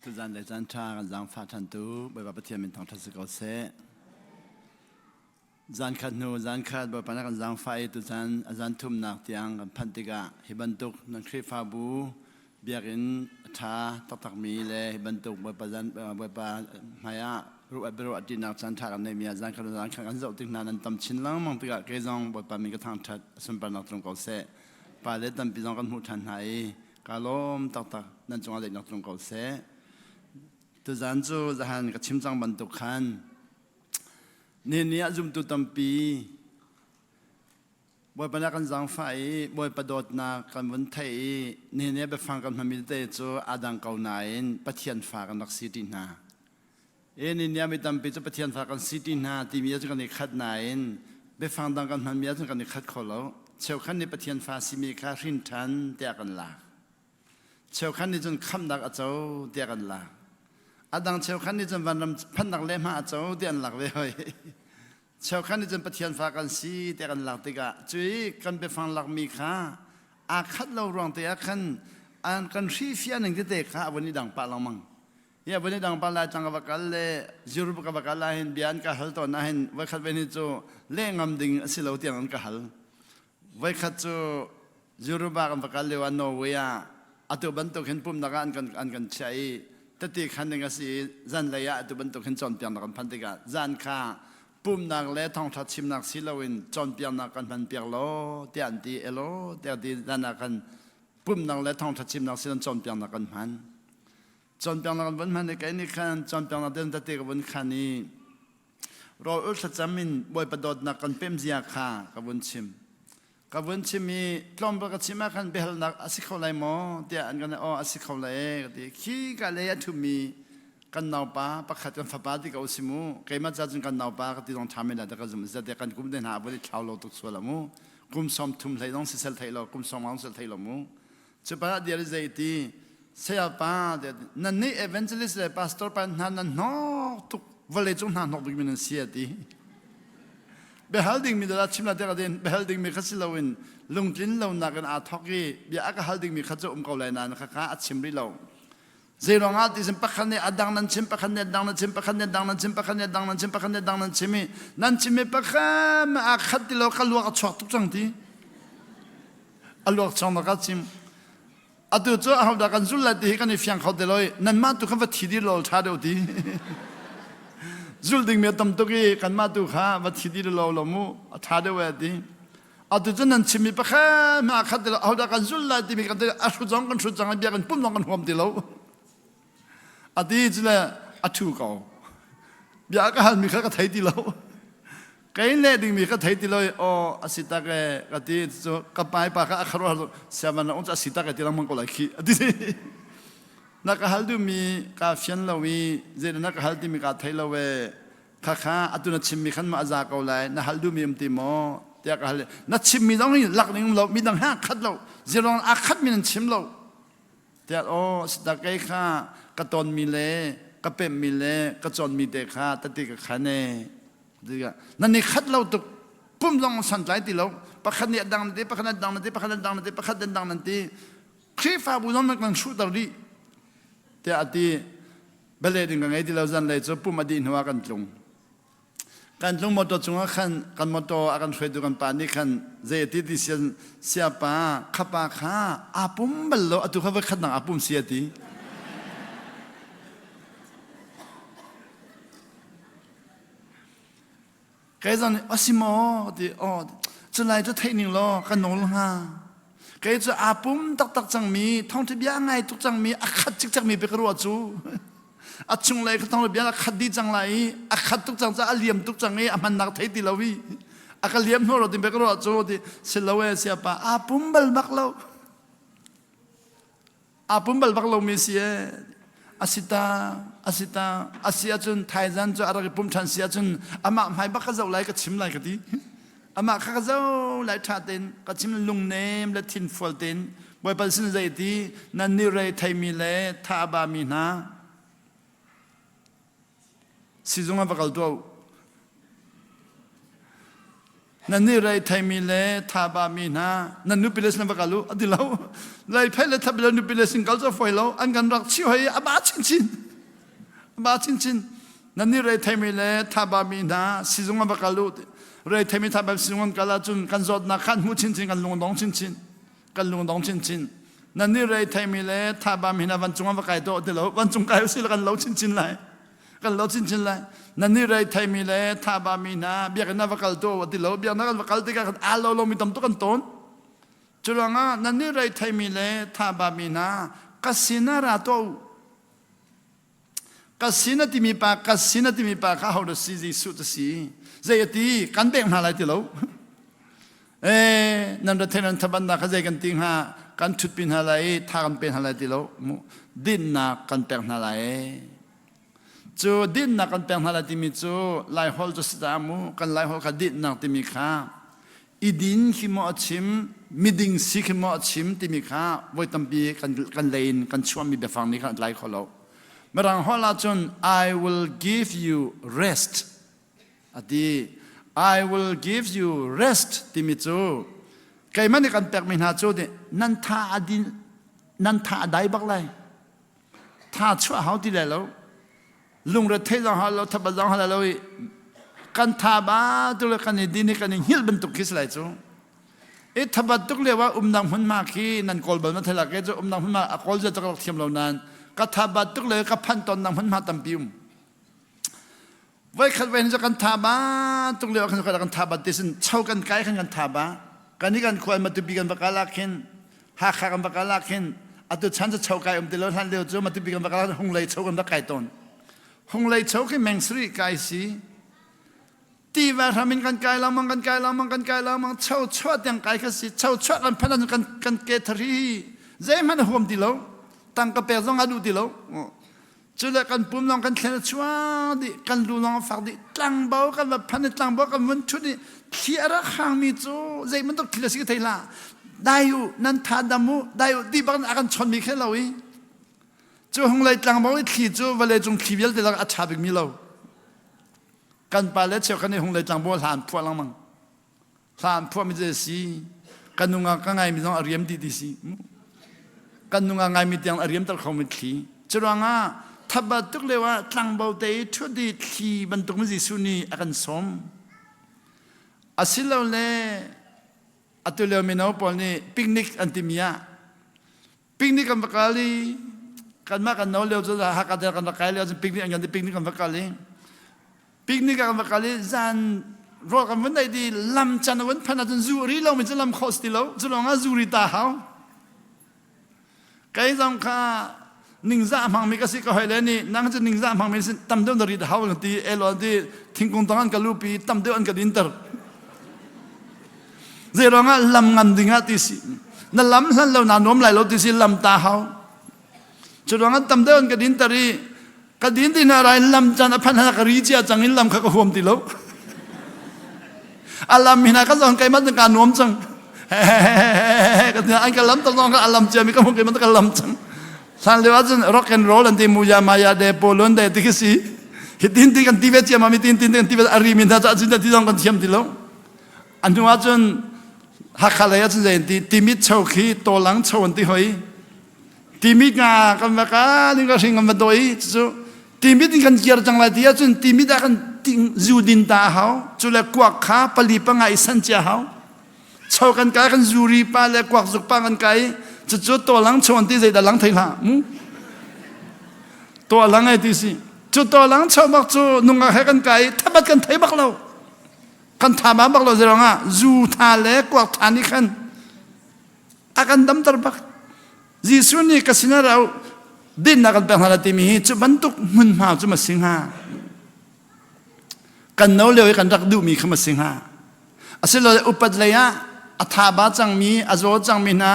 ทุกท่านได้จันทรากันจังฟ้าทันตูใบว่าประเทศเป็นทางทัศกาเสจันขัดนูจันขัดใบปนักกันจังไฟทุกท่านจันทุ่มนักเตียงกันพันติกะฮิบันตุกนักครีฟาบูเบียกินท้าตักมีเลยฮิบันตุกใบปจันใบปมายารู้อับรู้อดีนักจันทรากันในมีจันขัดจันขัดกันเจ้าติกนันตั้มชินลังมังติกะเกจงใบปมีกระทางทัดสมบัตินักตรงกาเสปาเลตัมปีจงกันหูทันไหกาลมตักนั่นจงอะไรนักตรงกาเสตัวจันจูจะหันกับชิมจังบรรทุกขันเนี่ยจุ่มตุตัมปีบอยปนักกันจังไฟบอยประดดนากันวันไทยเนี่ยไปฟังกันมามิเตจูอาดังเกาหนายปะเทียนฝากันนักสิตินาเนี่ยไม่ตัมปีจะปะเทียนฝากันสิตินาที่มีจะกันในขัดนายไปฟังดังกันมามีจะกันในขัดขอแล้วเช้าขันในปะเทียนฝาสิมีคารินทันเตียกันละเช้าขันในจนคำดักอาเจ้าเตียกันละอาดังเช้าขันนี้จนวันพันนักเล่มาเจ้าเดียนหลักเลยเช้าขันนี้จนปะเทียนฝากันสีเดียกันหลักติกะจุยกันไปฟังหลักมีค่าอาคัดเรารองเตียขันอันกันชีฟิอาหนึ่งที่เด็กค่ะวันนี้ดังปะเรามั่งวันนี้ดังปะลายจังกับกันเลยจูรุปกับกันลายเห็นเบียนกับฮัลตัวนั้นเห็นไว้ขัดวันนี้จูเล่งงำดิ่งสิเราเตียงกันกับฮัลไว้ขัดจูรุปกับกันเลยวันโนเวียอัตุบันตุเห็นปุ่มนักอันกันใช้แต่ที่ขันหนึ่งก็สิจันเลยอะตัวบรรทุกขันจอนเปียนนักพันติกาจันข้าปุ่มนักเล่ท่องทัดชิมนักสิลาวินจอนเปียนนักกันพันเปียกโลเตียนตีเอโลเตียนตีจันนักกันปุ่มนักเล่ท่องทัดชิมนักสิลจอนเปียนนักกันพันจอนเปียนนักกันพันในการนี้ขันจอนเปียนนักเดินแต่ที่กับวันขันนี้เราอุตส่าห์มินบอยประดดนักกันเพิ่มเสียค่ากับวันชิมกับวันชิมีกลมประกาศชิมาขันเบลนักอาศิเขาเลยมอเดียอันกันอ๋ออาศิเขาเลยก็ดีขี้กันเลยทุมีกันนาวป้าประคัดกันฟ้าป้าที่เขาสิมูเกี่ยมาจัดจนกันนาวป้าก็ที่ต้องทำไม่ได้แต่ก็จะมีแต่กันกุมเดินหาบริเท้าเราตุกส่วนละมูกุมสมทุ่มเลยต้องเสียเทยเรากุมสมมังเสียเทยเรามูจะป้าเดียร์ใจตีเสียป้าเดียนั่นนี่เอเวนเจลิสเลยพาสตอร์ป้านั่นนอตุกวันเลยจงนั่นนอกดูมันเสียตีเบลดิ้งมีตลาดชิมลาเดกเดนเบลดิ้งมีขัดสิลาวินลุงจินเราหนักกันอาทอกกี้เบียก็ฮัลดิ้งมีขัดจะเกาเลยนานข้าอัดชิมริเราเจรองอาที่สิมปะคันเนอดังนั้นชิมปะคันเนดังนั้นชิมปะคันเนดังนั้นชิมปะคันเนดังนั้นชิมปะคันเนดังนั้นชิมนั่นชิมปะคันอาขัดที่เราขัดลวกชอบทุกจังทีอัลลวกชอบนักชิมอัตุจ้าเอาดักกันสุดละที่กันในฟิงเขาเดลอยนั่นมาตุกขับที่ดีเราชาเดียวทีจุลดิ้งเมียตั้มตุกี้กันมาตุข้าวัดที่ดีเราละมูท้าเดียวดีอาตุจนั้นชิมิปะข้ามาขัดเดลเอาดักกันจุลละที่มีกันเดลอาชุจังกันชุจังเบียกันปุ่มน้องกันหัวมเดลอาทิตย์ละอาชูเขาเบียก็หันมีข้าก็ไทยดีเราไกลเล่ดิ้งมีข้าไทยดีเราอ๋ออาศิตาเกอาทิตย์จะกับไปปะข้าขรวดเสียมันองค์อาศิตาเกที่เรามังกรขี้อาทิตย์นักฮัลดูมีกาฟินลาวีเจนนักฮัลดูมีกาไทยลาเวข้าอัตุนัดชิมมีขันมาอาจากเอาเลยนักฮัลดูมีมติโมเดียกฮัลนัดชิมมีต้องนี่หลักหนึ่งเรามีดังห้าขัดเราเจรองอาขัดมีนั่นชิมเราเดียโอ้สตาเกย์ข้ากระตอนมีเล่กระเป็มมีเล่กระจอนมีเด็กข้าตัดติกขันเน่เดียนั่นนี่ขัดเราตุกปุ่มลองสันใจติเราปะขันเนี่ยดังนั่นติปะขันดังนั่นติปะขันดังนั่นติปะขันดังนั่นติครีฟ้าบุญน้องมันกำลังสู้ตลอดแต่อดีเบลดิ้งกันไงที่เราจันเลยจะปุ่มอดีหัวกันตรงกันตรงมอตจงขันกันมอตอากันช่วยดูกันปานี่ขันเจติที่เสียป้าขับป้าข้าอาปุ่มเบลล์อตุเขาไปขัดหนังอาปุ่มเสียทีแกจันอสิโมที่อ๋อจะไล่จะเทนิงล้อกันนงฮ่าแกจะอาปุ่มตักจังมีท่องที่เบี้ยไงทุกจังมีอาคัดจิกจังมีไปกระโดดจูอาชงเลยก็ท่องที่เบี้ยอาคัดดีจังไรอาคัดทุกจังจะอาเลียมทุกจังนี้อามันนักไทยตีลาวีอากาเลียมโนรดิไปกระโดดจูที่เสลเวเสียป้าอาปุ่มเบลบักเราอาปุ่มเบลบักเรามีเสียอาศิตาอาเสียจนไทยจันจะอะไรปุ่มชันเสียจนอามาไม่บักก็จะอะไรก็ชิมอะไรก็ดีอามาข้าเจ้าหลายชาตินก็ชิมลุงเนมและทินฟัลตินบ่อยปัสสินใจที่นันนิเรไทยมีเล่ท่าบามีนาสิจงมาประกาศตัว นั่นนี่ไรไทยมีเลทาบามีนานั่นนุปิเลสนับกัลูอดีเราไรเพลทับเรานุปิเลสิงกัลจะไฟเราอันกันรักชิวให้อาบาชินนั่นนี่ไรไทยมีเลทาบามีนาสิจงมาบักกัลูไรไทยมีทาบาสิจงกัลจุนกันจดนักขันหูชินกันลุงดองชินนั่นนี่ไรไทยมีเลทาบามีนาวันจงมาบักไก่โตอดีเราวันจงไก่สิกันเราชินเลยกันเราชินเลยนั่นนี่ไรไทยมีเลทาบามีนาเบียกันนับกัลโตอดีเราเบียกันนับกัลติกันอาเรามีตำตุกันต้นจุลังอ่ะนั่นนี่ไรไทยมีเลทาบามีนากัสินาราโตกัสินาที่มีปากข้าเขาดูสิสุดสิเจียตีกันเบ่งหาอะไรติเรานั่นเราเทนันทบันนักเจกันติงหากันชุดปินอะไรทากันเป็นอะไรติเราดินนักกันเป็นอะไรจูดินนักกันเป็นอะไรที่มีจูไล่ฮอลจูสตามูกันไล่ฮอลกันดินนักที่มีข้าอีดินขี้หมอชิมมิดิงสิขี้หมอชิมที่มีข้าไว้ตั้งปีกันเลนกันช่วงมีแบบฟังนี้กันไล่ฮอลเราเมื่อรังฮอลลาจน I will give you rest อดี I will give you rest ที่มีจูใครมันในการแปลกไม่หาจูเนี่ยนันท่าอดีนันท่าได้บักเลยท่าชั่วเขาที่ไหนแล้วลุงรถเทจังฮาเราทับจังฮาเรากันท่าบ้าตัวเล็กกันดีนี่กันหิลเป็นตุกคิสไรจูทับตุกเรียกว่าดังหุ่นมาคีนั่นกอลบันมาเทลักเกจูดังหุ่นมาอกอลจะตะกักเทียมเรานั้นก็ทับตุกเลยก็พันตอนดังหุ่นมาตั้มปิวไว้ขัดไว้ในจะกันท่าบ้าตุกเรียกว่ากันท่าบ้าที่สินเช่ากันไกลกันท่าบ้ากันนี้กันควรมาตุบีกันบักกาลักเห็นหาขากันบักกาลักเห็นอัตุฉันจะเช่าไกลเดี๋ยวท่านเลี้ยวจูมาตุบีกันบักกาลักหงเลยเช่ากันบักไก่ต้นหงเลยเช่าคือแมงสรีไก่สีตีว่าทำเป็นกันไก่เรามังเช่าชดยังไก่ก็สิเช่าชดกันพนันกันเกตรีเจ้ามันห่วงดีแล้วตั้งกระเป๋าต้องดูดีแล้วจุดกันปุ่มลองกันเทนชัวดิกันดูลองฝักดิตั้งเบากันแบบพันตั้งเบากันมันชุดนี้ที่อะไรข้างมีจูเจ้ามันต้องคิดสิ่งที่ละได้อยู่นั่นทาดามูได้อยู่ที่บ้านอาการชนมีแค่เราอีจูหงเลยตั้งเบาที่จูวันเลยจงขีเวลเดี๋ยวอาชาบิกมีเรากันไปแล้วเชื่อกันในหงเลยตั้งเบาหลานพวกลังมังหลานพวกมีเจสีกันนุ่งกันไงมีต้องอริยมดีสิกันนุ่งไงมีต้องอริยมตะเขาไม่ขีจุดว่าทับตุกเลยว่าตั้งเบาเตยชุดที่ขีบรรทุกมันสิสุนีอาการสมอาศิลเราเลยอัตุเลวมินาปอนี่ปิกนิกอันติมียาปิกนิกกันบักกาลีกันมากันน้องเลวจะหากันเจอกันบักกาลีจะปิกนิกอันยังปิกนิกกันบักกาลีปิกนิกกันบักกาลีจันรอกันวันใดดีลำจันวันพันธุ์จูรีเราไม่จะลำคอสติเราจะลองอาจูรีตาเขาใครจำข้านิ่งซ่าพังมีกสิกให้เลยนี่นั่งจะนิ่งซ่าพังมีสิตั้มเดินดริดเขาหนึ่งทีเอลวันที่ทิ้งกงตังกันลูปีตั้มเดินกันอินเตอร์เจรองะลำงานดิ่งติสินั่นลำนั่นเราหนานวมไหลเราติสิลำตาเขาจุดรองะตั้มเดินกันอินเตอร์กันอินที่นาไรลำจันพันธะกรีเจียจังอินลำเขาก็ห่วงติโลอัลลำมินาก็ส่งไกมันถึงการนวมจังกันเนี่ยอันกันลำต้องก็อัลลำเจียมีก็ห่วงไกมันถึงการลำจังสันเลวะจันร็อกแอนด์โรลอันที่มูยามายาเดโปลอนเดติกิสิฮิตินที่กันที่เวทีมามีตินกันที่เวทีอารีมินท่าจะจินที่ต้องกันเทียมติโลอันนู้ว่าจันฮักขะเลยจันเจนที่มิดเช่าขี้ตัวหลังเช่าวันที่หอยที่มิดงากันมากันนี่ก็สิ่งกันมาโดยจู่ที่มิดกันเกียร์จังไรที่จันที่มิดกันทิ้งจูดินตาเขาจู่เลยกวักขาปลีปังไงสันเจ้าเขาเช่ากันกันจูรีปาเลยกวักสุกปังกันไกจู่ตัวหลังเช่าวันที่ใจแต่หลังไทยละตัวหลังไอ้ที่สิจู่ตัวหลังเช่าบักจู่นุ่งให้กันไกทับกันไทยบักเรากันทำบักเราจะร้องจูทาเล็กกว่าทานี่ขันอาการดำตระบักจีสุนี่ก็สินะเราดินนักเป็นหาที่มีจู่บรรทุกมันมาจู่มาสิงหากันน้องเลี้ยกันรักดูมีขมาสิงหาอาศัยเราอุปถัมภ์อัฐบาจังมีอาโจจังมีนา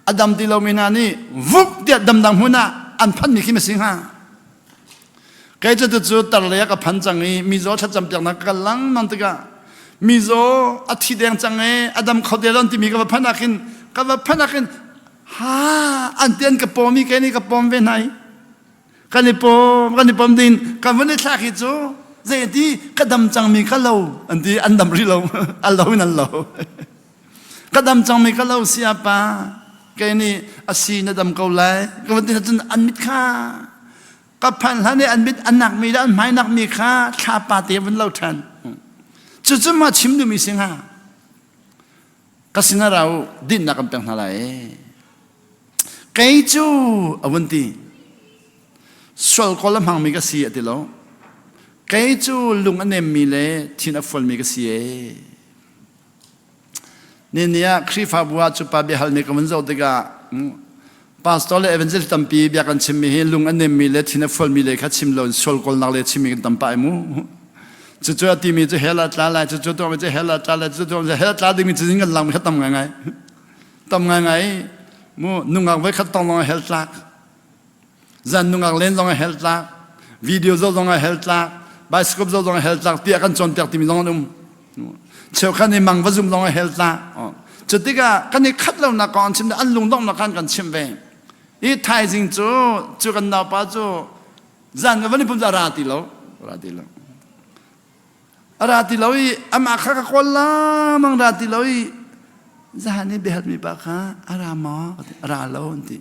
อดัมที่เรามีนานี่วุบเดียดดำหัวหน้าอันพันมีขมาสิงหาใครจะจู่ตระเลยกับพันจังนี้มีโจชัดจำจากนักกลังมันติกามีโจอาทิตย์แดงจังเออดัมเขาเดินที่มีกับพันนักินฮะอันเตียนกับปอมีแค่นี้กับปอมเวนไหนกันนี่ปอมดินกันวันนี้ทักฮิจู เจดีกระดำจังมีกะเลาอันที่อันดำริเลาอัลลอฮ์นั่นเลากระดำจังมีกะเลาเสียป้าแกนี่อาศีนดำเกาไลก็วันที่นั่นอันมิดค่ากับพันละเนี่ยอันมิดอันหนักมีแล้วอันไม่หนักมีค่าชาปาเตียวันเล่าทันจะมาชิมดูมีสิ่งฮะก็สินะเราดินนักกำลังทำอะไรไกจูอวันที่สวลกอลมังมีก็เสียติโลไกจูลุงอันเนมมีเลยที่นักฝนมีก็เสียเนี่ยคริฟาบัวจุปาเบียฮัลมีก็มันจะเอาติกาพาสตอร์เลเอเวนเจลตัมปีเบียกันชิมมีเฮลุงอันเนมมีเลยที่นักฝนมีเลยคัดชิมโลสวลกอลนักเลยชิมมีกันตัมปายมูจู่ๆที่มีจะเฮลัดลาลายจู่ๆตัวมันจะเฮลัดลาลายจู่ๆตัวมันจะเฮลัดลาดิมีจะยิงกันลังมันทำไงทำไงมูนุ่งอักไว้ขัดต้องลองเฮลัดจันนุ่งอักเล่นลองเฮลัดวิดีโอลองเฮลัดไบสโคปลองเฮลัดเปียกันจนเปียกที่มีลองนุ่มเชื่อขันในมังวะซุมลองเฮลัดจุดที่ก็กันในขัดเราหนักก่อนชิมอันลุงต้องหนักกันชิมเองอีไทยจริงจู่กันดาวป้าจู่จันวันนี้ผมจะราติโลราติลอยอามาข้าก็คนละมังราติลอยจะหันนี่เบียดมีปากข้าอารามอราโลนติ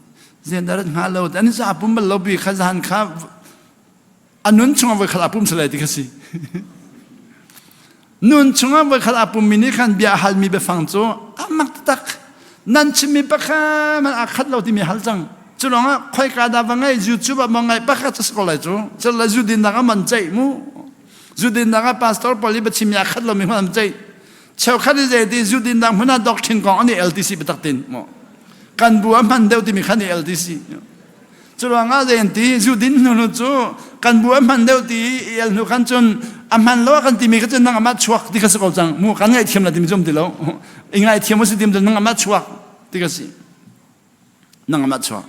เสียนดาร์หาโลแต่อันนี้จะอาปุ่มเป็นลบีข้าจะหันข้าอันนู้นช่วงไว้ข้าอาปุ่มสลายติกสินู้นช่วงไว้ข้าอาปุ่มมินิขันเบียหัลมีเบฟังโจอามักตักนั่นชิมีปากข้ามันอาคัดเราที่มีหัลจังจุลองอ่ะคอยกาดาวังไงยูทูบมังไงปากข้าจะสกอลเลยจูจะละยูดินนักมันใจมูจุดินดังกับพาสตอร์พอลีบัชิมีอาคัดเรามีความใจเช้าขัดใจที่จุดินดังหัวหน้าด็อกชินของอันนี้ LTC ไปตักตินมั้งกันบัวมันเดียวที่มีขันนี้ LTC จุลงาเรียนที่จุดินนู่นจู่กันบัวมันเดียวที่นุขันจนอามันล้อกันที่มีก็จะนั่งอามาชวกที่เขาสกอจังมูกันไงเทียมละที่มีจมที่เราอีกไงเทียมว่าสิทีมจะนั่งอามาชวกที่เขาสินั่งอามาชวก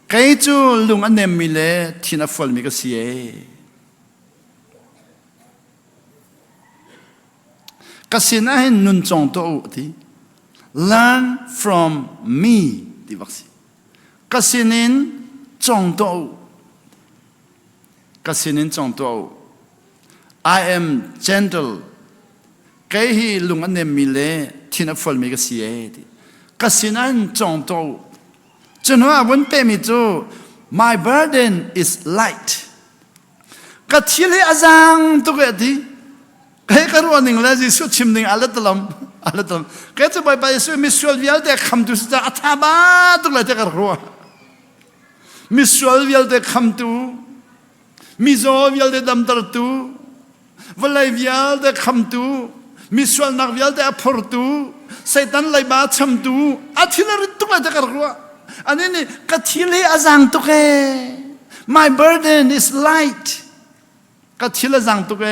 ใครจู่ลุงอันเนมมีเลยที่นับฟอลมีก็เสียก็สิ่งนั้นนุนจงโตที่ learn from me ที่ว่าสิก็สิ่งนั้นจงโตก็สิ่งนั้นจงโต I am gentle แค่ที่ลุงอันเนมีเลยที่นับฟอลมีก็เสียที่ก็สิ่งนั้นจงโตจนว่าวันเป้มีจู my burden is light ก็ที่เลยอาจารย์ตัวเองเฮ้ยก็รู้ว่าหนึ่งแล้วจิสุดชิมหนึ่งอะไรตลอดก็จะไปสุดมิสวลวิลเดคำตุสตาอัฐบาตุเลยจะกรู้มิสวลวิลเดคำตุมิโซวิลเดดัมตรตุวลัยวิลเดคำตุมิสวลนักวิลเดอพอร์ตุไซตันไลบาชมตุอาทิลริตุเลยจะกรู้อันนี้นี่ก็ทิลอาจังตุเก my burden is light ก็ทิลอาจังตุเก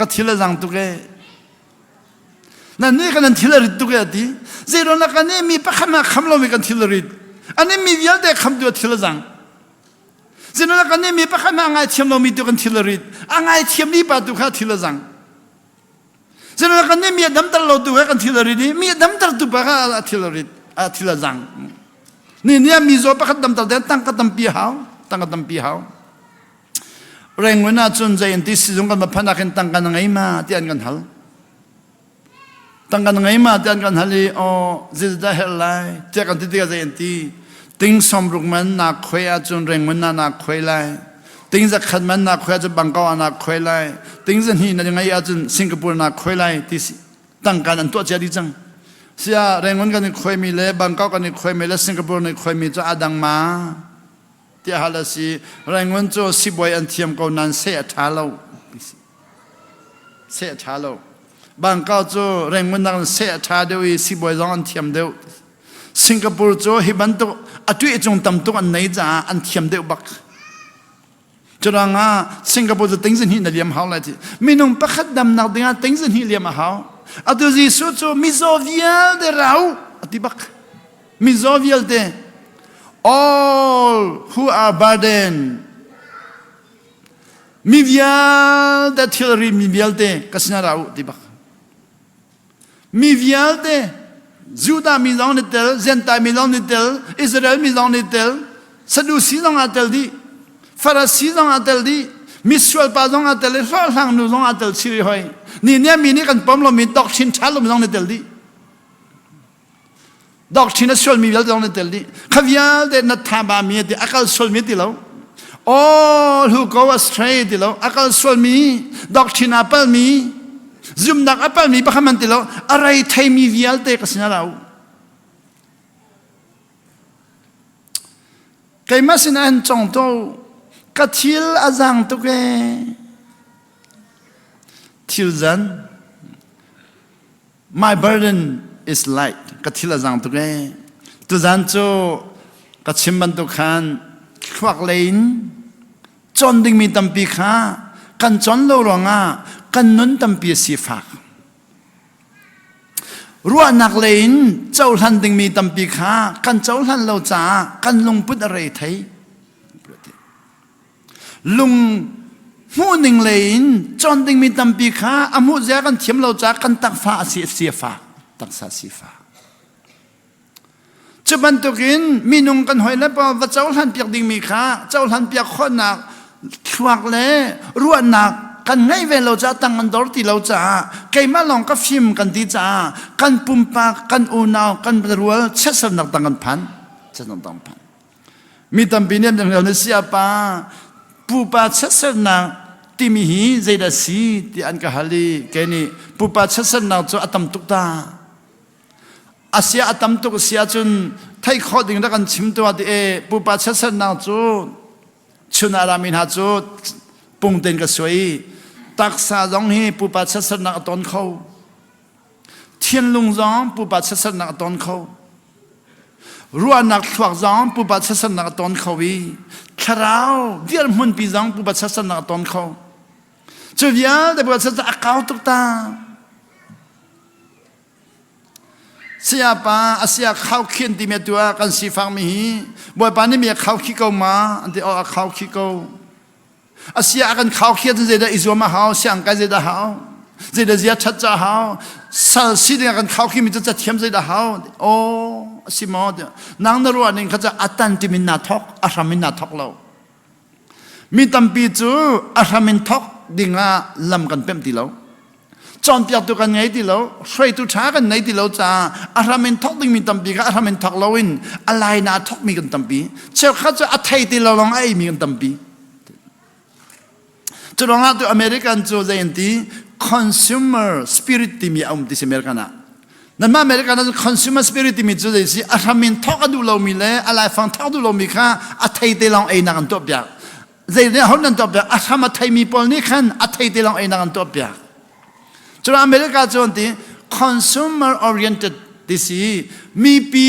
ก็ทิลจังตุกเอนั่นนี่กันทิลริดตุกเอที่เจรนักอันนี้มีปะขมาคำเรามีกันทิลริดอันนี้มีวิญญาณคำตัวทิลจังเจรนักอันนี้มีปะขมาไงเทียมเรามีตัวกันทิลริดอ่างไงเทียมนี้ปะตุกะทิลจังเจรนักอันนี้มีดำตลอดตัวกันทิลริดมีดำตลอดตัวปะกันทิลริดทิลจังนี่เนี่ยมีโซปะกันดำตลอดตั้งกันตั้งปีหาวเร่งวันน่าจนใจยันที่สิ่งกันมาพันกันตั้งกันไงมาที่อันกันฮัลตั้งกันไงมาที่อันกันฮัลลีอ๋อจิตได้เฮลไลที่กันที่ที่ใจยันที่ติ้งสมรุกมันนักคุยจนเร่งวันน่านักคุยไลติ้งจะขัดมันนักคุยจะบังกอนักคุยไลติ้งจะหีนั่นยังไงจนสิงคโปร์นักคุยไลที่ตั้งกันอันตัวเจดีจังเสียเร่งวันกันคุยมีเลยบังกอกันคุยมีเลยสิงคโปร์นี่คุยมีจะอดังมาที่ฮัลสีแรงวันโจสิบวัยอันเทียมก็นันเสียท้าเราบางก็โจแรงวันนั้นเสียท้าเดียวสิบวัยร้อนเทียมเดียวสิงคโปร์โจฮิบันโตอัตุยจงตำตัวอันไหนจ้าอันเทียมเดียวบักจุดนั้นสิงคโปร์จะติ้งสินหินเลียมเขาเลยที่มีนุ่มประคัดดำนักดิ้งติ้งสินหินเลียมเขาอัตุยิสุโจมิโซเวียเดเราอัติบักมิโซเวียเดall who are burdened มีวิลเดทิลรีมีวิลเดก็สนาเราที่บักมีวิลเดจูดามีลองนิเตลเซนตามีลองนิเตลอิสราเอลมีลองนิเตลซาดูซีลองอัตเตลดีฟาราซีลองอัตเตลดี มิสวลปาซองอัตเลสอลังนูซองอัตเลชิริหอยนี่เนี่ยมีนี่กันปอมเรามีดอกชินชาลมซองในเตลดีดอกชินสวลมีเวลซองในเตลดีขวิลเดนัทธาบามีเดอากาศสวลมีติแล้ว all who go astray ติแล้วอากาศสวลมีดอกชินแอปเปิลมีซุมดักแอปเปิลมีปะขมันติแล้วอะไรไทยมีเวลเตกสินะเราใครมาสินะจงโตกัดทิลอาจังตุกเอทิลจัน my burden is light กัดทิลอาจังตุกเอตุจันโจกัดชิมบันตุขันควักเลนจนดึงมีตัมปีขากันจนโลรองากันนุนตัมปีสีฟ้ารัวนักเลนเจ้าทันดึงมีตัมปีขากันเจ้าทันเราจ้ากันลงพุทธอะไรไทยลุงหูหนึ่งเลนจนดึงมีตัมปีขาอามุเจ้ากันเทียมเราจ้ากันตักฟ้าเสียฟ้าตักสีฟ้าจะบรรทุกินมีนุ่งกันหอยแล้วพอว่าเจ้าทันเปียกดึงมีขาเจ้าทันเปียกข้อหนักควักเลยรัวหนักกันไงเวลเราจะตั้งมันดอร์ที่เราจะใครมาลองก็ฟิล์มกันดีจ้ากันปุ่มปากกันอูนาวกันรัวเช็ดสนักตั้งกันพันเช็ดสนักตั้งพันมีตั้งปีนี้อย่างเราเนี่ยเสียป้าปูปาเช็ดสนักที่มีหีใจดาสีที่อันกะฮัลีแกนี่ปูปาเช็ดสนักจะอัตมตุกตาอาเซียอัตมตุกเสียจนไทยข้อดิ่งแล้วกันชิมตัวที่ปูปาเช็ดสนักจูชุนอารามินหาจูปุ่งเต็นกระสวยตักษาร้องให้ปูปัสสนักตอนเขาเทียนลุงร้องปูปัสสนักตอนเขารัวนักถวกร้องปูปัสสนักตอนเขาวีคราวเดียร์มุนปีร้องปูปัสสนักตอนเขาจะเวียแต่ปูปัสสนักเขาตุกตาเสียป้าเสียข้าวเขียนที่เมียตัวกันสีฟังมีบ่อยป้านี่เมียข้าวขี้เกามาอันที่เอาข้าวขี้เกาอาเซียกันข้าวเขียนจะได้อิสวมาหาเสียงกันจะได้หาจะได้เสียชัดจะหาสัตว์สิ่งกันข้าวเขียนมันจะเทียมจะได้หาโอ้สิมอดนางนรวนนี่เขาจะอัตันที่มินนาทอกอารามินนาทอกเรามีตั้มปีจูอารามินทอกดิ่งละลำกันเป็นที่เราจอนเปียกตัวกันไงที่เราช่วยตัวช้ากันไงที่เราจะอารามินทอกดิ่งมีตั้มปีก็อารามินทอกเราอินอะไรนาทอกมีกันตั้มปีเชื่อเขาจะอัตไทยที่เราลองไอ้มีกันตั้มปีจุดลองเอาตัวอเมริกันจูเจนที่ consumer spirit ที่มีเอาที่อเมริกันนะนั่นมาอเมริกันนั้น consumer spirit ที่มีจูเจนที่อารามินทอกดูเรามีเลยอะไรฟังทอกดูเรามีค่ะอัตไทยที่เราไอ้นักตัวเปียกเจนเนี่ยคนนั้นตัวเปียกอารามินไทยมีปอลนี่ขันอัตไทยที่เราไอ้นักตัวเปียกจุดอเมริกันจูที่ consumer oriented ที่สิมีปี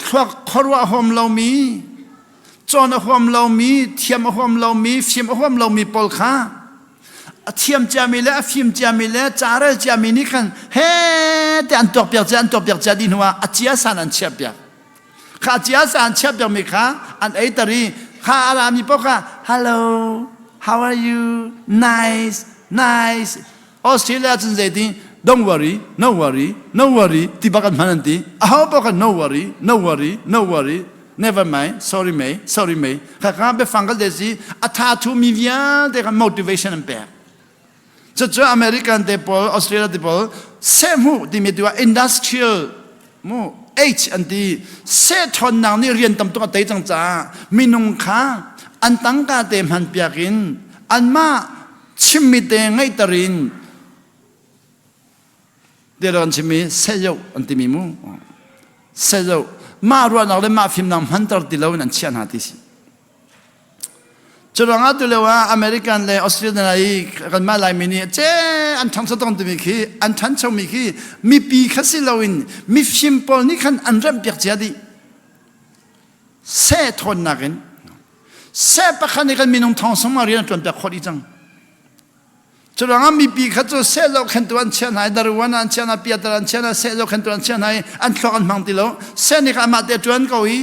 ขวักหัวเรามีจอนหัวเรามีเทียมหัวเรามีฟิล์มหัวเรามีปอลค่ะเทียมจามิเลฟิล์มจามิเลจาร์จามินิคันเฮ้แต่อันตัวเปียกจะดินหัวอาเจียสันอันเชียบเปียกข้าเจียสันเชียบเปียกมีค่ะอันไอตารีข้าอารามีปอกค่ะ Hello how are you niceออสเตรเลียจนเจดี Don't worry no worry ที่บักันมันนั่นที่อ้าวปอกค่ะ no worry never mind sorry me ข้าไปฟังกันเดซี่อัฐาทูมีเวียเด็ก motivation อันเปียกจะอเมริกันเดปอลออสเตรเลียเดปอลเซมูที่มีตัว industrial มู H อันที่เซทอนนางนี่เรียนตำตัวเตยจังจ้ามีนุ่งค้าอันตั้งกาเตมันเปียกินอันมาชิมมีเตงไงตรินเดี๋ยวเราชิมีเซโยอันที่มีมูเซโยมารัวนักเลยมาฟิล์มนำฮันเตอร์ที่เรานั่นเชียนหาที่สิจุดหลังตัวเลยว่าอเมริกันเลยออสเตรเลียอะไรกันมาหลายมินิเจ้อันทั้งสองตัวมีขี้อันทั้งสองมีขี้มีปีขัดสิเราอินมีฟิล์มปอลนี่ขันอันเริ่มเปียกเจียดีเซ่ทนนักอินเซ่ปะขันนี่กันมีน้องทองสมัยเรียนจนเปียกขอดีจังจุดหลังมีปีขัดตัวเซ่เราขันตัวอันเชียนหายดารุวันอันเชียนเปียตอันเชียนเซ่เราขันตัวอันเชียนหายอันขอกันมังติโลเซ่นี่กันมาเตจวนเกาอี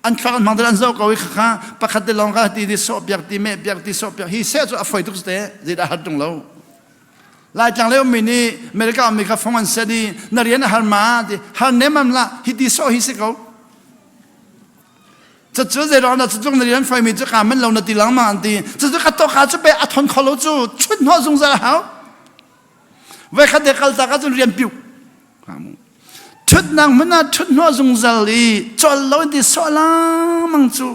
อันขกันมังเดลันโซกวิข้าปะขัดเดลองกันที่โซเปียกที่เมเปียกที่โซเปียกฮีเซ่จะอฟอยทุกสเตย์จะได้หัดตรงเราหลายจังเลยมินี่อเมริกามีข้าฟงมันเสดีนักเรียนฮาร์มาที่ฮาร์เนมันละฮิติโซฮิสิเขา จะเจอใจร้อนนะจะจงในเรื่องไฟมีจะการมันเราในตีหลังมาอันตีจะขัดต่อขาจะไปอัดทนขลุ่จูชุดหัวทรงสารหาวเวขัดเด็กขัดตาก็จะเรียนปิวชุดนางมันน่ะชุดหัวทรงสาลีจอลเราอินดีสวลังมังจู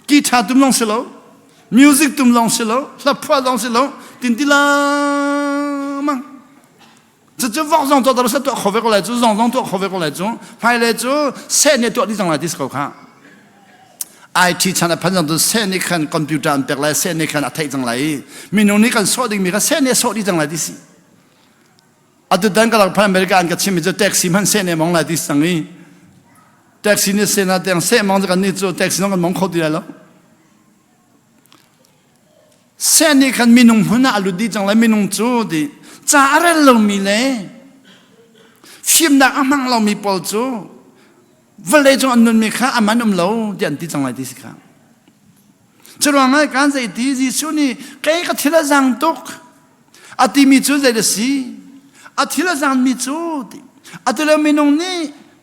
กีตาร์ตุ้มลงสิโลมิวสิกตุ้มลงสิโลลับพัวลงสิโลตินติลามังจะว่าจงตัวเราสัตว์ตัวเขาเวกอะไรจูจงตัวเขาเวกอะไรจูภายเลยจูเส้นเนี่ยตัวที่จังไรที่เขาข้าไอทีฉันพันธุ์ตัวเส้นนี่คันคอมพิวเตอร์เป็นไรเส้นนี่คันอะไรจังไรมีนู่นนี่คันโซดิ้งมีคันเส้นเนี่ยโซดิ้งจังไรที่สิอัตดันก็เราพันอเมริกันก็ชิมจะแท็กซี่มันเส้นเนี่ยมองไรที่สังนี้แท็กซี่เนี่ยเส้นอะไรเส้นมองจะกันนี่จูแท็กซี่น้องกันมองเขาดีแล้วเส้นนี่คันมีนุ่งหุ่นอาลุดีจังไรมีนุ่งจูดีจ้าอะไรเรามีเลยฟิล์มนักอามังเรามีปอลจูเวลาจงอันนั้นมีข้าอามันเราเดี๋ยวที่จังไรที่สิครับจะรวงไงการใจที่จิสุนี่ใครก็ทีละจังตุกอาทิมีจูใจเดสิอาทิละจังมีจูดิอาทิเรามีนุ่งนี่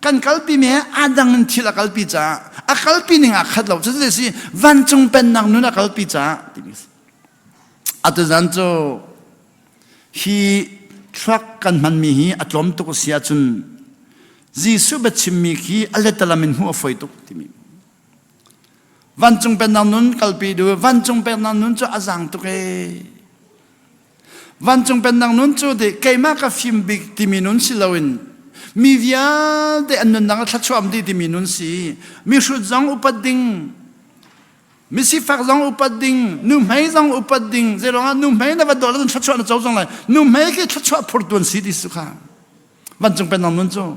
กันกัลปีมีอาดังทีละกัลปีจ้าอากัลปีนี่อาขัดเราจะเดสิวันจงเป็นนักนุ่นอากัลปีจ้าที่มีอาทิจันจูฮีทรักกันมันมีฮีอัตลมตุกเสียจุนจีสุบชิมมีฮีอัลเลตลามินหัวไฟตุกที่มีวันจงเป็นนันนุนกัลปีดูวันจงเป็นนันนุนจะอาจังตุกวันจงเป็นนันนุนจะเด็กเกี่ยมากกับฟิล์มบิกที่มีนุนสิลาวินมีวิญญาณเด็กอันนั้นนักทัชวามดีที่มีนุนสิมีชุดจังอุปดิงมิสิฟักจังอุปดิงนุ่มให้จังอุปดิงเจริญนุ่มให้นะว่าดอลลาร์ชัดชัวร์นะเจ้าจังเลยนุ่มให้ก็ชัดชัวร์พอร์ตุนสิดิสุขาวันจงเป็นนันนุนจ้า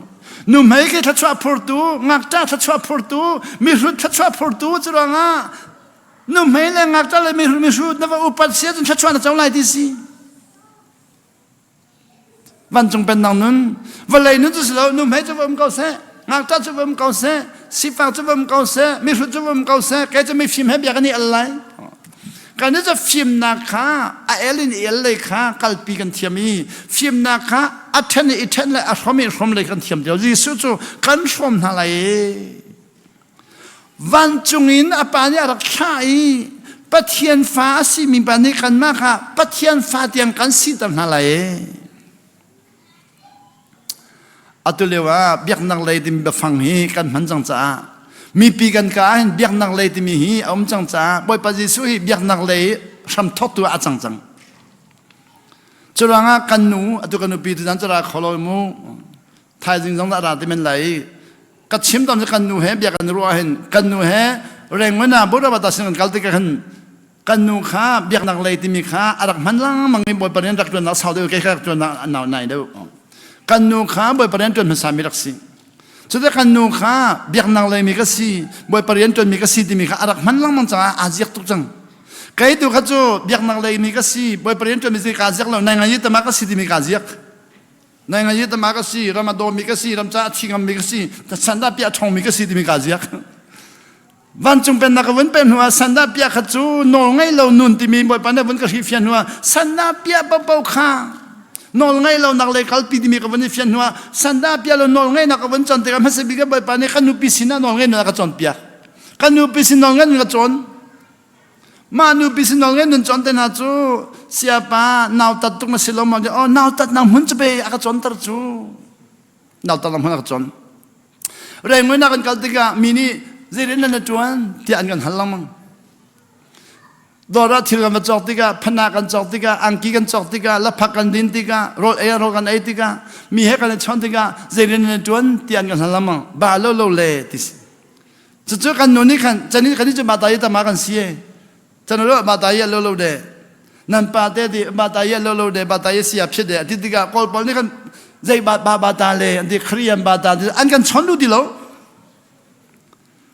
นุ่มให้ก็ชัดชัวร์พอร์ตุงักจ้าชัดชัวร์พอร์ตุมีชุดชัดชัวร์พอร์ตุเจริญนุ่มให้เลยงักจ้าเลยมีชุดนะว่าอุปเสียจนชัดชัวร์นะเจ้าเลยดิสิวันจงเป็นนันนุนวันเลยนุ่นจะสิเรานุ่มให้จะว่ามันก็เสียงักจ้าจะว่ามันก็เสียสิฟังจะว่ามันก็เสียมีชุดจะว่ามันก็เสียแกจะไม่ฟิล์มให้แบบนี้อะไรการนี้จะฟิล์มนะคะเอลินเอลเลยค่ะกัลปีกันเทียมีฟิล์มนะคะอัฐนี่อิฐนี่อัฐมีรวมเลยกันเทียมเดียวจีสุจูกันรวมอะไรวันจงอินอปานี่รักษาปะเทียนฟ้าสิมีปานี่กันมากค่ะปะเทียนฟ้าเตียงกันสิทำอะไรอัตุเลว่าเบียกนักเลยที่มีฟังฮีกันมันจังจ้ามีปีกันกันเบียกนักเลยที่มีฮีอมจังจ้าบ่อยปัจจุบันฮีเบียกนักเลยทำทอดตัวอาจังจังจุดงากันนูอัตุกันนูปีที่นั่นจะรักขลุ่ยมูไทยจริงจังจะรักที่มันไหลกัดชิมตอนจะกันนูเฮเบียกันรัวเห็นกันนูเฮแรงมันน่ะบุรุษบัตรสิ่งกันที่กันนูข้าเบียกนักเลยที่มีข้าอารักมันล่างมันไม่บ่อยประเด็นรักจนนักสาวเดียวแค่จนนักหนาวไหนเดียวกันนูข้าบ่อยประเด็นจนมันสามีรักสิสุดท้ายกันนูข้าเบียกนักเลยมีกษีบ่อยประเด็นจนมีกษีที่มีข้าอารักมันล่างมันจะอาเจียกตุกจังใครตัวข้าจู่เบียกนักเลยมีกษีบ่อยประเด็นจนมีกษีแล้วในงานยี่ตมากษีที่มีกษีในงานยี่ตมากษีรามาโดมีกษีรำจ้าทิ้งมีกษีแต่สันดาปียทองมีกษีที่มีกษีวันจงเป็นนักวันเป็นหัวสันดาปียข้าจู่นองไงเรานุนที่มีบ่อยปันได้วันก็ฮิฟยันหัวสันดาปียเบาๆข้านอนไงเรานักเลงกัลปีที่มีกับวันนี้ฟินหัวสันดาปียเรานอนไงนักวันจันทร์แต่กันไม่ใช่บิกบ่อยปานนี้ขันนูปิสินะนอนไงนักจันทร์ปียขันนูปิสินอนไงนักจันทร์มานูปิสินอนไงนักจันทร์แต่น่าจูเสียป้านาวตัดตุกมาสิลมาอ๋อนาวตัดนำหุ่นจะไปนักจันทร์ตรจูนาวตัดนำหุ่นนักจันทร์เรื่องนี้นักกัลติกามินิเจริญนักจวนที่อันกันหันหลังมั้งดอร์ทิลกันมาจอดติกาพนักกันจอดติกาอังกีกันจอดติกาลับพักกันดินติกาโรลโรกันไอติกามีเหตุการณ์ชนติกาเจริญในจวนที่อันกันหันหลังมั้งบาโลโลเล่ติสจะกันโน่นนี่กันจะนี่กันนี่จะมาตายตามากันเสียจะโน่นมาตายโลโลเดนั่นป้าเตดิมาตายโลโลเดมาตายเสียบเฉดติติกากอลปอลนี่กันใจบาตาเล่อันที่ครียมบาตาอันกันชนดูดิโล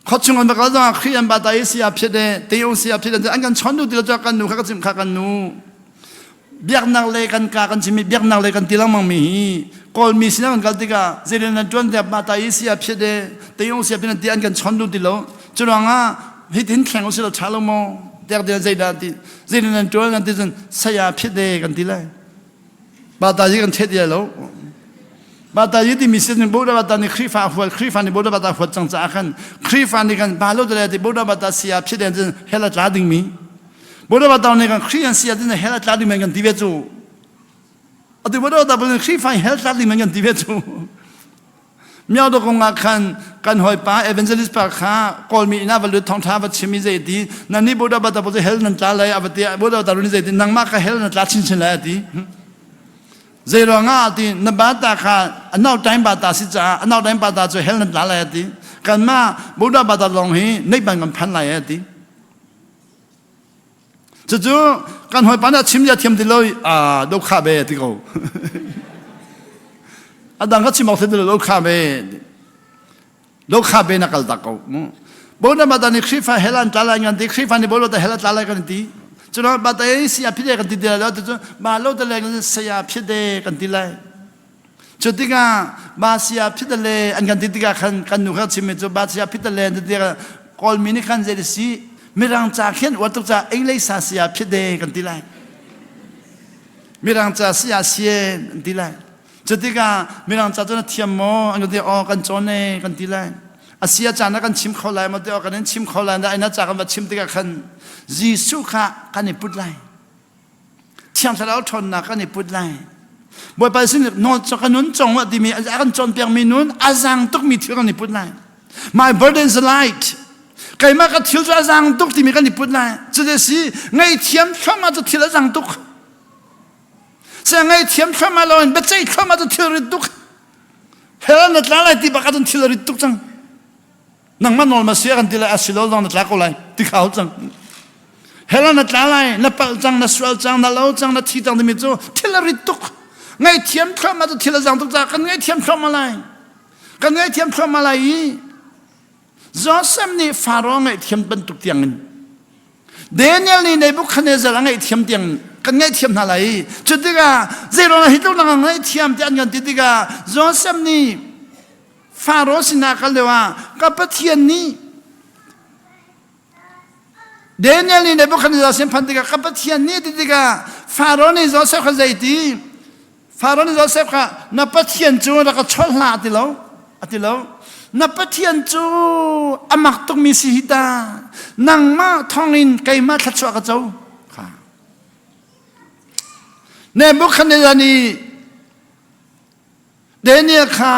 เขาชงกันบอกว่าครียมบาตายเสียบเฉดเตียวเสียบเฉดอันกันชนดูดิโลจากกันนูข้าก็จิมข้ากันนูเบียกนักเลกันกากันจิมีเบียกนักเลกันตีลังมังมีกอลมีสิ่งนั้นกันติกาเจริญนันจวนเดียบาตายเสียบเฉดเตียวเสียบเฉดอันกันชนดูดิโลจุดว่าฮิตินแข่งอุศิลชาลโมเด็กเดียนใจดาติเจริญนันจวนกันติจนสยามเฉดกันตีเลยบาตายกันเฉดเดียโล บาตายิติมิสินบูดาบาตานิครีฟาหัวครีฟานิบูดาบาตาหัวจังจ้าขันครีฟานิกันบาโลเดลติบูดาบาตาเสียพิเดนจนเฮลัดลาดิงมีบูดาบาตาเนี่ยกันครียันเสียจนเฮลัดลาดิงเหมือนกันดิเวจูอดีบูดาบาตาเป็นครีฟาเฮลัดลาดิงเหมือนกันดิเวจูมีเอาตัวกงอาคันกันหอยป้าเอเวนเจลิสปาข้ากอลมีอินาวัลทองท้าวัชมิเจดีนั่นนี่บูดาบาตาพูดเฮลนันตาเลยอวติบูดาบาตารุนิเจดีนังมากเฮลนันตาชินชินเลยดีเจรองาดีนบาตาข้าอันนอกใจบาตาสิจ้าอันนอกใจบาตาจะเฮลนันตาเลยดีกันมาบูดาบาตาลงหีในบังกันพันเลยดีจู่ๆกันหอยป้าน่ะชิมยาเทียมดีเลยลูกข้าเบดีกูดังก็ชิมออกเสร็จแล้วลูกข้าเบนักตะกูบูดาบาตานี่คริฟาเฮลันตาลายกันดีคริฟานี่บูดาเฮลันตาลายกันดีจนบาตาเอเสียพิเดกันดีแล้วจู่ๆบาโลตะเลกันเสียพิเดกันดีเลยจุดที่ก้าบาเสียพิเดเลอันกันดีที่ก้ากันหนูเขาชิมจู่บาเสียพิเดเลดีที่ก้ากอลมินิคันเจริสีมีรังจากเห็นวัตถุจากเองเลยเสียพิเดกันดีเลยมีรังจากเสียกันดีเลยจุดที่ก้ามีรังจากจนเทียมโมอันกันที่ออกกันจนเนกันดีเลยอาเซียจานักกันชิมเขาไล่มาเดียวกันนั้นชิมเขาไล่ได้น่าจากกันมาชิมที่กันยิสุขะกันนี่พูดไล่เทียมสลาวทนนะกันนี่พูดไล่บ่อยไปสิ่งนอนจากนั้นจงว่าที่มีอาการจนเปียงมีนู้นอาจังตุกมีเที่ยวกันนี่พูดไล่ My burden is light ใครมาก็เที่ยวจะอาจังตุกที่มีกันนี่พูดไล่จะได้สิไงเทียมเข้ามาจะเที่ยวอาจังตุกเสียไงเทียมเข้ามาแล้วเบ็ดใจเข้ามาจะเที่ยวริตุกเฮลันนัดลาอะไรที่บักกันเที่ยวริตุกจังนังมันนอนมาเสียกันที่ละอาศิลล์นัดลาก็เลยที่เขาจังเฮลันนัดลาอะไรนับปัลจังนับสวลจังนับเล่าจังนับที่จังที่มีจู่ที่ละริตุกไงเทียมเข้ามาจะที่ละจังตุกจังกันไงเทียมเข้ามาเลยกันไงเทียมเข้ามาเลยจอสมนี่ฟาโรห์ไงเทียมเป็นตุกเตียงเดนิเอลนี่ในบุคคลเนี่ยจะไงเทียมเตียงกันไงเทียมอะไรจุดที่ก้าเจโรนะฮิตลุนังไงเทียมเตียงกันที่ก้าจอสมนี่ฟาโรห์สินะกันเลยว่ากับปะเทียนนี้เดนิเอลนี่ในบุคคลจะเสียพันธุ์กับปะเทียนนี้ที่ก้าฟาโรห์นี่จอสมเขาใจดีฟาโรห์นี่จอสมเขานับปะเทียนจูแล้วก็ชนลาติแล้วนับปะเทียนจูอามักตุกมีสิฮิตานังมาทองอินไกมาทัดชัวกระเจ้าในบุคคลนี้เดนิเอลค่ะ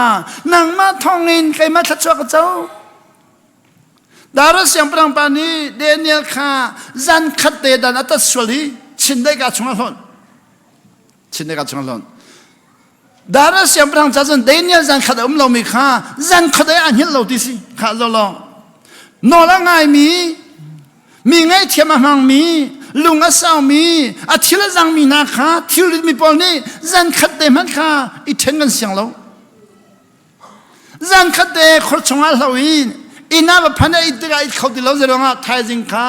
นังมาทองอินไกมาทัดชัวกระเจ้าดาราเสียงปรางปานีเดนิเอลค่ะจันขัดเตดันอัตสวลีชินได้กับชงลอนดาราเสียงปรางจันเดนิเอลจันขัดเรามีค่ะจันขัดอันเห็นเราดิสิค่ะเรานอละไงมีไงเทียมหังมีลุงอาสาวมีอาทิลจังมีนะคะทิลมีปอนี่จันขัดเตมันค่ะอีเทนกันเสียงเราจันขัดเตคนชงอาเราอินาบพันธ์อิตกาอิเขาติเราจะร้องไทยจิงค่ะ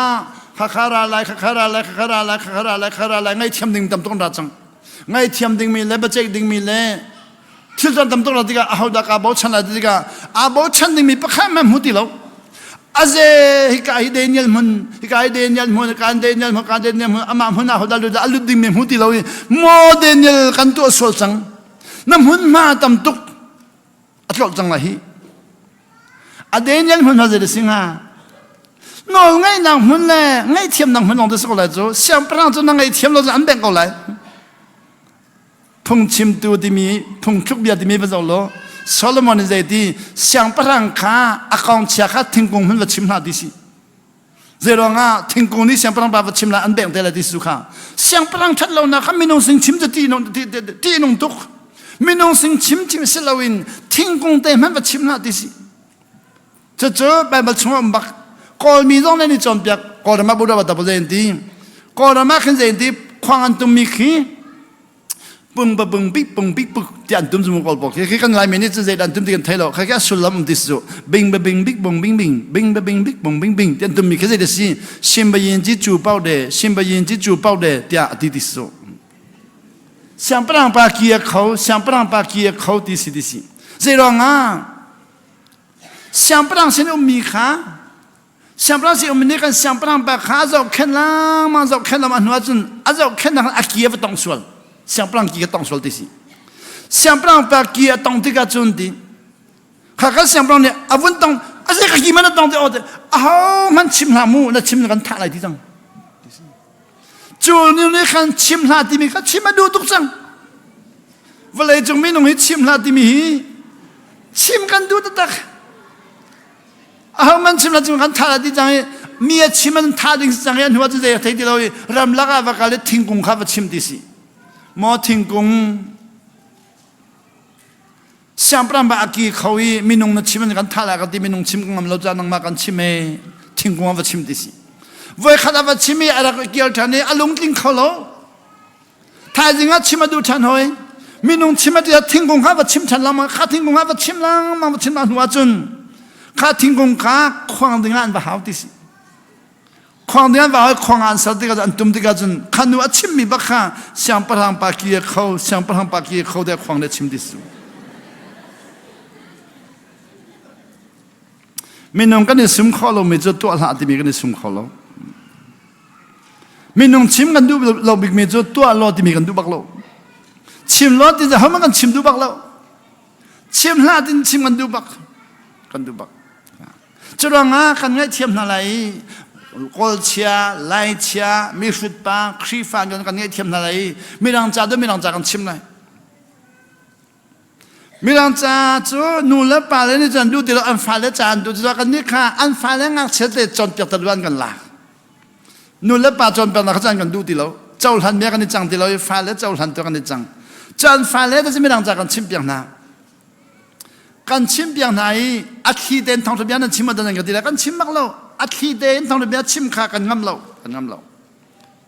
ข้าคาราไลไงเทียมดิ่งตำต้นรัจังไงเทียมดิ่งมีเล่บเจกดิ่งมีเล่ทิลจันตำต้นรัติกาอาหูดักอาบ่ชันรัติกาอาบ่ชันดิ่งมีปะข้ามมุติเราอาเจฮิกาฮิเดนิเอลมุนการเดนิเอลมุนอามามุนอาหูดัลลุดาลุดดิ่งมีมุติเราโมเดนิเอลกันตัวสวลจังน้ำมุนมาตำตุกอัตลจังละฮีอาเดนิเอลมุนมาเจริสิงหางอไงนางมุนเลยไงเทียมนางมุนลงตัวสกุลเลยจู่เสียงพระจู่นางไงเทียมเราจะอันแบ่งกันเลยพุ่งชิมตัวที่มีพุ่งชุบเบียที่มีประโยชน์ล้อโซโลมอนใจดีเสียงพระข้าอากองเชียข้าทิ้งกงมันว่าชิมหน้าดิสิเจรองาทิ้งกงนี่เสียงพระบ่าวชิมหน้าอันแบ่งแต่ละดิสุขาเสียงพระชัดเรานะข้ามีน้องสิงชิมจะตีน้องตุกมีน้องสิงชิมเสลาวินทิ้งกงแต่มันว่าชิมหน้าดิสิจะเจอไปมาชมบักกอลมีต้องในนิจอมเปียกกอลมาบุดาบัตรบุเรนตีกอลมาขึ้นเรนตีควางอันตุมีขี้ปุ่งบิ๊กที่อันตุมสมุกอลบอกแค่กันหลายเมนิจะเจอันตุมที่กันไทยเราแค่สุลลัมดิสุบิ๊กที่อันตุมมีแค่เดสิชิมบยินจิจูเป้าเดที่อันดิสุเสียงปรางปากีเขาดิสิเจรองาเสียงปรางเส้นมีขาเสียงปรางเส้นมีนี่กันเสียงปรางปาขาจะแค่ละมันจะแค่ละมันหัวจนอาจจะแค่ละอากียบต้องสวลเสียงปรางกีก็ต้องสวลดิสิ siang perang pagi atong tiga junti kakak siang perang ni avun tong asal kaki mana tong dia ada man cim lamu na cim kan tak lagi tang jual ni kan cim lagi mi kan cim ada duduk sang walai jung mi nungi cim lagi mi cim kan duduk tak man cim lagi kan tak lagi tangมีชิมันท่าดิ่งสังเกตหัวใจเที่ยวเรารำลักว่าการเล่นทิ้งกงข้าวชิมดิสิมอทิ้งกงเสียงปรำบากีเขาอีมีนุ่งนัดชิมันกันท่าละกันที่มีนุ่งชิมกงเราจะนั่งมากันชิมเอทิ้งกงว่าชิมดิสิวัยขนาดว่าชิมอะไรก็เกี่ยวทันนี้อารมณ์ทิ้งเขาแล้วถ้าจริงว่าชิมมาดูทันหอยมีนุ่งชิมมาที่ทิ้งกงข้าวชิมทันละมาข้าทิ้งกงข้าวชิมลังมาชิมมาหัวจุนข้าทิ้งกงข้าควางดิ่งอันบ่าวดิสิควางเดียนว่าควางอันสัตย์กันตุ้มติกันขันวัดชิมมีบักข้าเสียงประหังปากีเขาเสียงประหังปากีเขาได้ควางได้ชิมดิสุมีน้องกันในซุ่มข้าวเราไม่จะตัวหลาที่มีกันในซุ่มข้าวเรามีน้องชิมกันดูเราบิกไม่จะตัวหลาที่มีกันดูบักเราชิมหลาที่จะทำกันชิมดูบักเราชิมหลาที่ชิมกันดูบักจะร้องกันไงชิมอะไรกอลเชียไลเชียมีฟุตบอลครีฟานกันเนี่ยเทียมอะไรมีรังจ่าด้วยมีรังจ่ากันชิมเลยมีรังจ่าจู่นูเล่ป่าเลยนี่จันดูที่เราอันฟ้าเลยจันดูที่เรากันนี่ค่ะอันฟ้าเลยงักเฉลี่ยจนเปียกตะวันกันละนูเล่ป่าจนเปียกนักจันกันดูที่เราเจ้าหันเมียกันนี่จังที่เราฟ้าเลยเจ้าหันตัวกันนี่จังจันฟ้าเลยแต่จะมีรังจ่ากันชิมเปียกนะกันชิมเปียกไหนอาคีเดนทองทะเบียนนั้นชิมมาตั้งกันที่แล้วกันชิมมากแล้วอาทิตย์เดินทางเรือชิมขากันงำเรา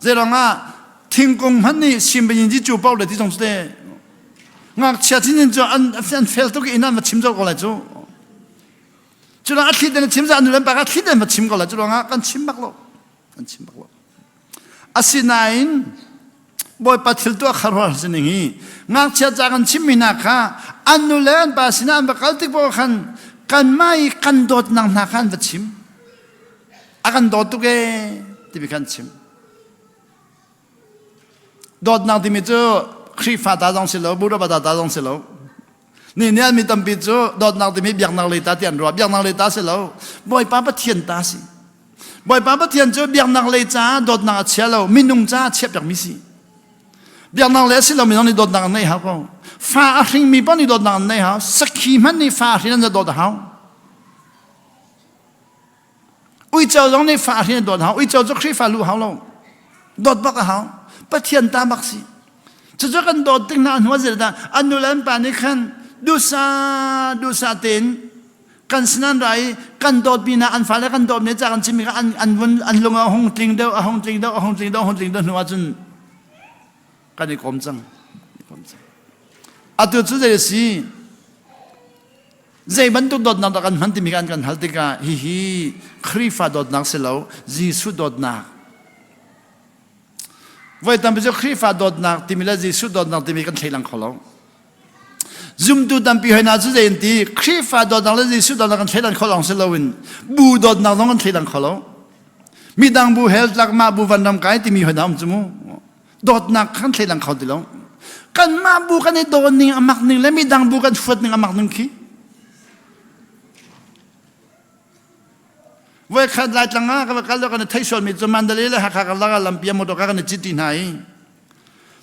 เจ้าหน้าทิ้งกงฮันนี่ชิมไปยินดีจูเป้าเลยที่ตรงสุดงักเชื่อที่นี่จูอันเฟลตุกอินันมาชิมเจ้าก็เลยจูจุดนั้นอาทิตย์เดินชิมจะอันเรื่องปากอาทิตย์เดินมาชิมก็เลยจุดนั้นกันชิมบักเราอาศินัยบอยปัดทิลตัวขารวาสิหนึ่งงักเชื่อจากกันชิมมินักค่ะอันนู้นเล่นปัสินันบักเอาที่บอกกันไม่กันโดดนังนักขันวัดชิมakan dotuke tibikan chim dot nang timi chu khrifa ta dong silo bura ba ta dong silo ni ne mi tam pi chu dot nang timi biak nang le ta tian ro biak nang le ta silo boy pa pa thien ta si boy pa pa thien chu biak nang le cha dot nang chia lo min nung cha chep jak mi si biak nang le silo mi nang ni dot nang nei ha ko fa a hring mi pa ni dot nang nei ha sakhi man ni fa hring na dot haวิจารณ์ในฝ่าที่โดนเขาวิจารณ์จะครีฟ้าลู่เขาลงโดนบักเขาปะเทียนตาบักสิจะกันโดนตั้งนานหัวเสียดายอันนู้นป่านนี้ขันดูซาเต็นกันสนั่นไรกันโดนปีนาอันฟ้าแล้วกันโดนเนี่ยจากกันชิมิกันอันลงเอาห้องจริงเดียวห้องจริงเดียวหัวจนกันในกรมจังอันตัวจุดเดียวสิใจบรรทุกโดดนักกันมันที่มีการกันฮัลติกาฮิครีฟ้าโดดนักเสลาจีสุโดดนักไว้ทำไปจะครีฟ้าโดดนักที่มีแล้วจีสุโดดนักที่มีกันใช้หลังเขาแล้วซุ่มดูทำปีให้นาจุดเด่นที่ครีฟ้าโดดนักแล้วจีสุโดดนักกันใช้หลังเขาลองเสลาวินบูโดดนักต้องกันใช้หลังเขาแล้วมีดังบูเฮลจากมาบูวันดำไก่ที่มีหัวดำจมูกโดดนักกันใช้หลังเขาที่แล้วกันมาบูกันในโดนหนึ่งอมักหนึ่งและมีดังบูกันฟุดหนึ่งอมักหนึ่งขี้เว้ยขัดลายจังอ่ะก็ว่ากันแล้วกันไทยชนมีจมันเดลีเลยหักกันแล้วกันลำเปียมดกันในจิตที่ไหน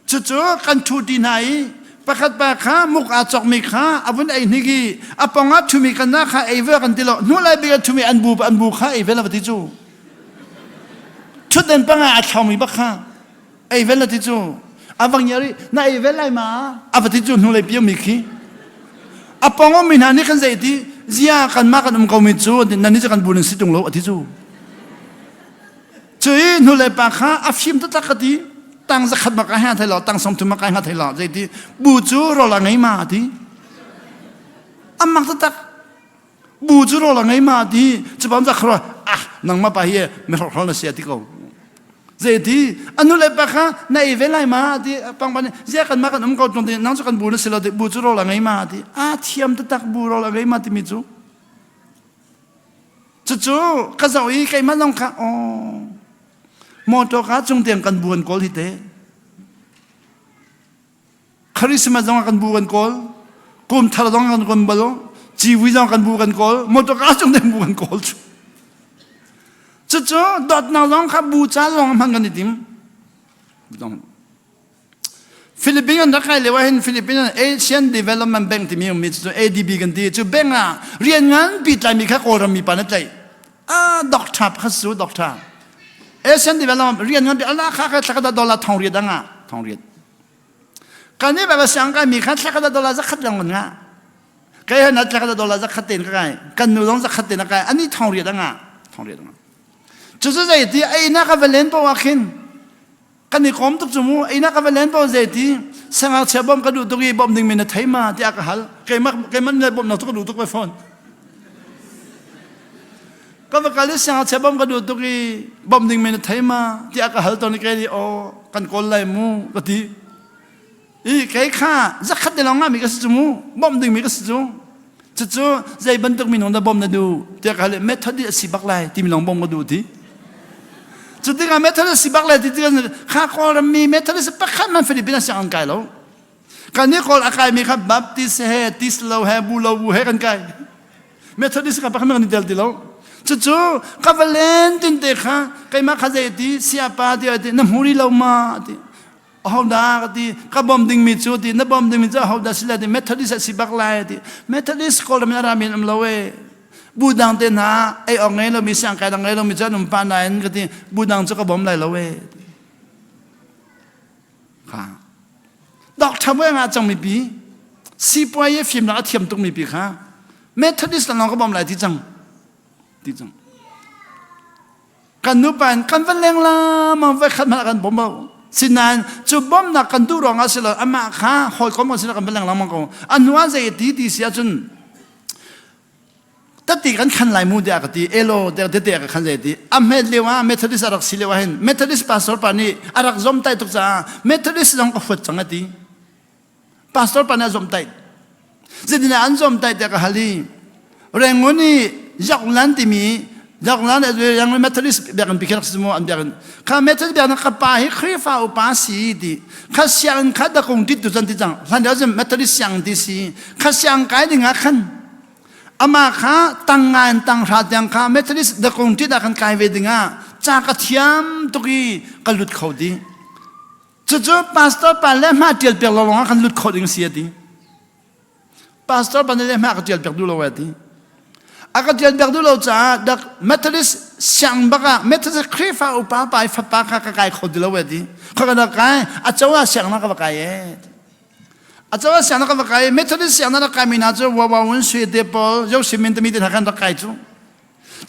จู่ๆกันทูที่ไหนประคัดปากข้ามุกอาจอกมีข้าอาวุธไอ้นี่กี่อาปองอัดทูมีกันนะข้าไอเวอร์กันติโลนู่นเลยเบียทูมีอันบูข้าไอเวอร์ละวันที่จู่ชุดเดินปังอาจเขามีบักข้าไอเวอร์ละที่จู่อาวังยารีน่าไอเวอร์ไรมาอาวันที่จู่นู่นเลยเบียมีขี้อาปองอัดมีนานี่กันใจที่เสียกันมากกันเขาไม่จู่นั่นนี่จะกันบุญสิตรงโลกที่จู่ช่วยนู่นเลยปากข้าอาฟิมตัดตะกันที่ตั้งสักขัดมากให้ไทยหล่อตั้งสมทุนมากให้ไทยหล่อใจที่บูจูรอละไงมาที่อามักตักบูจูรอละไงมาที่จะปั๊มสักครั้งนังมาไปเย่ไม่รอเราเสียที่เขาใจที่อันนู้นเลยปะคะในเวลามาที่ปังปันเสียกันมากกันเขาตรงที่นั่งสักกันบูนเสียแล้วที่บูจูรอละไงมาที่เทียมตักบูรอละไงมาที่มิจูจู่ๆข้าจะอีกใครมาลองค่ะอ๋อมอตัวข้าจงเตียงกันบวนกอลที่เตะ คาริสมาจงกันบูกันกอลกุมทาร์จงกันกอลบอลจีวิจงกันบูกันกอลมอตกาจงได้บูกันกอลจู่ๆดอทนาลองขับบูจ้าลองมันกันดิมฟิลิปปินส์นักใครเลยว่าเห็นฟิลิปปินส์เอเชียนดีเวล็อปเมนต์แบงก์ที่มีอยู่จู่ๆ ADB กันดีจู่ๆแบงก์อ่ะเรียนงานปีใจมีแค่โอรามีปานใจด็อกเตอร์ข้าสู้ด็อกเตอร์เอเชียนดีเวล็อปเรียนงานปีอะไรข้าแค่สักดอลลาร์ทองเรียนดังอ่ะทองเรียนการนี้แบบสังกัดมีค่าสักดอลลาร์สักขัดยังมันง่ะใครเห็นนัดสักดอลลาร์สักขัดเต็นก็ได้กันนูร้องสักขัดเต็นก็ได้อันนี้ทองเรียนดังอ่ะทองเรียนดังจู่ๆใจที่ไอ้นักเวลเลนต์ว่าขึ้นกันนี่คอมตุกจมูกไอ้นักเวลเลนต์ว่าใจที่สังกัดเชฟบอมกระดูตุกีบอมดึงมินไทยมาที่อากาศใครมันเลยบอมนักตุกกระดูตุกไปฟอนก็ว่าการที่สังกัดเชฟบอมกระดูตุกีบอมดึงมินไทยมาที่อากาศตอนนี้ใครที่โอ้กันกอลไลมูก็ที่ใครข้าจะขัดเดลองอ่ะมีกระสุนมูบอมดึงมีกระสุนจู่ๆใจบันทึกมีน้องตาบอมนาดูที่อากาศเลยเมทัลที่สิบักไลที่มีน้องบอมกระดูที่จุดที่การเมทัลสิบักไลที่ที่ข้าคอร์มีเมทัลสิปักขันมันฟิลิปปินส์สั่งไกลแล้วการนี้คอร์อากาศมีครับบัพติสเฮติสโลเฮบูโลบูเฮกันไกลเมทัลสิกับปักขันมันนี่เดลติแล้วจู่ๆข้าเวลนตินเตะข้าใครมาข้าใจที่เสียป้าที่น้ำหูริเรามาที่เขาด่าที่ข้าบอมดึงมิจูที่น้ำบอมดึงมิจูเขาด่าสิละที่เมทัลสิบักไลที่เมทัลสิคอร์มีอารามินอัมลาเวบูดังเตนะไอออกไงเรามีสังกัดไงเรามีเจ้าหนุ่มปานไหนก็ที่บูดังจะกระบอมไหลละเวค่ะดอกทำไว้งาจังมีปีสีปวยฟิล์มแล้วเทียมตรงมีปีค่ะเมทัลลิสต์เราก็บอมไหลที่จังกันนุปันกันวันแรงละมันไว้ขัดมากันบอมเบาสินานจูบอมนักกันดูรองอาศิลอามาค่ะหอยก้อนมันสิลกันวันแรงละมันก็อันว่าจะดีเสียจนตัดตีกันขันลายมูเดียกันตีเอโลเดียเดียกันขันใจตีอเมริกาเมทัลลิสอารักสิเลวะเห็นเมทัลลิสพาสตอร์ปานีอารักซอมไตตุกจ้าเมทัลลิสลองก็ฟัดจังตีพาสตอร์ปานีซอมไตจะดีนะอันซอมไตเดียกันฮัลลีเรื่องนี้ยักษ์ลันติมียักษ์ลันยังเมทัลลิสเบียกันพิการสมองอันเบียกันข้าเมทัลลิสเบียกันขับไปครีฟ้าอุปาสีตีข้าเสียงข้าตะคงติดตุจันติจังท่านเดียวจะเมทัลลิสเสียงติสีข้าเสียงไกด์ดึงอาขันอามาข้าตั้งงานตั้งราชยังข้าเมทัลลิสต์เด็กคนที่ได้กันกายเวดิงาจากเทียมตุกีกันหลุดเขาดีจู่ๆพาสตอร์ปานเล่มาเดียลเปียกลงกันหลุดเขาดึงเสียดีพาสตอร์ปานเล่มาก็เดียลเปียกดูโลเวดีอาก็เดียลเปียกดูโลจ้าเด็กเมทัลลิสต์ช่างบักเมทัลลิสต์ครีฟ้าอุปาไปฟ้าปากกายเขาดีโลเวดีเขาก็ได้กายอาจจะว่าช่างนักบักกายอาจจะว่าเสียงนักบักไก่เมทัลลิสเสียงนักบักไก่มีน่าจะว่าวันสุดเดียบยกสิมินต์มีแต่หักนักไก่จู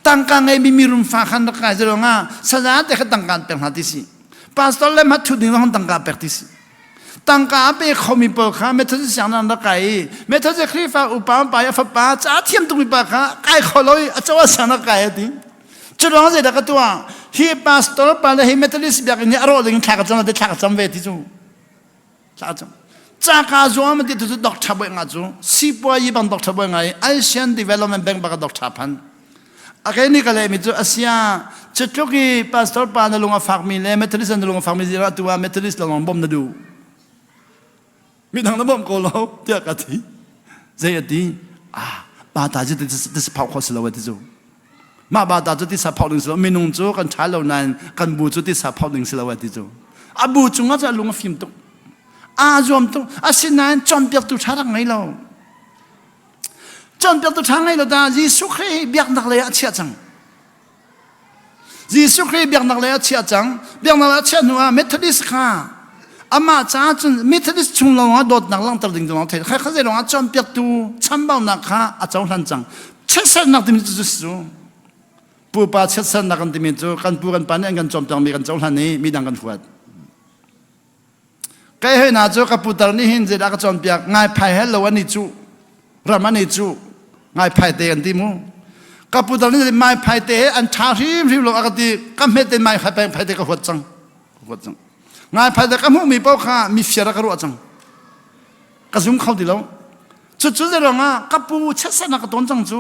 ตั้งการไงมีรุมฟ้าขันนักไก่จะลงอ่ะสถานแต่ก็ตั้งการเป็นหัดที่สิพาสตอร์เล่มาทุดินเราตั้งการเป็นที่สิตั้งการเป็นเขามีปกค่ะเมทัลลิสเสียงนักไก่เมทัลลิสครีฟ้าอุปาไปฟ้าป้าจะเทียมตรงมีปากค่ะไก่เขาเลยอาจจะว่าเสียงนักไก่ที่จะลองจะได้ก็ตัวที่พาสตอร์ไปเลยเมทัลลิสแบบนี้อารมณ์ดึงฉากจังเลยฉากจังเวทีจูฉากจังจากอาจูมันที่ทุกด็อกเตอร์บ่อยงาจูสิบวันยี่ปันด็อกเตอร์บ่อยงาเอเชียนดีเวล็อปเมนต์แบงก์บักด็อกเตอร์พันอาการนี้ก็เลยมีจูอาเซียจุดที่พาสตอร์ปานลงอาฟักมีเลยเมทัลลิสต์ลงอาฟักมีระตัวเมทัลลิสต์ลงบอมนาดูมีทางน้ำบอมโกลาวเดียกันที่เจียดีบาดาจะที่สภาพข้อสิลาวที่จูมาบาดาจะที่สภาพหนึ่งสิลาวมีนุ่งจูกันใช้เหล่านั้นกันบูจูที่สภาพหนึ่งสิลาวที่จูบูจูงั้นจะลงอาฟิมตุอาจอมตุอาศินันจอมเปียกตุชาทังไงเราจอมเปียกตุชาไงเราแต่ยิสุครีเบียกนักเลยอาเชียจังยิสุครีเบียกนักเลยอาเชียจังเบียกนักเลยอาเชียนัวเมทัลลิสค่ะอามาจ้าจนเมทัลลิสชุงเราว่าโดดนักลังตระดิ่งตรงนั้นเถอะใครเขาจะลงอาจอมเปียกตุชั้นเบานักค่ะอาจารย์ทันจังเช็ดเส้นนักที่มีจุดสูงปูปาเช็ดเส้นนักที่มีจุดกันปูกันปานเนี่ยกันจอมจังมีกันจงทันนี้มีดังกันขวดใครเห็นอาจูกับปุตตานี่เห็นจะได้ก็จอมเปียกง่ายไพ่เฮลวันนี้จูรามันนี้จูง่ายไพ่เตอันที่มูกับปุตตานี่จะไม่ไพ่เตอันชาริมลงอากาศก็ไม่เตไม่ไพ่เตก็หัวจังง่ายไพ่เตก็มูมีเป้าข้ามีเสียระก็รู้จังก็ซุ่มเข้าดีแล้วจุดๆจะลงอ่ะกับปูเช็ดเส้นนักต้นจังจู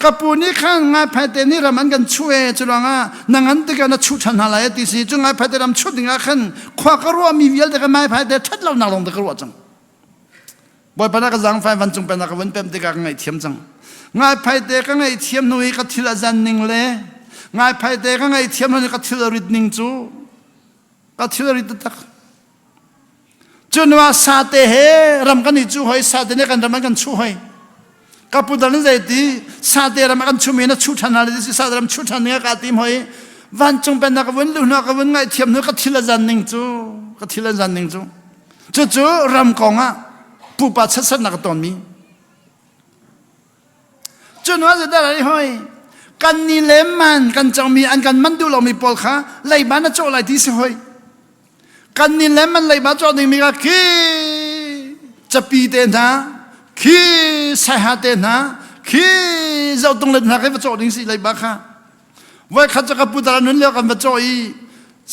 กับปูนี่ข้างงานภายในนี่เรามันกันช่วยจุลังอ่ะนังอันเด็กกันชุดทันอะไรตีสิจุงงานภายในเราชุดงานขันขวากรัวมีเวลเด็กงานภายในชัดเราหนักลงเด็กรัวจังบ่อยปนักจังไฟวันจุงเป็นนักวันเป็นเด็กงานเทียมจังงานภายในก็งานเทียมหนุ่ยก็ทีละจันนิงเล่งานภายในก็งานเทียมหนุ่ยก็ทีละริดนิงจูก็ทีละริดตักจุนว่าซาเตเฮรำกันนี่จูหอยซาเตเนี่ยกันรำกันชูหอยกับปุตตะนี่ใจดีซาเตรำกันชูมีนะชูทันอะไรดิซาเตรำชูทันเนี่ยกันตีมหอยวันจงเป็นนักวันลุนักวันไงเทียมนึกก็ทีละจันนิงจูก็ทีละจันนิงจูจู่ๆรำกองอ่ะปูปัดชัดๆนักตอนมีจุนว่าจะได้อะไรหอยกันนี่เล่มันกันจังมีอันกันมันดูเรามีปอลค่ะไล่บ้านน่ะโจอะไรที่สิหอยกันนี่แหละมันเลยมาจอดหนึ่งมีก็ขี้จะปีเดินนะขี้ใส่หาเดินนะขี้เราตรงเลยนะก็มาจอดหนึ่งสิเลยบ้าค่ะว่าข้าจะกับปุตตะนั้นเลี้ยกันมาจอย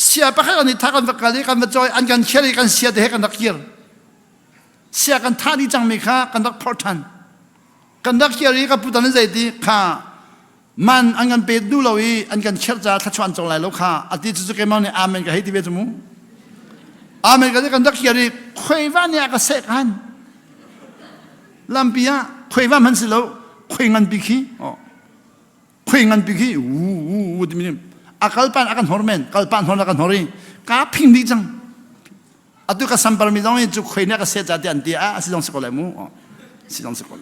เสียไปแค่กันนี่ทักกันมากันเลยกันมาจอยอันกันเชื่อกันเสียเด็กกันนักเขียนเสียกันท่าดีจังมีค่ะกันนักพอทันกันนักเขียนกับปุตตะนั้นใจดีค่ะมันอันกันเป็นดูเราอีอันกันเชื่อจะทัชวันจงไรแล้วค่ะอาทิตย์จุดเกี่ยมันเนี่ยอาเมนกับให้ที่เวทมูอาเมริกาที่กันดักยารีคุยว่าเนี่ยก็เสกกันลำปีอะคุยว่ามันสิโลคุยงันปีขี้คุยงันปีขี้ดิมินอากาศปานอาการฮอร์โมนกาลปานฮอร์อาการฮอร์โมนก้าพิงดีจังอะตุกสัมปรมิดองเนี่ยจุคุยเนี่ยก็เสกจัดยันตีอะสิลองสกอลมูสิลองสกอล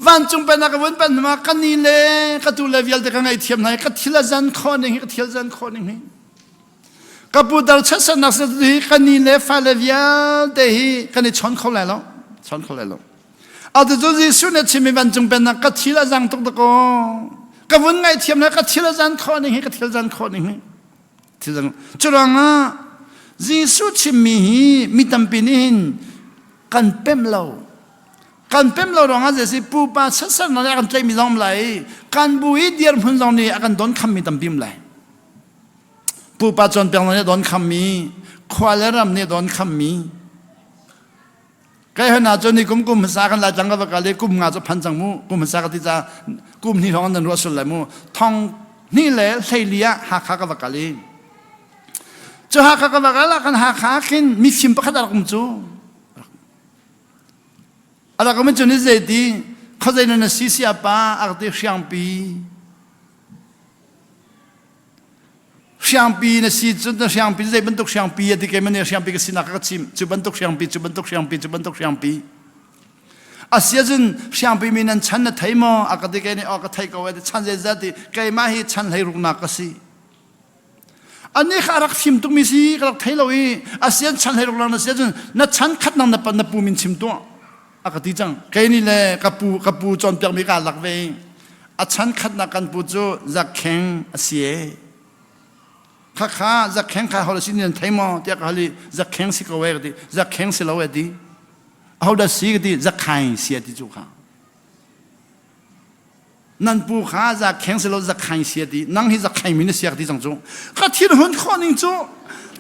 วันจุงเป็นนักวันเป็นมากันนี่เลยก็ตัวเลเวลเด็กกันไอเทียมไหนก็ทีละจันข้อหนึ่งก็ทีละจันข้อหนึ่งกับปุตตะชัดนักสุดที่กันนี่เลฟ้าเลวียเดฮีกันนี่ชนเขาเลยแล้วชนเขาเลยแล้วเอาแต่ตัวที่สุดเนี่ยที่มีบรรจุเป็นนักก็ทีละจังตุกตะโกกับวันไงเทียมนะก็ทีละจังข้อหนึ่งก็ทีละจังข้อหนึ่งทีละจังจุดนั้นที่สุดที่มีตั้งปีนี้กันเป็นเรากันเป็นเราเราจะสิปูปาชัดนั่นกันใจมีลมไหลกันบุยเดียร์พุ่งตรงนี้กันโดนคำมีตั้งปีมไหลผู้ปัจจุบันเนี่ยโดนคำมีควายรำเนี่ยโดนคำมีใครเห็นอาจจะนี่กุมภาษากันหลายจังก็ว่ากันเลยกุมงาจะพันจังมูกุมภาษากันที่จะกุมนี่ท้องนั้นรัวสุดเลยมูทองนี่แหละเสียเลียหักขาก็ว่ากันเลยจะหักขาก็ว่ากันละกันหักขาขึ้นมีฟิล์มประคัดอะไรกุมจูอะไรก็ไม่จนนี่เจดีเขาจะนั่นสิเสียป้าอักเดียเชียงปีเชียงปีเนี่ยสิจุดเชียงปีจะบรรทุกเชียงปีที่แกมันเนี่ยเชียงปีก็สินักก็ชิมจุดบรรทุกเชียงปีจุดบรรทุกเชียงปีจุดบรรทุกเชียงปีอาเซียนเชียงปีมีนั่นฉันน่ะไทยมั้งอากาศที่แกเนี่ยอากาศไทยก็ว่าฉันจะจัดที่แกมาให้ฉันให้รุ่งนักก็สิอันนี้ข้ารักฟิมตุกมีสิข้ารักไทยเราอีอาเซียนฉันให้รุ่งนักอาเซียนนั่นฉันคัดนั่งนับนับปูมินชิมตัวอากาศที่จังแกนี่แหละกับปูจนเปียกมีการหลักเวงอาฉันคัดนักกันปูจูจะแข็งอาเซียข้าจะแข่งข้าเขาเลยสิเนี่ยไทยมั้งที่เขาเลยจะแข่งสิเขาเวกดีจะแข่งสิเราเวดีเขาได้สิกดีจะแข่งเสียดีจุข้านั่นปูข้าจะแข่งสิเราจะแข่งเสียดีนั่งที่จะแข่งมินเสียดีจังจุข้าที่หุ่นข้อนึงจุ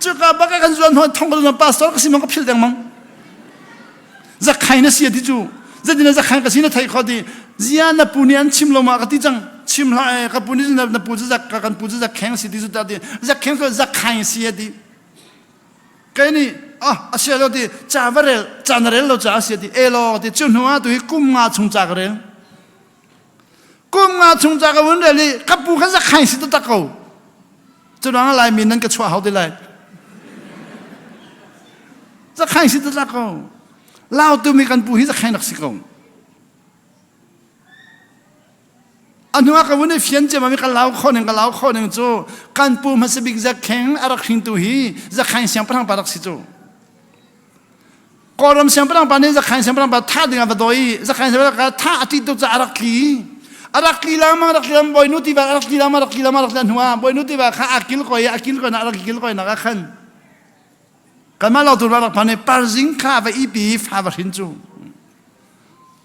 จุก้าบักกันจวนหุ่นท่องกันจนป้าสอนก็สิมันก็พิจารณามั้งจะแข่งเสียดีจุจะดีนะจะแข่งก็สิเนี่ยไทยเขาดีเจียนปูนี่อันชิมลงมาก็ดีจังชิมละกับปูนี่นะปูจะกันปูจะแข่งสิดีสุดดีจะแข่งก็จะแข่งเสียดีแค่นี้อาเซียนเราดีจ้าวันเรลจานเรลเราจ้าเสียดีเราดีจุนหัวตัวกุมงาชงจากเรลกุมงาชงจากวันเรลกับปูเขาจะแข่งสิตัวตะโกจุดนั้นอะไรมีนั่นก็ช่วยเขาได้เลยจะแข่งสิตัวตะโกเล่าตัวมีกันปูที่จะแข่งนักสิกงอันนู้นก็วันนี้เฟียนเจมันมีการเล่าข้อหนึ่งจู่การปูมันจะบิกจะแข่งอะไรขึ้นตัวฮีจะแข่งเสียงพลังปารักสิจู่ก่อนเสียงพลังปานี้จะแข่งเสียงพลังปาท่าดึงเอาไปตัวฮีจะแข่งเสียงพลังท่าอาทิตย์ตัวจะอะไรกี้ลามาบอยนุติบะอะไรกี้ลามาหัวบอยนุติบะข้าอากิลก่อยอะไรกิลก่อยนักขันกันมาเราตัวเราพันในปาริงข้าไปอีปีฟาบหินจู่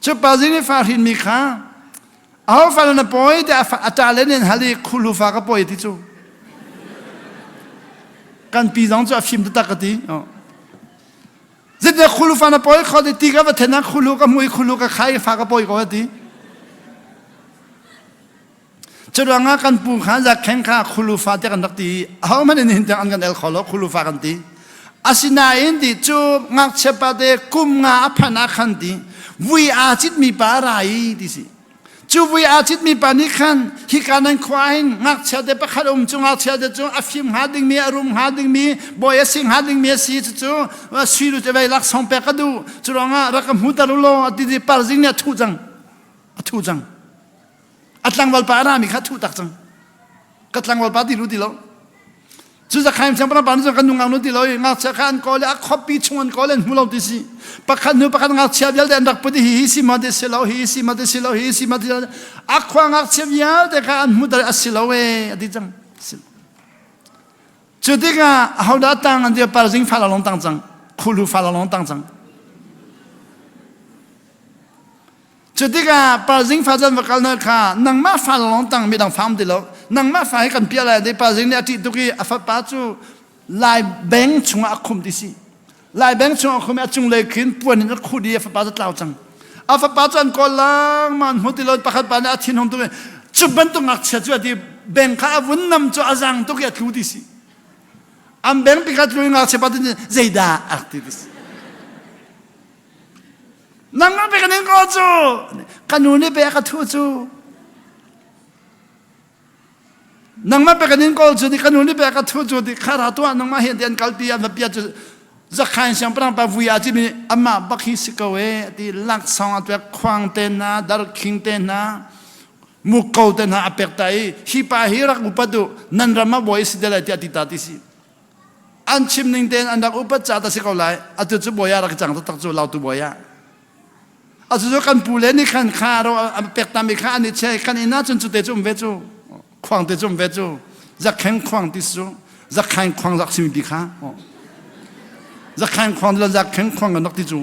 จะปาริงฟาหินมีข้าเอาฟังนะปอยแต่อาจารย์เล่นฮัลโหลคุลูฟ้าก็ปอยที่จู่กันปีสองจะฟิล์มตัวตะกตีจะได้คุลูฟ้านะปอยเขาได้ตีกับว่าเทนักคุลูกับมวยคุลูกับใครฟ้าก็ปอยก็ว่าตี จะรังกันปูขาจากแข่งข้าคุลูฟ้าเตกันนักตีเขาไม่ได้นินแต่อันกันเอลขอลคุลูฟ้ากันตีอาศินาอินดีจูงักเชปาเดกุมงาพันอาคันตีวิอาจิตมีปาราอีดิสิจูวิอาจิตมีปานิคันฮิการนันควายงักเชเดปะขัดจุงักเชเดจูอาฟิมหาดิงมีอารมณ์หาดิงมีบอยสิงหาดิงมีสีจูว่าสีรุจะไปลักสองเปกดูจูรังรักมหุตาลุโลอดีตปาร์ซิงเนี่ยทุจังอัตลังวัลปารามีขัดทุตักจังกัตลังวัลปาดิรุดิโลจู่จะใครมันจะปนปานจะกันนุ่งเอาหนุ่ดิโลงักเชขันกอเลอักขบีชงอันกอเลนมุลเอาดิสิปะขันงักเชเดลเดนดักปฏิฮิสิมาเดสิลาฮิสิมาเดสิลาฮิสิมาเดสิลาอักขวางงักเชเดลเดกันมุดอัสิลาเวอดีจังจู่ที่ก็เขาได้ตั้งอันเดียปาร์ซิงฟ้าละลงตั้งจังคุลูฟ้าละลงตั้งจังจุดที่ก็ปาร์ซิงฟ้าจันวกันนะคะนังมาฟ้าละลงตั้งไม่ต้องฟังดิโลนังมาฟ้าให้กันเปียอะไรที่ปาร์ซิงเนี่ยที่ตุกีอาฟ้าป้าจูลายแบงชงอาคุมดิสิลายแบงชงอาคุมอาจุงเลยขึ้นปวนนักขุดีอาฟ้าป้าจะเล่าจังอาฟ้าป้าจันก็ลังมันหัวดิโลประคับปานอาทินหงตุกีจุดบันตุงักเชื่อจูที่แบงข้าวุ่นนำจูอาจังตุกีทุดิสิอันแบงพิกัดลุยงักเชื่อป้าที่เจด้าอักติดิสินังมาเป็นกันเองก็จูกันนูนี่เป็นกันทุจูนังมาเป็นกันเองก็จูที่กันนูนี่เป็นกันทุจูที่ข้าราตัวนังมาเห็นเดียนกัลปีอันแบบเปียจูจะขายเสียงปรางปาวุยอาจิมีอามาบักฮิสกเวที่ลักษณะตัวควางเตนะดาร์คิงเตนะมุกเกาเตนะอเปกไตฮิปาฮิรักอุปดุนันรามาบอยสิเดลัยที่อธิตาติสิอันชิมนิงเตนอันดักอุปจัตสิเขาไลอัตุจูบอยารักจังตักจูลาวตุบอยาอาจจะกันปูเลนี่ขันขาเราเป็ดตามีขาอันนี้ใช่ขันอินาจนจุดเตจุ่มเวจูควางเตจุ่มเวจูจะแข่งควางที่สุดจะแข่งควางรักสิมีปีขาจะแข่งควางแล้วจะแข่งควางกันนักที่จู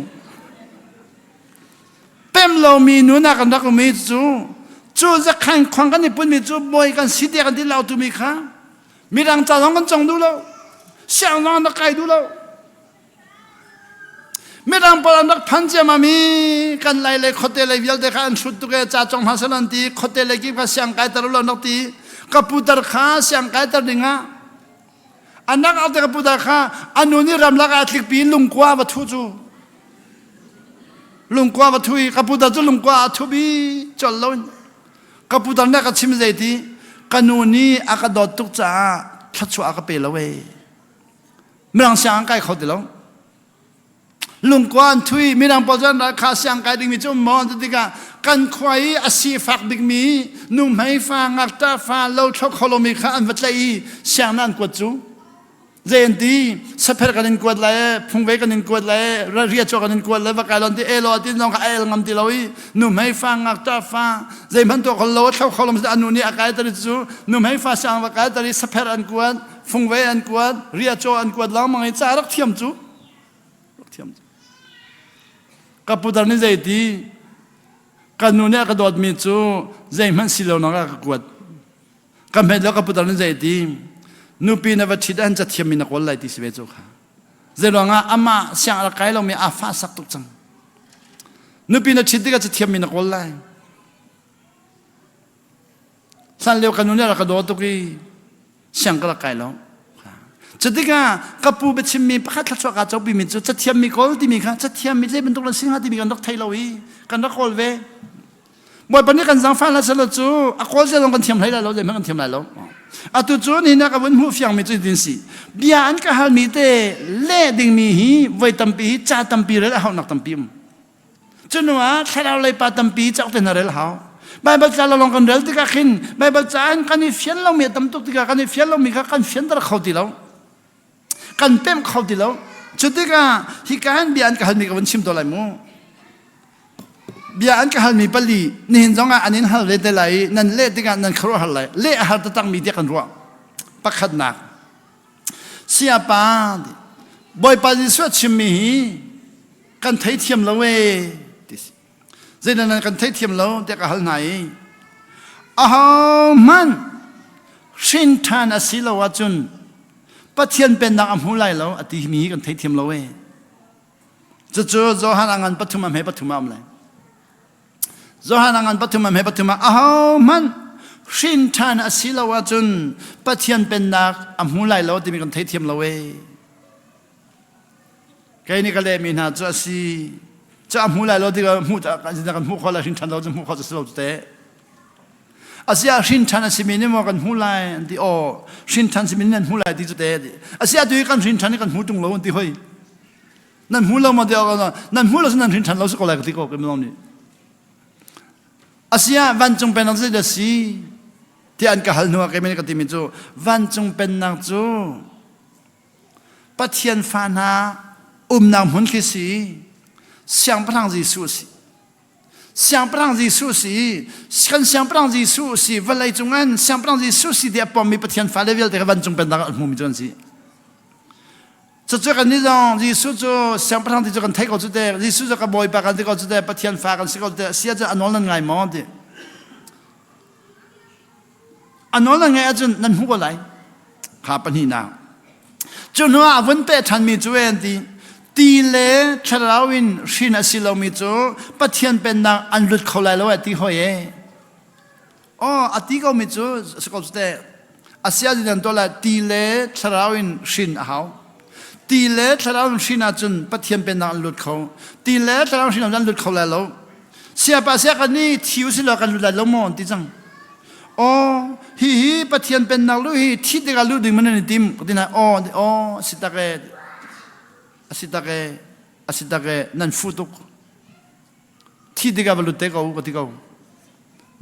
เป็นเรามีนู่นกันนักมีจูจะแข่งควางกันนี่ปุ่นมีจูบ่อยกันสิเดียกันที่เราตุมีขามีรังจ่าร้องกันจงดูเราเสียงร้องนักไก่ดูเราไม่ต้องปนักพันเจมามีกันไล่เลยขดเตเลยวิลเดกันชุดตุกจ่าจงมาสลันตีขดเตเลยกิบกับเสียงไก่ตรุลนักตีกับปุตรข้าเสียงไก่ตรดิงะอันนักเอาแต่กับปุตรข้าอันนู้นนี่รำลักอาทิตย์ปีลุงกว่าวัตถุจูลุงกว่าวัตถุกับปุตรจูลุงกว่าทุบีจอลล้นกับปุตรนักกับชิมใจตีกันนู้นนี่อากาศดอดตุกจ่าทัดชัวอากาศเปล่าเว้ไม่ต้องเสียงไก่เขาเดี๋ยวลุงกวนทุยมีนางปอจันราคาเสียงไก่ดิ่งมีจุ่มมอนติกากันควายอาศีฟักดิ่งมีนุ่มให้ฟังอักตาฟ้าเราชอบคอลมีข้าอันวัดใจเสียงนั่นกวดจูเจนดีสเปรกันกวดเลยพุงเวกันกวดเลยเรียจกันกวดเลยว่าการลันที่เอโลที่น้องเอลงำที่เรานุ่มให้ฟังอักตาฟ้าเจมันตัวคนเราชอบคอลมีอันนู้นนี่อากาศตริจูนุ่มให้ฟ้าเสียงว่าการตริสเปรอันกวดพุงเวอันกวดเรียจอันกวดแล้วมังไงจะรักเทียมจูกับปุตตานี่ใจดีกันนู่นเนี่ยกระโดดมีจูใจมันสิเลวนักกวดกันเห็นแล้วกับปุตตานี่ใจดีนูปีนวัดชิดันจะเทียมมีนักวัลไลที่สิเวจูค่ะใจร้องอามาเสียงอะไรเรามีอาฟ้าสักตุกจังนูปีนชิดที่ก็จะเทียมมีนักวัลไลสันเลวกันนู่นเนี่ยกระโดดตุกีเสียงก็ละไกลแล้วจะที่ก็กับปูเบชิมีพระคัตชวกาเจ้าปีมิจูจะเทียมมีกอลที่มีค่ะจะเทียมมีได้เป็นตัวสิ่งที่มีกันนักไทยเราอีกันนักโคลเวบ่อยปนนี้กันสังฟันแล้วจะรู้จูอากอลจะลงกันเทียมให้เราเลยไม่กันเทียมให้เราอาตุจูนี่นะกับวันหูฟังมีจุดดินสีเบียอันก็ฮัลมีเตเล่ดิ่งมีฮีไว้ตั้มปีจ่าตั้มปีแล้วเขาหนักตั้มปีมจนว่าถ้าเราเลยปาตั้มปีจะเอาเป็นอะไรเขาใบบัลจาเราลงกันเร็วที่กันขึ้นใบบัลจาอันกันนี่เฟียนเรามีตั้มตุกที่กันนี่เฟียนเรามีกันเฟียนตระเขาที่เรากันเต็มเขาที่เราจุดที่ก็ฮิการเบียนก็ฮัลมีกับวันชิมตัวไหลมูเบียนก็ฮัลมีปลีนี่เห็นจังอันนี้ฮัลเล่ได้ไหลนั่นเล่ที่กันนั่นครัวฮัลไหลเล่ฮัลตั้งมีเดียกันรัวปักขัดหนักเสียปาบ่อยปาดิสวดชิมมีกันไทยเทียมเราเว้เจนั้นกันไทยเทียมเราเด็กฮัลไหนมันชินทานอสิลวัจุนปะเทียนเป็นนักอำหูไลแล้วอติมีกันไทยเทียมเราเว้จะเจอโจฮันอันปัทุมามให้ปัทุมามเลยโจฮันอันปัทุมามให้ปัทุมามมัน ชินทานอสิลาวาจุนปะเทียนเป็นนักอำหูไหลเราที่มีกันเทียมเราเว้แกนี่ก็เลยมีนาจะสิจะอำหูไหลเราที่ก็หูจะกันหูเขาละชินทานเราจะหูเขาจะสลบเตะอาเซียชินทานอสิมีนี่มอกันหูไหลที่โอชินทานสิมีนั่นหูไหลที่จะเตะอาเซียดูกันชินทานนี่กันหูตรงเราที่เฮ้ยนั่นหูเรามาเดียวกันนั่นหูเราสินั่นชินทานเราสักอะไรก็ที่ก็กันไม่ต้องนี่อาเซียวันจงเป็นนักเสียสิที่อันก็หันหัวกันไม่ได้ก็ที่มีจูวันจงเป็นนักจูปะเทียนฟ้านานำหุ่นขี้สี想不让人熟悉想不让人熟悉跟想不让人熟悉为了中安想不让人熟悉的把没不天发的wel的วันจงเป็นนักมุมจนสิ这个你让人熟着想不让人这个太高处的人熟着个不一般的高处的不天发个是高的现在安弄人爱忙的อันนั้นไงอาจารย์นั่นหัวไหลข้าปนีนาจนว่าวันเปิดทันมีจุเอนตีเล่ชะลาวินชินาสิลามีจูปะเทียนเป็นนางอันลุดเขาไหลแล้วที่ห้อยอ๋ออติก็มีจูสกอตเตอาเซียดินตัวละตีเล่ชะลาวินชินเอาตีเล่ชะลาวินชินาจุนปะเทียนเป็นนางอันลุดเขาตีเล่ชะลาวินชินาจุนลุดเขาไหลแล้วเสียภาษากันนี่ทิวสิลากันลุดไหลแล้วมองที่จังอ๋อฮีปะเทียนเป็นนักลุยที่เด็กลุยดึงมันนี่ติมก็ที่ไหนอ๋อสิตาเกนั่นฟูตุกที่เด็กลุยเตะเขาก็ที่เขา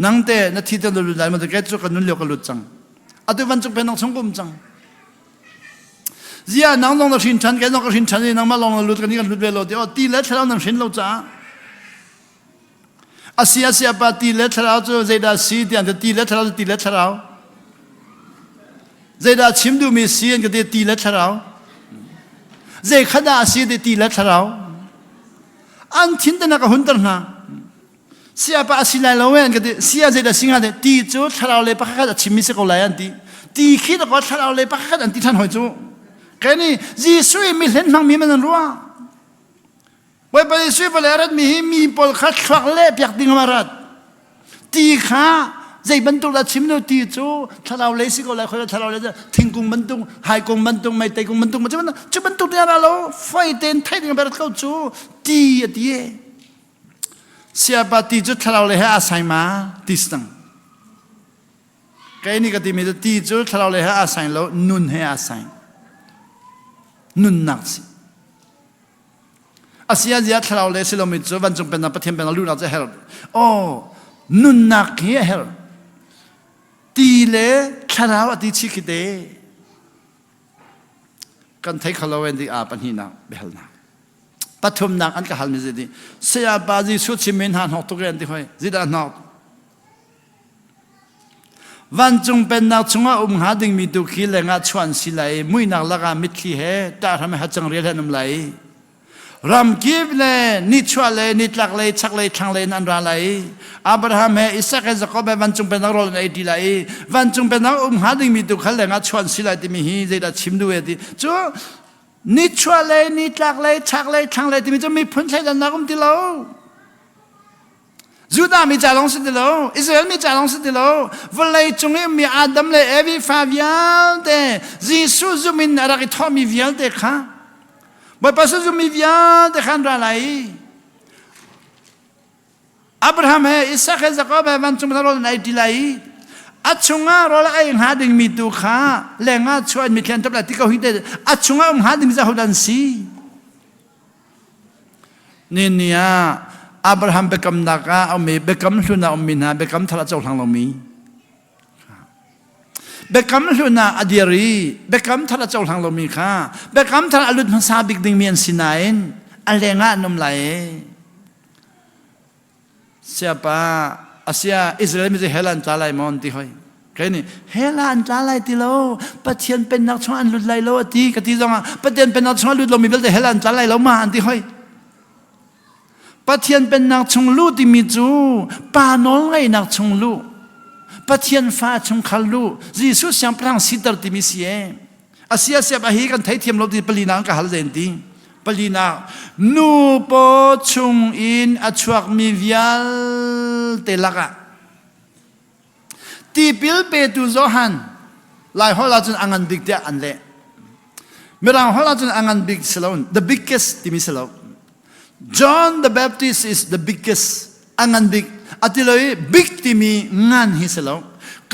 นั่งเตะนั่นที่เด็กลุยได้มันจะแก่จุกันนุ่นเลี้ยวกันลุยจังอันตัววันจุเป็นนักสงกุมจังเสียนั่งลงเราชินชันแกนั่งก็ชินชันนี่นั่งมาลงเราลุยกันนี่กันลุยเวลาเดียวตีเล็ดเรานั่งชินเราจ้าอาเซียเสียปาตีเล็ดเราจะเจด้าซีเดียนจะตีเล็ดเราจะตีเล็ดเราเจด้าชิมดูมีซีนก็จะตีเล็ดเราเจขดาซีจะตีเล็ดเราอันทิ้งแต่นักหุ่นตัวน่ะเสียปาสิไลเราเองก็จะเสียเจด้าสิงห์จะตีจูเราเลยปะก็จะชิมมิสกุลายอันตีคิดก็เราเลยปะก็อันตีท่านหอยจูแค่นี้จีสุยมีเล่นมั่งมีมันรัวไว้ไปช่วยไปแล้วมีปอลขัดขวักเล็บอยากดึงมารัดตีขาใจบรรทุกละชิมโนตีจูถ้าเราเลยสิก็เลยคนถ้าเราเลยจะทิ้งกุงบรรทุกหายกุงบรรทุกไม่เตะกุงบรรทุกมันจะบรรทุกเนี่ยเราไฟเต้นไทยดึงมารัดเข้าจูตีตีเสียบตีจูถ้าเราเลยให้อาศัยมาตีสังแค่นี้ก็ตีมีตีจูถ้าเราเลยให้อาศัยแล้วนุ่นให้อาศัยนุ่นหนักสิอาเซียจะทะเลาะเลยสิเราไม่จูวันจงเป็นนักปฏิบัติเราลูกเราจะเฮลโอ้นุนนักเฮลตีเล่ทะเลาะตีชิคิดเดกันไทยเขาเล่นที่อาปัญหาเบลนักปฐมนักอันก็ฮัลมิจิเสียบาจีสุดชิมินหันหอกตุเรนที่ห้อยจิดานอกวันจงเป็นนักชงอาหาดึงมีตุขีเลงอาชวนสิไลมุยนักละกามิตรขี้เฮแต่ทำให้หัดจังเรียนน้ำไหลรำกิบเลยนิชวาเลยนิตลักเลยชักเลยทางเลยนันราเลยอับราฮัมเฮอิสระจะก็ไปวันจงเป็นนักรอในดีเลยวันจงเป็นนักหาดึงมีตุขันเลยงัดชวนสิไลที่มีฮีจะได้ชิมดูเอดีจู่นิชวาเลยนิตลักเลยชักเลยทางเลยที่มีจะมีพ้นใช้ดันนักที่เรายูดามีจ่าลงสิที่เราอิสราเอลมีจ่าลงสิที่เราวันเลยจงเอมีอาดัมเลยเอวีฟาวิอัลเดจิสุจุมินอะไรก็ทอมีวิอัลเดค่ะบ่ปัสสุมีวิญญาณเด็กขันราไลอับราฮัมเฮอิสระเฮจะก็ไปวันจุมทารอในดีไลอัจฉงารอละไอหาดึงมีตุขาแรงอาช่วยมีแค่ทับละที่เขาหินเดอัจฉงาหาดึงจะหัวดันซีนี่เนี่ยอับราฮัมเบกัมนักเอามีเบกัมสุนาอมินาเบกัมทาราเจ้าทางเรามีเบกัมลุนาอดีรีเบกัมทาราเจ้าทางเรามีค่ะเบกัมทาราอลุดมันซาบิกดึงเมียนสินายนอันเลงะนมไหลเสียป้าอาเซียอิสราเอลมีแต่เฮลันจ้าไหลมอนที่ห้อยแค่นี้เฮลันจ้าไหลที่เราปะเทียนเป็นนักชวนลุดไหลเราที่กะที่จังอ่ะปะเทียนเป็นนักชวนลุดเรามีแต่เฮลันจ้าไหลเรามาอันที่ห้อยปะเทียนเป็นนักชงลูที่มีจูปาโนไงนักชงลูปะเทียนฟ้าชงขัลลูยิสุสยังพลังสิตรติมิเสียอาเซียเสียบะฮีกันไทยเทียมเราที่ปลีนางกับฮัลเซนตีปลีนานูโปชงอินอชวกมีวิลเตลักะ ตีปิลเปตูโซฮันลายฮอลาจนอังันบิ๊กเดียอันเล่เมื่อเราฮอลาจนอังันบิ๊กสโลน the biggest ที่มีสโล John the Baptist is the biggest อังันบิ๊กอัติเลย big ที่มีงานฮิสโล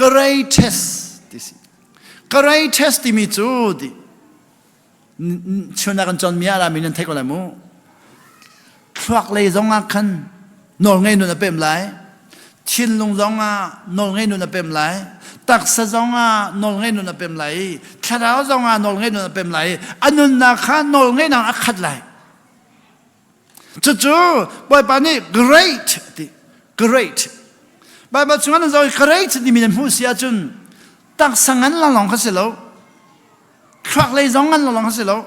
greatest ที่สิ greatest ที่มีจูดชวนกันจนมีอะไรมีนั่นเทกอะไรมูควักเลยจงอาคันนอนไงนุนเป็นไรชินลงจงอานอนไงนุนเป็นไรตักสะจงอานอนไงนุนเป็นไรขดาวจงอานอนไงนุนเป็นไรอันนุนนาคานอนไงนางอักขัดไรจู่ๆบอยปานี่ great ดิ great บอยปาชวนกันจอย great ที่มีน้ำหูเสียจนตักสังกันละลองเขาเสียแล้วควักเลยจงกันละลองเขาเสียแล้ว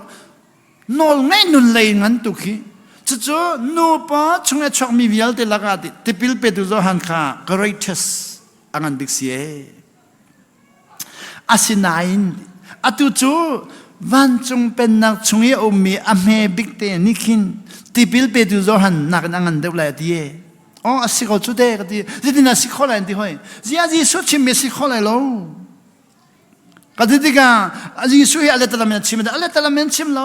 นอนไงนุนเลยงั้นตุกี้จู่ๆนูปะช่วงนี้ชักมีวิญญาณที่ลักอาดิที่พิลเปตุโซฮันข้า greatest อังันบิ๊กเสียอาศินัยอาตุจู่วันจงเป็นนักช่วงนี้อมีอเมบิ๊กเตนิคินที่พิลเปตุโซฮันนักอังันเดวเลยดีอ๋ออาศิเขาจุดเด็กดีที่น่าสิเขาเลยดีห้อยจีอาจีสุดชิมเมสิเขาเลยโลก็ที่ที่กันอาจีสุดอะไรตละเมนชิมอะไรตละเมนชิมโล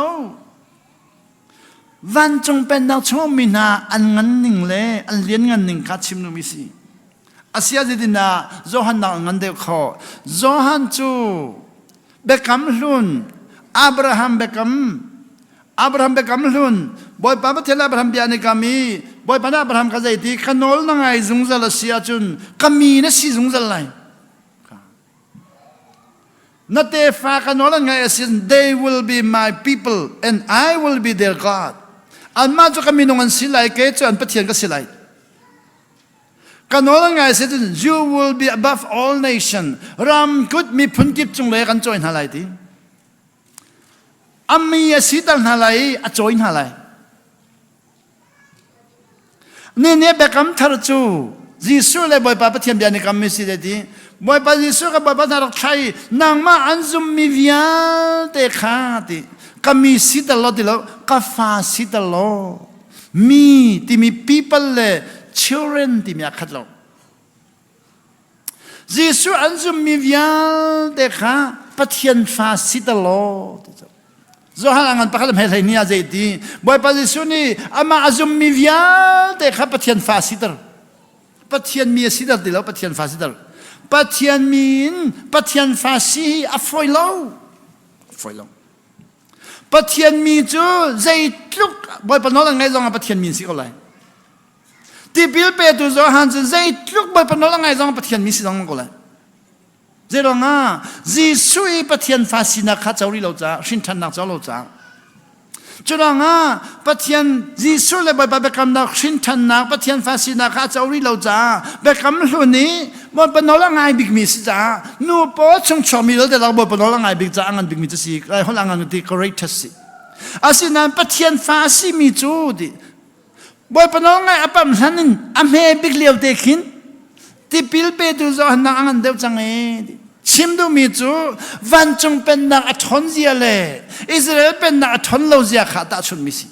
วันจงเป็นนักชมมินาอันงันหนึ่งเล่อันเลี้ยงงันหนึ่งกัดชิมนุมิสิอาเซียดินาโจฮันนักงันเดียวขอโจฮันจูเบกัมลุนอับราฮัมเบกัมลุนบอยป้าประเทศอับราฮัมเบียนิกามีบอยป้าอับราฮัมกัจจิขนอลนังไงซุงซัลเซียจุนกามีนั่นสิซุงซัลไลนัตเตฟ้าขนอลนังไงเสีย they will be my people and I will be their Godอันมาจุกมีนงอันสิไลเกจอันปะเทียนก็สิไลกันโน้นไงเสด็จ you will be above all nation รำกุดมีพุนกิบจงเลยกันจอยหาไรดีอามีสิตันหาไรจอยหาไรเนี่ยเบกัมทาร์จูยิสุเลยบ่อยป้าปะเทียนเบียนิกัมมิสิเดดีบ่อยป้ายิสุกับบ่อยป้านารักไทยนางมาอันซุมมีวิญญาณเตขาดีก็มีสิตลอดแล้วก็ฟาสิตลอดมีที่มี people เลย children ที่มีอาคัดเรายิสุอันซุมมีวิญญาณเตขาปะเทียนฟาสิตลอดโจฮันอันปะคัดไม่ใช่เนี่ยใจดีบ่อยป้ายิสุนี่อามาอันซุมมีวิญญาณเตขาปะเทียนฟาสิตลปะเทียนมีสิตลแล้วปะเทียนฟาสิตลปะเทียนมีนปะเทียนฟาสิอัฟฟอยโลปะเทียนมีจูใจทุกบ่อยปนนอลังไงจงปะเทียนมีสิก็เลยที่พิลเปตุโซฮันจะใจทุกบ่อยปนนอลังไงจงปะเทียนมีสิจงก็เลยเจรองจีสุยปะเทียนฟาสินักข้าเจ้าริโลจ้าชินทันนักเจ้าโลจ้าเจรองปะเทียนจีสุเลยบ่อยปะเบกำนักชินทันนักปะเทียนฟาสินักข้าเจ้าริโลจ้าเบกำลุนี้บ่อยปนนอลังไงบิ๊กมีสิจ้านูปอชงชอมีแล้วแต่เราบ่อยปนนอลังไงบิ๊กจ้าอันบิ๊กมีจะสิไอ้คนอันที่ greatestอาศินันปะเทียนฟาสิมีจูดิบ่อยปนนอลังไงอัปมสันนินอเมบิ๊กเลี้ยวเตคินที่พิลเปตุโซฮันนักอันเดียวจังเอชิมดูมีจูวันจงเป็นนักอัฐนเสียเลยอิสราเอลเป็นนักอัฐนเราเสียขาดชุนมิสิ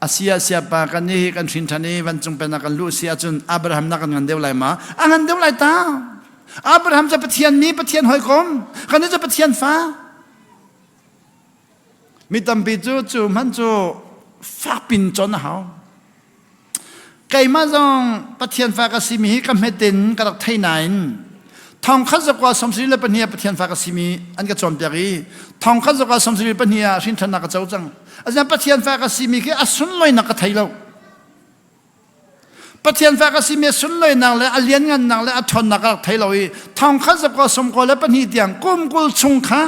อาเซียเสียปากันนี่กันชินทันนี่วันจงเป็นนักกันลูเสียจนอับราฮัมนักกันเดียวไรมาอันเดียวไรตาอับราฮัมจะปะเทียนนี้ปะเทียนหอยคมกันนี้จะปะเทียนฟ้ามีตั้มปีจูมันจูฟ้าปินจนหาไก่มาจงปะเทียนฟ้ากสิมีกับเมตินกระดักไทยนายทองข้าศึกว่าสมศรีและปนียปะเทียนฟ้ากสิมีอันกระจอมเปียรีทองข้าศึกว่าสมศรีปนียชินทันนักเจ้าจังอาจารย์ปะเทียนฟ้ากสิมีคืออสุนลอยนักไทยเราปะเทียนฟ้ากสิมีสุนลอยนักและอเลียนงันนักและอทนนักไทยเราทองข้าศึกว่าสมกอและปนีเตียงกุมกุลชงค้า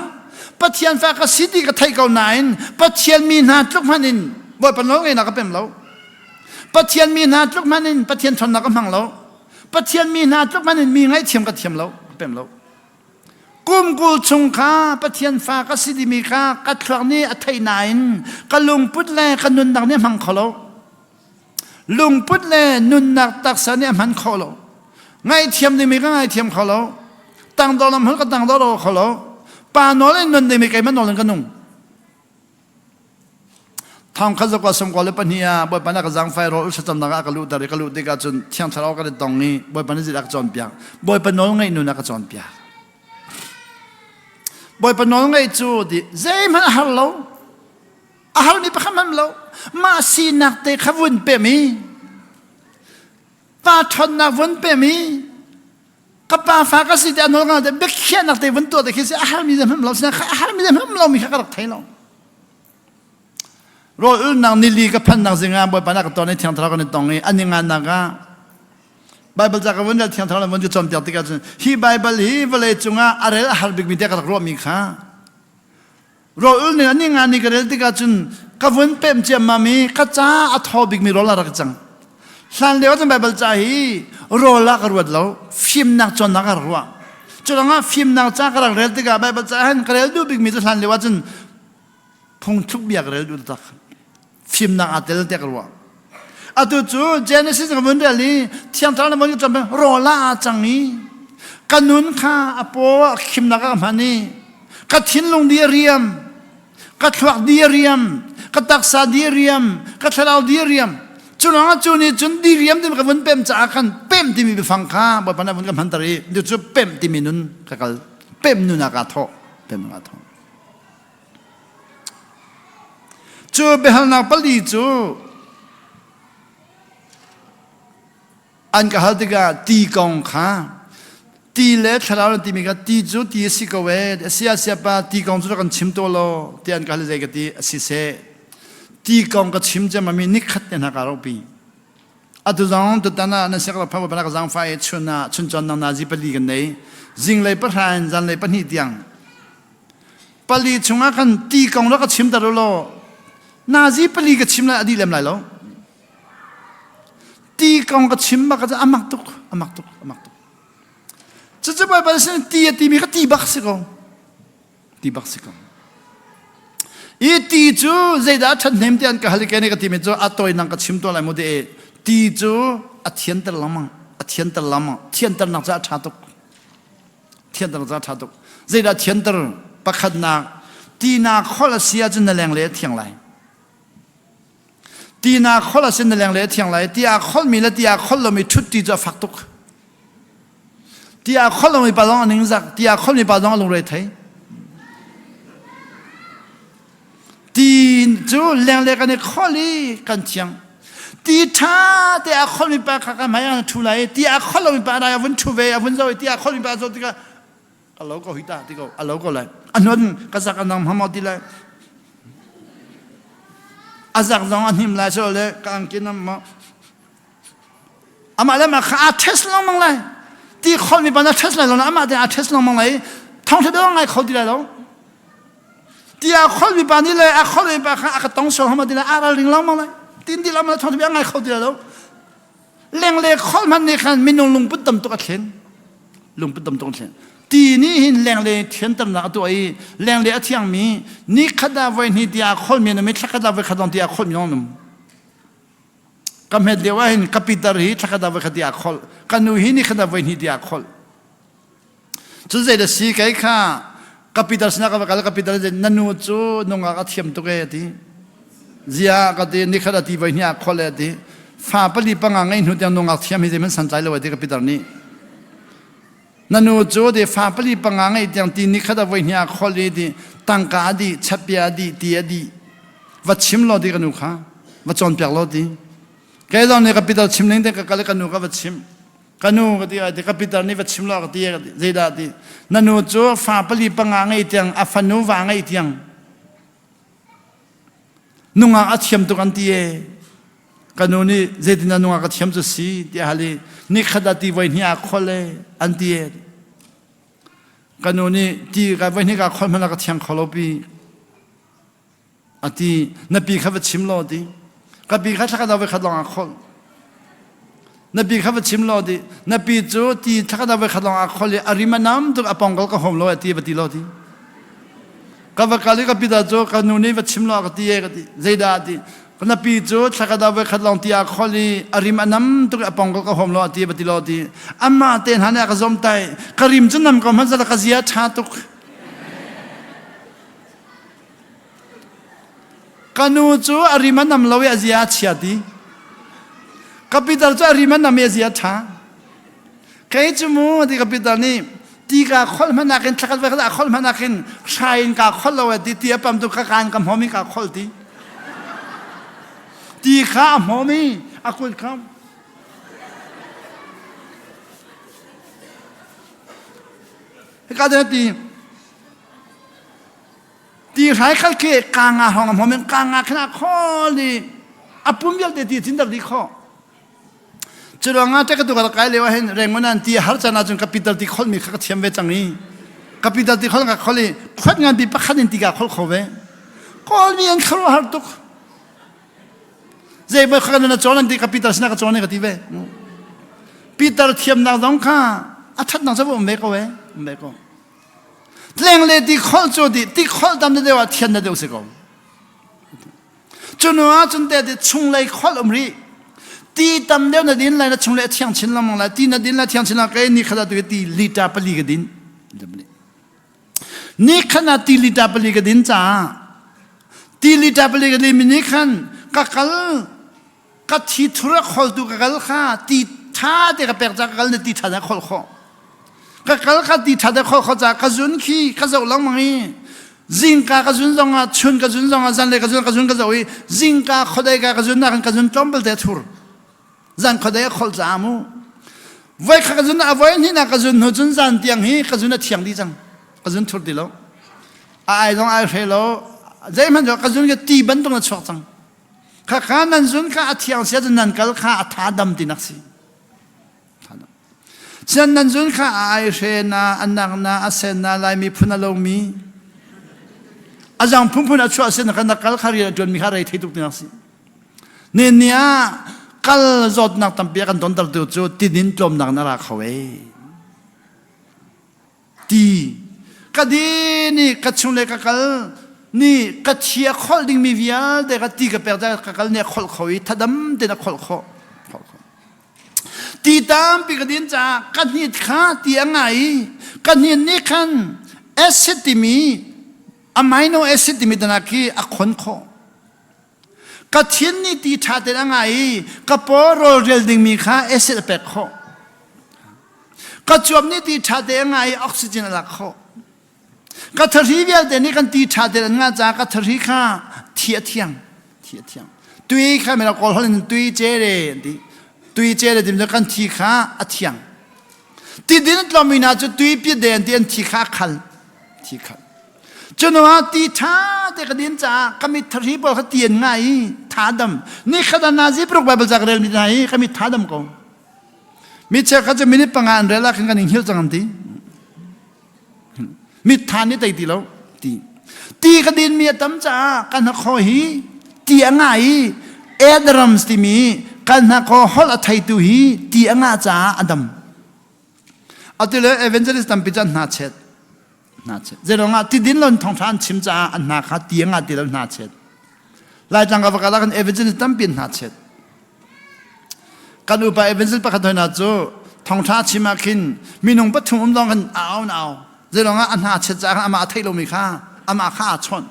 ปะเทียนฟ้ากสิดีกับไทยเก่านายปะเทียนมีนาทุกพันินบ่อยปนน้องไงนักเป็นเราปะเทียนมีนาทุกมันนินปะเทียนทนนักมังเราปะเทียนมีนาทุกมันนินมีไงเทียมกับเทียมเราเป็นเรากุมกุลชงค้าปะเทียนฟ้าก็สิดีมีค้ากัดครั้งนี้อัฐยนายนกัลุงพุทธแลกันุนดังเนี่ยมังขอเราลุงพุทธแลนุนนักตักษะเนี่ยมันขอเราไงเทียมดีมีก็ไงเทียมขอเราตั้งดอลมันก็ตั้งดอลขอเราป่านอเลยนุนดีมีไงมันนอลกันนุ่ง ทองข้าจะก็สมกว่าเลยปนเฮียบ่อยปนักจังไฟรออุชจำนักกะลุดาริกะลุดิกาจุนเที่ยงทะเลาะกันตรงนี้บ่อยปนักจิรักจอนเปียกบ่อยปนน้องไงนุนักจอนเปียกบ่อยปนน้องไงจูดิเจ้มันฮัลโหลฮัลมีประคำมันโลมาสีนักเตะขวุนเปมีป้าทนนักวุนเปมีกับป้าฟ้าก็สิเดนโนกันแต่เบ็กเขียนนักเตะวุนตัวแต่คิดสิฮัลมีเดมเราสินะฮัลมีเดมเรามีข้ากระไทยเรารออุนนางนิลีกับพันนางสิงห์บ่อยปนักตอนนี้เที่ยงทะเลาะกันตรงนี้อันนี้งานนักไบเบิลจากวันเดียวเที่ยงทะเลาะวันจะจอมเปียกติกันฮีไบเบิลฮีเวลจุงอะไรฮัลบิกมีเดียกับรอมีข้ารออุนเนี่ยอันนี้งานนี้ก็เรื่องติกันกับวันเป็มเจียมมามีก็จ้าอัทอบิกมีรอลารักจังสันเดียวจะไบเบิลจ่าฮีรอลากรวดเราฟิล์มนักจนนักรัวจุดนั้นฟิล์มนักจ้ากระเรื่องติกันไบเบิลจ่าฮันกระเรื่องดูบิกมีจะสันเดียวจนพงทุกเบียกเรื่องดูตักฟิล์มนักอัตเตลเตกรัวอัตุจูเจเนซิสกับวันเดียวนี้เที่ยงทางนั้นมันก็จำเป็นรอลาจังนี้กันนุนข้าอโปฟิล์มนักกับมันนี่กัดทิ้งลงดีเรียมกัดถวักดีเรียมกัดตักษาดีเรียมกัดทะเลาดีเรียมจุนงั้นจุนี่จุนดีเรียมที่มันกับวันเป็มจากกันเป็มที่มีไปฟังข้าบ่ปนับวันกับพันตรีเดี๋ยวจูเป็มที่มีนุนกับเป็มนุนอากาศท่อเป็มอากาศท่อจูเบลนักปลีจูอันก็ฮัลติกาตีกองข้าตีเล็ดทะเลาะตีมีกันตีจูตีสิกเวดเสียปะตีกองจูกันชิมตัวโลตีอันก็ฮัลใจกันตีสิเสตีกองก็ชิมจะมามีนิคัดเนี่ยนักอารูปีอัตุจังตุตานะนั่นเสียก็พระบุตรนักจังไฟชุนจอนนางนาจีปลีกันเลยจิงเลยประธานจันเลยปนิเตียงปลีชงกันตีกองแล้วก็ชิมตลอดโลนาจีปลีก็ชิมแล้วอดีตเล่มไหลแล้วตีกองก็ชิมมาก็จะอามักตุกจะไปไปสิ่งตีมีก็ตีบักสิกองอีตีจูเจด้าฉันเห็นที่อันก็ฮัลโหลนี่ก็ตีมีจูอัตโต้นังก็ชิมตัวอะไรโมเดลตีจูอัเทียนตะลามังเทียนตะนักจะชาตุกเจด้าเทียนตะปักขัดนักตีนักข้อละเสียจนนั่นแรงเลยเที่ยงไรตีนักข้อละเสียนั่นแรงเลยเที่ยงไรตีอาข้อมีและตีอาข้อเรามีชุดตีจะฝักตุกตีอาข้อเรามีปาดองอันหนึ่งสักตีอาข้อมีปาดองลงเลยไทยตีจูแรงเลยกันในข้อลีกันเชียงตีท่าตีอาข้อมีปาข้ากันไม่ยังทุไลตีอาข้อเรามีปาได้วันทุเววันเจ้าตีอาข้อมีปาโจตีก็อัลลอฮ์ก็หิตาตีก็อัลลอฮ์ก็เลยอันนั้นก็สักอันนั้นมุฮัมมัดตีเลยอาศักดิ์จงอันหิมลายโซเลยการกินน้ำมาอามาแล้วมาข้าเทสลองมังเลยที่คนมีปัญหาเทสเลยแล้วนะอามาแต่เทสลองมังเลยท่องเที่ยวไงเขาดีเลยแล้วที่คนมีปัญหาเลยคนมีปัญหาก็ต้องสอนเขามาดีเลยอะไรลิงลองมังเลยที่ดีแล้วมาท่องเที่ยวไงเขาดีเลยแล้วเลี้ยงเล็กคนมันในขันมีนงลุงปุ๊บตำตัวเข็นลุงปุ๊บตำตัวเข็นตีนี้หินแรงเลยเทียนตำหนักตัวไอ้แรงเลยเที่ยงมีนี่ขดาไว้นี่ที่อาคนมีนไม่ชักขดาไว้ขดองที่อาคนมีน้องนุ่มก็ไม่เดียวว่าหินกัปิตารีชักขดาไว้ขดที่อาคนกันนูหินนี่ขดาไว้นี่ที่อาคนจุดเด็ดสีไก่ข้ากัปิตาสนักกับกัปิตาจะนันนูจูนงอาเทียมตัวเองที่เจียก็ที่นี่ขดาที่ไว้นี่อาคนเลยที่ฟ้าปลีปังไงหนูจะนงอาเทียมให้มันสันใจเลยว่าที่กัปิตานี้นั่นนูจูเดฟ้าปลีปังงไงที่ยังตีนิขดาไว้เนี่ยขอเลยดีตังกาดีชับยาดีตียดีวัดชิมโลดีกันนูค่ะวัดจอนเปียกโลดีแกตอนนี้กับพิตาชิมเล่นเด็กกับกันนูกับวัดชิมกันนูกับที่กับพิตานี่วัดชิมโลกับที่เจดาดีนั่นนูจูฟ้าปลีปังงไงที่ยังอัฟนูวางไงที่ยังนุ่งอาเทียมตุกันที่กันนูนี่เจดินานุ่งอาเทียมจุสีที่ฮัลลีนี่ขดาที่ไว้เนี่ยขอเลยอันที่กันนูนี่ที่กับไว้เนี่ยขอมันก็เทียงขอลบีอันที่นับปีข้าพชิมโลดีกับปีข้าชักดาวไว้ขัดลองขอนับปีข้าพชิมโลดีนับปีจูที่ชักดาวไว้ขัดลองขอเลยอาริมาน้ำตัวอปองกลก็หอมโลที่ปฏิโลดีกับกาลีกับปีตาจูกันนูนี่วัดชิมโลกับที่กันที่เจดาดีคนนับปีจูชักดาวไว้ขัดลองที่อาขอลีอาริมาน้ำตัวอปองกลก็หอมโลที่ปฏิโลดีอามาเตนหันเนี่ยก็จอมไตกริมจุนนำก็มันจะละกเสียชาตุก kanu chu ariman nam lawe azia chiati capital chu ariman nam azia tha kai chu mu di capital ni ti ka khol manakin thakat wa ka khol manakin shain ka khol lawe ti ti pam tu ka kan kam homi ka khol ti kha homi akul kam ka de ti hai khal ke ka nga hong homi ka nga khna khol ni apum yal de ti tin dar di kho churanga te ka tu ka kai lewa hen rengonan ti har chana jun capital ti khol mi kha thiam ve changi capital ti khol ka kholi khat ngan bi pa khanin ti ka khol khowe kol mi an khro har tu zai ba khan na chonan ti capital sna ka chone ka ti ve peter thiam na dong kha athat na sabu me ko we me ko leng le ti khol cho ti khol dam de wa thian na de se ko chuno a chun te de chung lai khol umri ti tam deu na din lai na chung le thiang chin lam la ti na din la thiang chin la kai ni khada tu ti lita pali ga din ni khana ti lita pali ga din cha ti lita pali ga din mi ni khan ka kal ka thi thura khol tu ka kal kha ti tha de ka per cha kal ne ti tha da khol kho ka kal kha ti tha da khol kho cha ka jun khi ka zo lang mangi zing ka jun zong a chun ka jun zong a zan le ka jun ka zo wi zing ka khodai ka jun na ka jun tombel de thur zan khodai khol cha mu vai ka jun a vai ni na ka jun no jun zan tiang hi ka jun na thiang di jang ka jun thur di lo ai dong ai fe lo zai man jo ka jun ke ti ban tong na chok chang ka kha nan jun ka a thiang sia jun nan kal kha a tha dam ti nak si chen nan jun kha ai fe na anang na asen na lai mi phuna lo mi ajang phun phun a chua sen ka na kal khari jon mi kharai thei tuk ti nak si ne nia kal zot nak tam pe kan don dar tu chu ti din tlom nak na ra khawe ti ka di ni ka chung le ka kal ni ka thia khol ding mi vial de ka ti ka per da ka kal ne khol khawi thadam de na khol kho ti tam pi ka din cha ka ni kha ti angai ka ni khan acid ti mi amino acid ti mi da na ki a khon kho ka thien ni ti tha de angai ka poro rel ding mi kha acid pe kho ka chom ni ti tha de angai oxygen la kho ka thari vial de ni kan ti tha de nga cha ka thari kha thia thiang tui kha me la kol hol tui che re di tui che re dim kan thi kha a thiang ti din tlomina chu tui pi den den thi kha khal chuno a ti tha de ka din cha ka mi thari bol kha tien ngai tha dam ni khada na ji prok bible jak rel mi nai ka mi tha dam ko mi che kha je minute pangan rela khan kan hil changam ti mi tha ni tai ti lo ti ka din mi tam cha kan kho hi ti angai Abrams ti mi kan kho hol a thai tu hi ti anga cha adam atile evangelist tam pijan na chet zeronga ti din lon thong than chim cha an na kha ti anga ti lo na chet lai chang ka ka kan evangelist tam pin na chet kan upa evangelist pa kha na chu thong tha chima khin minung pa thum long kan aw zeronga an na chet cha ama thai lo mi kha ama kha chon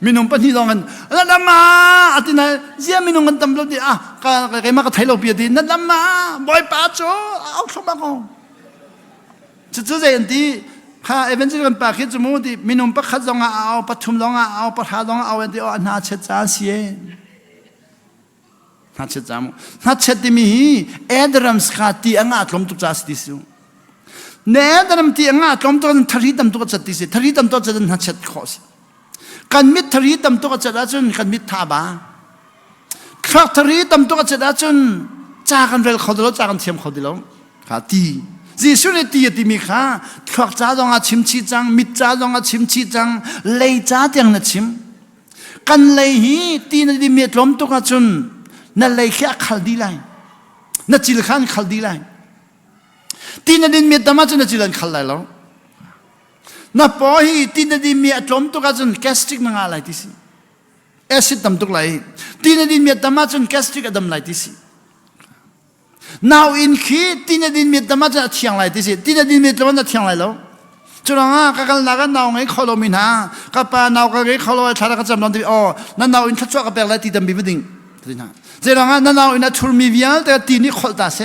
minung pa ni long kan na lama atina zia minung kan tam lo di ka ma ka thai lo pi di na lama boy pa cho aw thoma ko chu zai ti kha eventually kan pa khit mu di minung pa kha zonga aw pa thum longa aw pa tha longa aw di na chet cha sie na chet cha mu na chet ti mi Abrams kha ti anga tlom tu cha sti su ne Abrams ti anga tlom tu thari dam tu cha ti se thari dam tu cha na chet kho si kan mit thari dam tu cha da chun kan mit tha ba kha thari dam tu cha da chun cha kan rel khodlo cha kan thiam khodilo kha ti Jisu ne ti mi kha khak cha dong a chim chi chang mit cha dong a chim chi chang lei cha tiang na chim kan lei hi ti na di met lom to ka chun na lei kha khal di lai na chil khan khal di lai ti na din met tama chun na chilan khal lai lo na po hi ti na di met lom to ka chun gastric na nga lai ti si acid tam tuk lai ti na din met tama chun gastric adam lai ti si now in khi tina din mit tama cha thiang lai ti si tina din mit tama cha thiang lai lo จุลงะกันนักนาวไงขลุ่มินากับปานาวกันไงขลุ่ยชาดกจำนวนที่อ๋อนั่นนาวอินทัชวกับเปล่าที่ดำบิบดิ้งที่นั่นจุลงะนั่นนาวอินทุลมีวิญญาณแต่ตีนี่ขลุ่ตาเส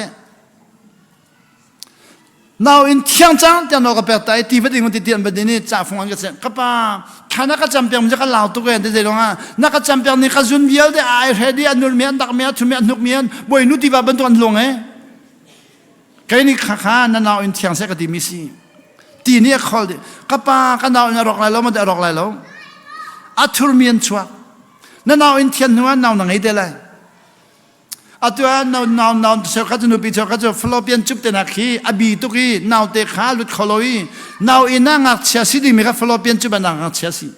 นาวอินเที่ยงจังแต่นาวกับเปล่าแต่ตีบดิ้งมันตีอันบดิ้งนี่จ่าฟงอันก็เสกับปาชาดกจำเป็นมันจะกันลาวตัวเองแต่จุลงะนักจำเป็นนี่ขจุนวิญญาณแต่ไอ้เฮดีอันนู้นเมียนตักเมียนทุเมียนนุกเมียนบ่อยนุติบาบันตัวอันลงแค่นี้ข้านั่นนาวอินเที่ยงเสกตีมิซีตีนี่ขอลกับปากันนาวอินรอกไหลแล้วมันจะรอกไหลแล้วอัตุรมีนชัวนั่นนาวอินเทียนหัวนาวนังไอเดลัยอัตัวนาวเจ้าข้าจะนุปิเจ้าข้าจะฟลอเปียนจุบเตนักขี้อบีตุกีนาวเตขาลุดขลอยนาวอินนังอักเชียสีดิมีกับฟลอเปียนจุบนังอักเชียสี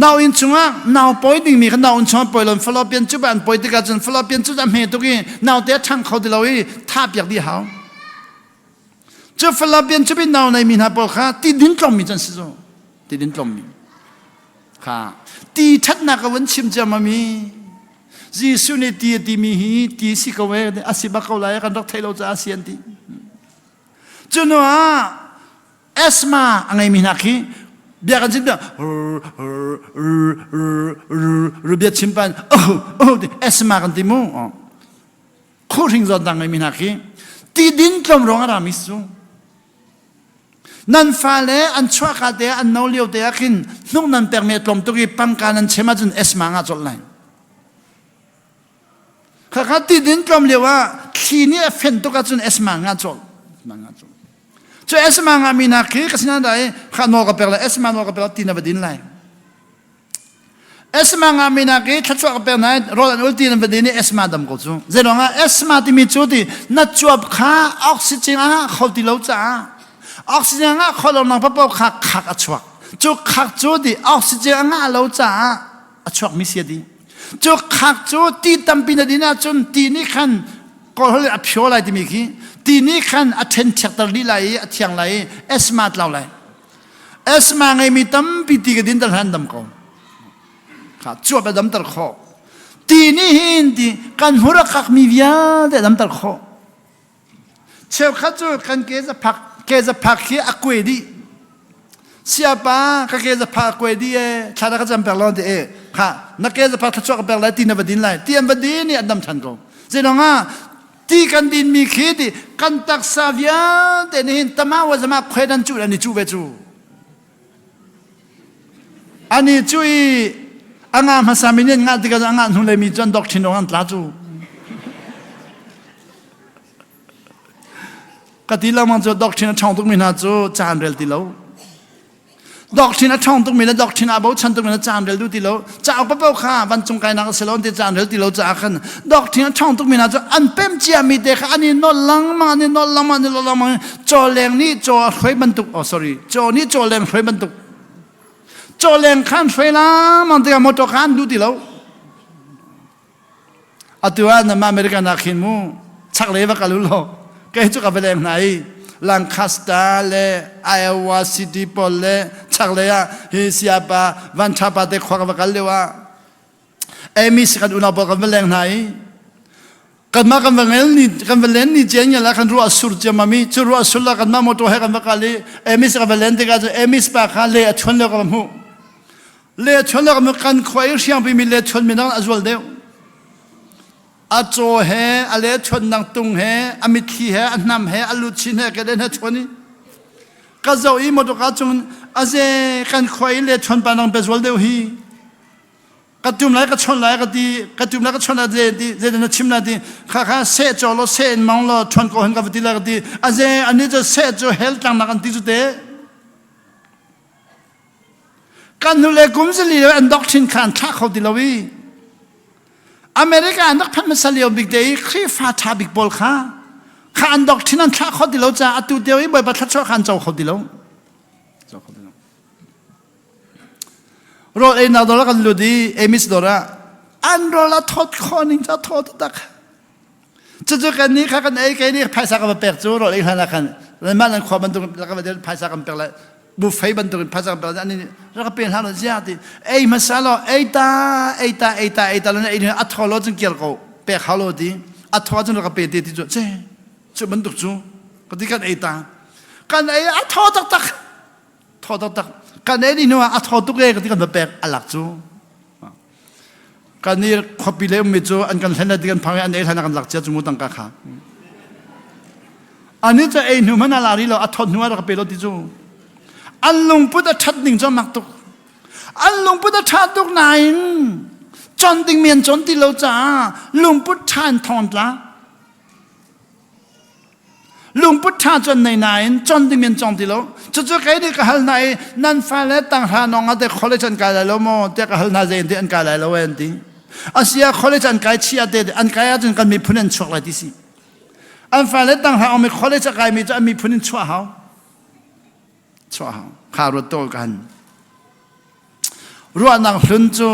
นาวอินชงะนาวปอยดิมีกับนาวอินชงปอยลนฟลอเปียนจุบันปอยติกาจนฟลอเปียนจุบันเมตุกีนาวเตช่างเขาดิลอยท่าเปียกดีหาวจะฟลาเปียนจะเป็นนาวในมินาปอลค่ะตีดินกลมมีจันสิโซตีดินกลมมีค่ะตีชัดนักวันชิมจะมามีจีสุนีตีมีฮีตีสิกเวอาศิบักเขาไล่กันรักไทยเราจะอาเซียนตีจุนว่าเอสมาอะไรมินาคีเบียกันจิมเดรูเบียชิมปันโอ้เอสมากันติมูคู่ทิ้งจอดดังไงมินาคีตีดินกลมร้องอะไรมิสูนั่นฟ้าเล่อันชัวกัดเดียอันนอเลียวเดียกินนุ่งนั่นเปรมีตลมตุกีปังการนันเชมาจนเอสมางาจดไลข้าขัดติดินกลมเลียวว่าทีนี้เฟ้นตุกจนเอสมางาจดจะเอสมางามีนักขี้ก็สินั่นได้ข้านอกเปรลเอสมานอกเปรลตีนบดินไลเอสมางามีนักขี้ทัชวกเปรนัยรอดอันอุลตีนบดินนี่เอสมาดำกุจูเจนว่าเอสมาที่มีจุดที่นัดจวบข้าออกซิเจนเขาติโลจ้าออกซิเจนอ่ะเขาลงน้ำพะปอบขักอัชวักจุกขักจุดดิออกซิเจนอ่ะเราจะอัชวักมิเสียดีจุกขักจุดตีตั้มปีนดินาจนตีนี่ขันก็เขาเรียกอภิโอไลที่มีกี้ตีนี่ขันอัตเทนเช็คตรีไลอัตยังไลเอสมาตเราไลเอสมาไงมีตั้มปีตีกันดินตะหันดำเขาขาจวบไปดำตะขอตีนี่หินตีกันหัวรักมีวิญญาณแต่ดำตะขอเชื่อข้าจุดกันเกจะพักเกจะพักที่อากวยดีเสียป้าก็เกจะพักอากวยดีชาดก็จำเป็นร้อนที่ค่ะนักเกจะพักทัชวกเป็นไรตีนบดินไรตีนบดินนี่อันดำชันก็เจ้าหน้าตีกันดินมีขีดกันตักสาวิอาแต่นี่ตมาว่าจะมาเคยดันจูอันนี้จูเวจูอันนี้จูอ่างภาษามิเนียนงานที่กันอ่างหุ่นเลยมีจนดอกชินองอันตราจูก็ที่เรามันจะดอกชินช่องตุกมินาจูจานเรลที่เราดอกชินช่องตุกมินาดอกชินอาบุชันตุกมินาจานเรลดูที่เราจะเอาไปเปล่าข้าวันจงไกนักเซลล์ที่จานเรลที่เราจะอาขันดอกชินช่องตุกมินาจูอันเป็นเจียมีเด็กอันนี้นอลังมาอันนี้นอลังมาอันนี้นอลังมาจอแรงนี่จอไฟบรรทุกอ๋อ sorry จอนี่จอแรงไฟบรรทุกจอแรงขันไฟล้ามันที่มอเตอร์ขันดูที่เราอัตัวนั้นมาอเมริกันนักขินมูชักเลยว่ากันรู้หรอแกจุกกับไปแรงไหนลังคาสตาเลไอโอวาซิตี้พอลเลชักเลยอะฮิซิอาปาวันชาปาเตขวากกันเลยว่าเอมิสกันอุณาบอกกันไปแรงไหนกันมากันวันนี้เจนยังละกันรู้อสุรจะมามีจะรู้อสุรละกันมาโมโตให้กันมากันเลยเอมิสกันวันนี้กันเอมิสปากันเลยชนแล้วกันมูเลยชนแล้วกันกันควายเชียงไปมีเลยชนมีนั่งอจวลเดียวอาโจเฮอเลชนนังตุงเฮอมิทีเฮอันนำเฮอลุชินเฮกันเดนชนนี่ก็จะอีมดกัจงอาเจกันควายเลชนปานังเปจวลเดียวฮีกัตุมไหลก็ชนไหลก็ดีกัตุมไหลก็ชนอะไรดีเจนชิมอะไรดีข้าเสจโลเสนมองโลชนก็เห็นกับดีแล้วก็ดีอาเจอันนี้จะเสจเฮลตังนักอันที่สุดเดกันนู่นเลยกุมสิลีอันดอกชินขันทักเขาดีแล้ววีอเมริกานักพันธุ์มาเสียบิกเดย์ครีฟาทาบิกบอลค่ะข้าอันดอกที่นั่นข้าเขาดิเราจะอัตุเดียวอีบ่อยบัตรชอบขันเจ้าเขาดิเราโรเอ็นเอาดอลกันลุดีเอมิสดอระอันโรละทอดคอนิงจะทอดตักจะกันนี้ข้ากันไอ้แกนี่ภายสากันมาเปิดจูโรเอ็นขนาดกันแล้วมันนั่งความบันทึกแล้วก็มาเดินภายสากันเปิดเลยบุฟเฟ่บันทึกภายสากันเปิดอันนี้แล้วก็เปลี่ยนหาเราเสียทีไอ้มาซาโลไอ้ตาแล้วเนี่ยไอ้เนี่ยอัฐโลจึงเกี่ยวกับเปิดเขาโลดีอัฐจึงเราก็เปิดที่จุดเจ้บันทึกจูก็ที่กันไอ้ตากันไอ้อัฐตัก อดตักกันนี้นัวอัทอตุกเองที่กันแบบแปลกอลักจูกันนี้ขบิเลมิจูอันกันเห็นที่กันพังอันนี้ท่านกันหลักเจ้าจมูกตั้งกะขาอันนี้จะเอ็นหัวมันอะไรเราอัทอนัวเราก็เปรดิจูอันลงพุทธชัดหนึ่งจะมักตุกอันลงพุทธชัดตุกไหนจนติงเมียนจนติเราจ้าลงพุทธชันทอนละลุงพุทธาจนในจนที่มีจนที่เราจะใครที่กหัลในนั่นฟ้าและตั้งหานองอาเดคอลเลจันกายแล้วโมเดกหัลนาเจนที่อันกายแล้วเวนที่อาเซียคอลเลจันกายชียเดอันกายจนกันมีพุนันชั่วอะไรที่สิอันฟ้าและตั้งหาเอามีคอลเลจันกายมีจะมีพุนันชั่วเขาข่าวรถโตกันรัวนักหุ่นจู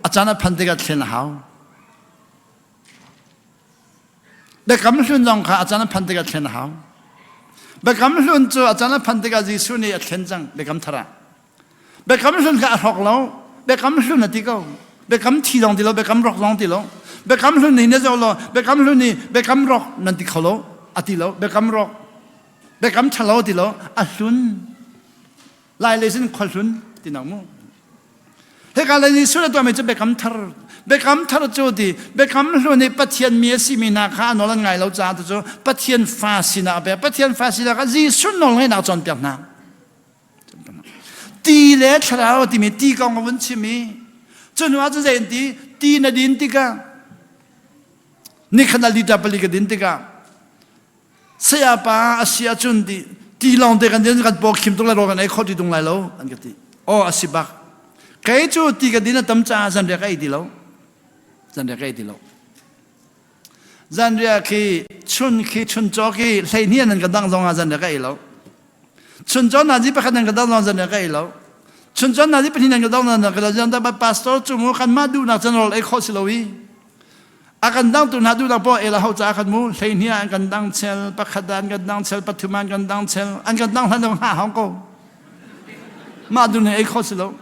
อาจารย์พันธุ์กันเช่นเขาเด็กกำลังหุ่นจงข้าอาจารย์พันธุ์กันเช่นเขาเด็กกำลังหุ่นจูอาจารย์พันธุ์กันจีสุนีเช่นจังเด็กกำทาระเด็กกำลังหุ่นกันหอกเราเด็กกำลังหุ่นนั่นที่เขาเด็กกำที่ลงที่เราเด็กกำรอกลงที่เราเด็กกำหุ่นนี่เนี่ยจะเราเด็กกำหุ่นนี่เด็กกำรอกนั่นที่เขาเราอัติเราเด็กกำรอกเด็กกำทะเลาที่เราอัลลุนลายเลสินขลุ่นที่น้องมูเฮ้ยการเล่นนี่สุดตัวมันจะเบคำทาร์เบคำทาร์จูดีเบคำลุ่นนี่ปัจจัยมีสิมีนาคานอลังไงเราจ้าตัวจูปัจจัยฟาสินาเบปัจจัยฟาสินาก็จีสุนนอลังไงน่าจนเปียกนะตีเล็ดชราที่มีตีกองวันชิมีจนว่าจะเห็นตีนาดินติกานี่ขนาดลิดาบลิกดินติกาเสียป้าอาเซียจุนตีลองเด็กันเดินกันบอกคิมตรงไหนรอกันไอ้ข้อที่ตรงไหนแล้วอันก็ตีโอ้อาศิบักใครจูตีกันดินตั้มจ้าจันเรียกไอ้ดีแล้วจันเรียกไอ้ดีแล้วจันเรียกขี้ชุนจอขี้ใส่เนี่ยนั่นก็ดังตรงอาจันเรียกไอ้แล้วชุนจอนาจีไปขันนั่นก็ดังตรงจันเรียกไอ้แล้วชุนจอนาจีไปที่นั่นก็ดังนั่นก็ดังแต่พาสตอร์จูมูกันมาดูนักจันรอไอ้ข้อสิลวีakan dang tu nadu na po ela hau cha akan mu hleinia akan dang chel pakhadan kan dang chel pathuman kan dang chel an kan dang han ha hong ko ma du ne ai kho silo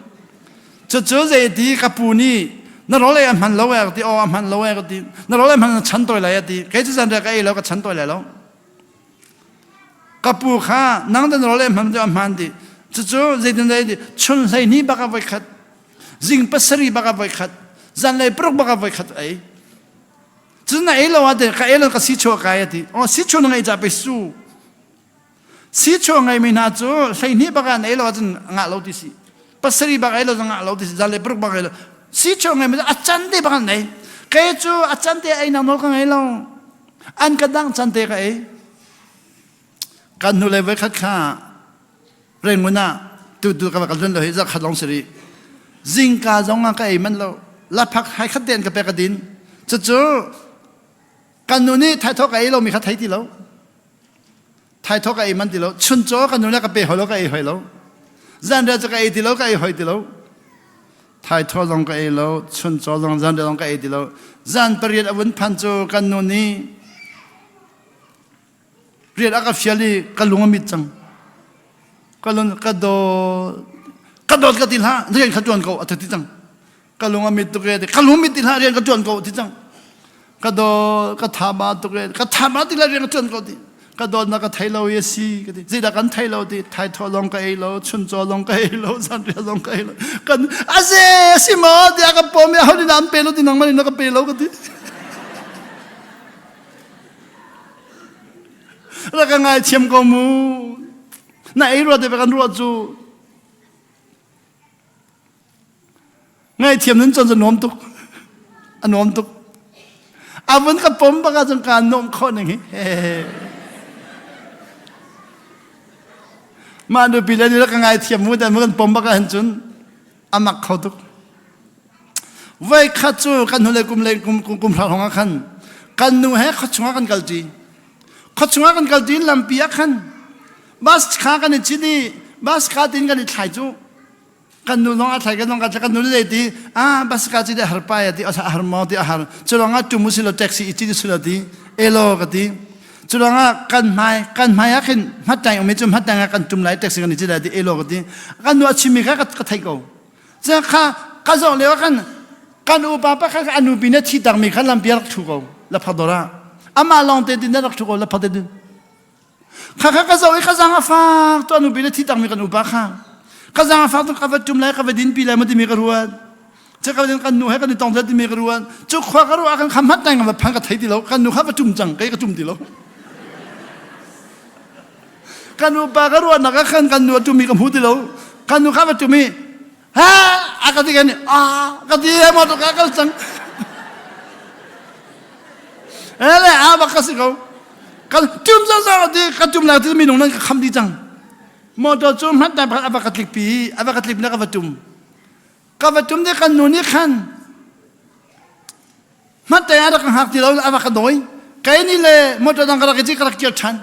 chu chu je ti kapu ni na ro le man lo ya ti o man lo ya ti na ro le man chan toi la ya ti ke chu san da ka ai lo ka chan toi la lo kapu kha nang da ro le man da man ti chu chu je den dai chun sai ni ba ka vai khat jing pasari ba ka vai khat zan le prok ba ka vai khat ai真的哎，我的，哎，那个西丘盖的，哦，西丘那个在被输，西丘那没拿走，所以你把个哎，我真压老的是，不是你把哎，我真压老的是，咱来不把个了，西丘那没得，真的把个哎，该做真的哎，那么个哎喽，安个当真的个哎，กันดูเลยไว้คัดค้าเรื่องมันน่ะดูกับกันเรื่องเลยจะขัดลองสิจิงกาจงอ่ะก็ไอ้มันเราลับพักให้ขัดเด่นกับเปกดินจู่กันนู่นนี่ไทยทอกไอ้เรามีขัดไทยที่เราไทยทอกไอ้มันที่เราชุนโจกันนู่นนี่ก็เปหอยเราก็ไอ้หอยเราจันเดียจะก็ไอ้ที่เราก็ไอ้หอยที่เราไทยทอลงก็ไอ้เราชุนโจลงจันเดียลงก็ไอ้ที่เราจันเปรียดอวันพันโจกันนู่นนี่เรียนอากาศเฟียลีกันลุงมิดจังกันลุงกันโดกันติลฮะเรียนขัดจวนเขาอัตติจังกันลุงมิดตุเรศกันลุงมิดติลฮะเรียนขัดจวนเขาติจังกันโดกันธามาตุเรศกันธามาติลฮะเรียนขัดจวนเขาติกันโดนักไทยเราเยสีกันติจีดักันไทยเราติไทยทอลงก็ไอ้เราชุนจอลงก็ไอ้เราสันเรียลงก็ไอ้เรากันอาเซสิมาเดียกันปอมยาเขาดินานเปโลตินังมันนักเปโลกันติแล้วก็ไงเทียมกมูน่าไอ้รัวเดี๋ยวไปกันรัวจูไงเทียมนั้นจนจะโน้มตุกอันโน้มตุกอาวันกับผมประกาศการโน้มข้อหนึ่งมาดูปีแล้วแล้วก็ไงเทียมมูแต่เมื่อกันผมประกาศจนอามักเขาตุกไว้ขัดจูกันหุ่นเลยกุมพระของขันกันนูให้ขัดชัวกันกัลจีขดช่วยกันกันดินลำเปียกันบัสขากันในที่นี่บัสขาดินกันในถ่ายจูกันนู่นน้องอาศัยกันน้องกันจะกันนู่นเลยดีบัสขาจีได้หาไปดีอาศัยหาหมอดีอาหารจุลองอาจุมุสิโลแท็กซี่จีสุดดีเอโลกันดีจุลองอากันไม้กันมัดใจอเมจุมมัดใจกันจุ่มไหลแท็กซี่กันจีได้ดีเอโลกันดีกันนู่นชิมิกันก็ไทยกูจะข้ากันส่งเลี้ยกันอุปาปะกันอนุบินที่ต่างมีกันลำเปียกถูกกูแล้วพอดราอามาลองเตดินได้รักทุกคนแล้วพอเตดินข้าก็จะเอาข้าจังอาฟ้าตัวนุบิเลที่ต่างมีกันอุปาข้า ก็จะฟังต้องกับจุ่มแล้วกับดินปีแล้วมันจะมีกระรวนจะกับดินกันหนูให้กันตองจะมีกระรวนจุกขวากระรวนกันคำฮัดแต่งกับพังกับไทยที่เรากันหนูข้าว่าจุ่มจังไกก็จุ่มที่เรากันหนูปากระรวนนักกันหนูจุ่มมีกับหูที่เรากันหนูข้าว่าจุ่มมีฮะอากาศที่กันนี่กติยามาตุกกันจังเอ้เลยบักสิเขากันจุ่มจังดีกันจุ่มแล้วที่มีหนุ่มนั้นคำดีจังมอตัวจุ่มฮัดแต่บักกะลิปีบักกะลิปีนักกับจุ่มนี่กันหนูนี่ขันฮัดแต่อะไรกันหักที่เราบักกะโดยไกนี่เลยมอตัวดังกระกิจกระเกียรชัน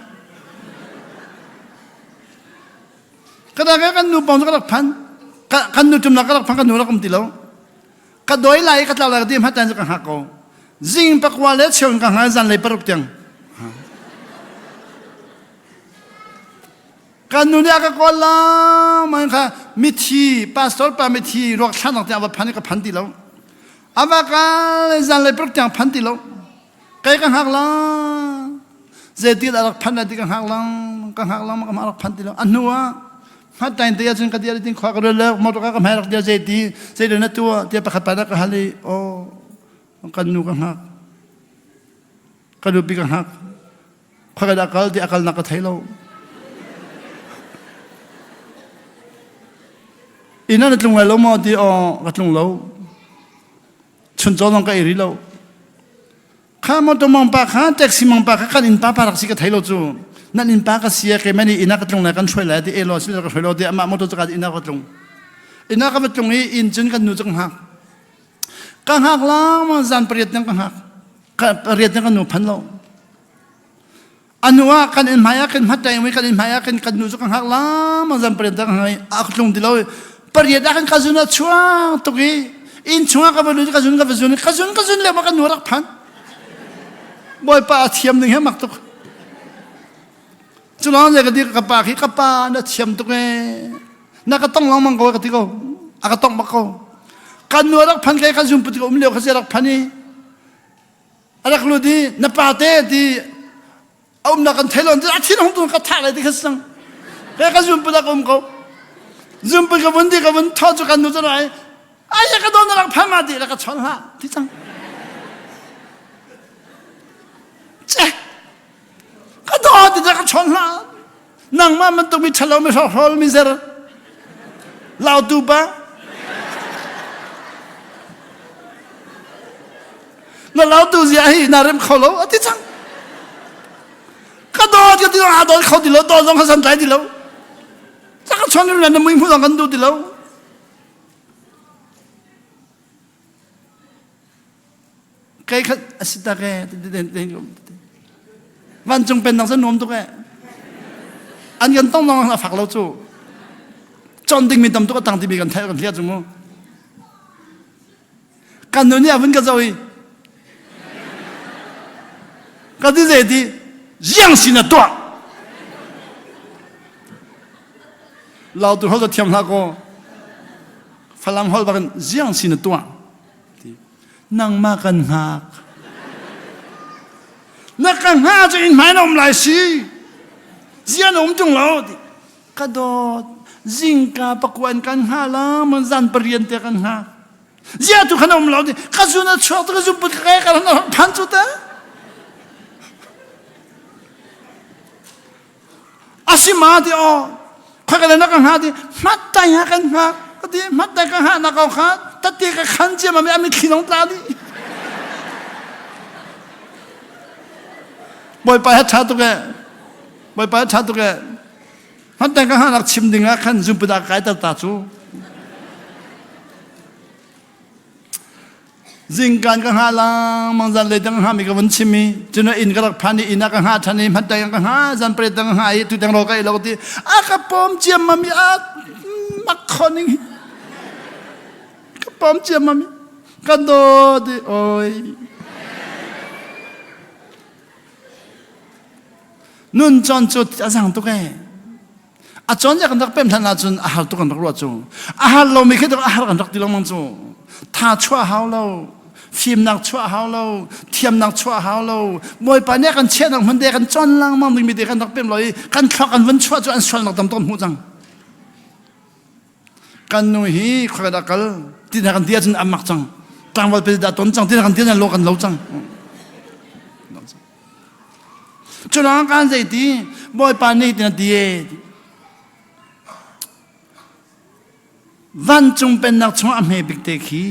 กระดังกันหนูปองกระพันกันหนูจุ่มนักกระพันกันหนูนักกุมที่เรากระโดยไหลกระตาอะไรที่ฮัดแต่จะกันหักเขาจิงปักวาเลเชิงกันหาจันเลยปรุกเตียงกันนู่นเนี่ยก็กอลามันค่ะมิธีปาสตอร์ปามิธีรอกชันต่างๆว่าพันกับพันตีแล้วอาว่ากันจันเลยปรุกเตียงพันตีแล้วใครกันหักล้าเจดีย์อะไรพันอะไรกันหักล้ามันก็มาอะไรพันตีแล้วอันนู้นฮัตแต่งเดียร์จนกันเดียร์จริงขวากระโดดแล้วมอตัวก็มาหักเดียร์เจดีย์นั่นตัวเดียร์ประคับไปแล้วก็ฮัลโหลโอ้กันนูกันหักกันดูปีกันหักข้าก็ได้ที่อากาศนักไทยเราอินั่นตรงไหนเรามาที่กัตรงเราชุนจอน้องก็เอริเราข้ามาตัวมังปากข้าแท็กซี่มังปากข้ากันอินปาปารักสิกับไทยเราจู่นั่นอินปากก็เสียแค่ไม่ได้อินักตรงไหนกันช่วยแล้วที่เอโลสิเราก็ช่วยเราที่อามาตัวจักรอินักตรงนี้อินจนกันนูจังหักกันหักล้ามันจันเปรียดยังกันหักเปรียดยังกันหนูพันเราอันนู้นกันอินหมายกันฮัตใจไม่กันอินหมายกันหนูจะกันหักล้ามันจันเปรียดยังไงอักลงที่เราเปรียดกันกันจุนชัวตุกี้อินชัวกันไปดูกันจุนเลยมันกันหนูรักพันบ่อยป่าเทียมหนึ่งให้มักตุกจุลองเลยกันดีกับป่าขี้กับป่าน่ะเทียมตุกี้น่ะก็ต้องลองมังกรกันที่เขาอาก็ต้องมักเขากันหนูรักพันใครกันจุนปุติก็อุ้มเลี้ยวเขาจะรักพันนี่อะไรก็รู้ดีนับป่าเต้ดีเอาหนักกันเทลอนจะอาทิตย์ของตัวก็ท่าอะไรที่เขาสั่งใครกันจุนปุติก็อุ้มเขาจุนปุติก็วันดีก็วันทอดจุกันหนูจะไหนไอ้ยังก็โดนรักพันมาดีแล้วก็ชนละที่สั่งเจ๊ก็โดนที่แล้วก็ชนละนั่งมามันต้องมีฉลองไม่ชอบฮอลมิเซอร์ลาวตูบ้านั่นเราดูสิไอ้นาเรมเขาเราที่จังก็โดนก็ที่เราโดนเขาที่เราโดนต้องเขาสันใจที่เราถ้าเขาชนกันนั่นมึงพูดกันดูที่เราใครเขาสิตาแกวันจงเป็นนังสนุมตัวแกอันกันต้องลองฝักเราจู่จนดิ้งมีตำตัวตั้งที่มีกันแท้กันเทียจมูกกันนู่นเนี่ยมันก็จะอีก็ที่เจดี样型的多老多好多听他讲ฝรั่งเขาบอก样型的多นั่งมากันหักนักกันหักจะอินหมายน้องหลายสิเสียน้องจงเราดิกระโดดจิงกาประกวนกันหักแล้วมันจันเปลี่ยนเตะกันหักเสียทุกขนมเราดิกระสุนชอบกระสุนปุดใครกันนะพันจุดเตะอาศิมาที่อ๋อข้าก็เลยนักกันหาที่มัดใจหากันหาก็ที่มัดใจกันหานักเอาขาตัดตีกันขันเจียมันไม่เอามีขี้น้องตาดิบ่อยไปฮัทชาตุกแกบ่อยไปฮัทชาตุกแกมัดใจกันหานักชิมดิ่งขันจุ่มปดากายตาจูจิงการกันหาลังมังจันเลยตั้งหามีกับวันชิมีจนอินกระพันอินนักกันหาทันนี้มัดใจกันหาจันเปรตตั้งหาตุตั้งโลกไอ้โลกที่อากระปอมเจียมมามีอามักคนนี้กระปอมเจียมมามีกันโดดโอ้ยนุ่นจอนจุดอาสังตุกแกอาจอนจะกันรักเป็นทันอาจนอาหารตุกันรักรัวจูอาหารเราไม่เคยต้องอาหารกันรักตีลงมังจูท่าชั่วหาวเราฟิล์มนักชั่วหาวเราเทียมนักชั่วหาวเรามวยปานนี้กันเชี่ยนักมันเด็กกันจอนลังมั่งมีเด็กกันนักเป็นเลยกันคลอกกันวันชั่วจนอันชั่วนักตำต้นหูจัง กันนุฮีขวดกัลที่นักเดียจนอามักจังตั้งวันเป็นดาตนจังที่นักเดียจนโลกันโลจังจุดนั้นการใจดีบ่อยปานนี้ที่นักเดียวันจงเป็นนักชงอเมริกเตคี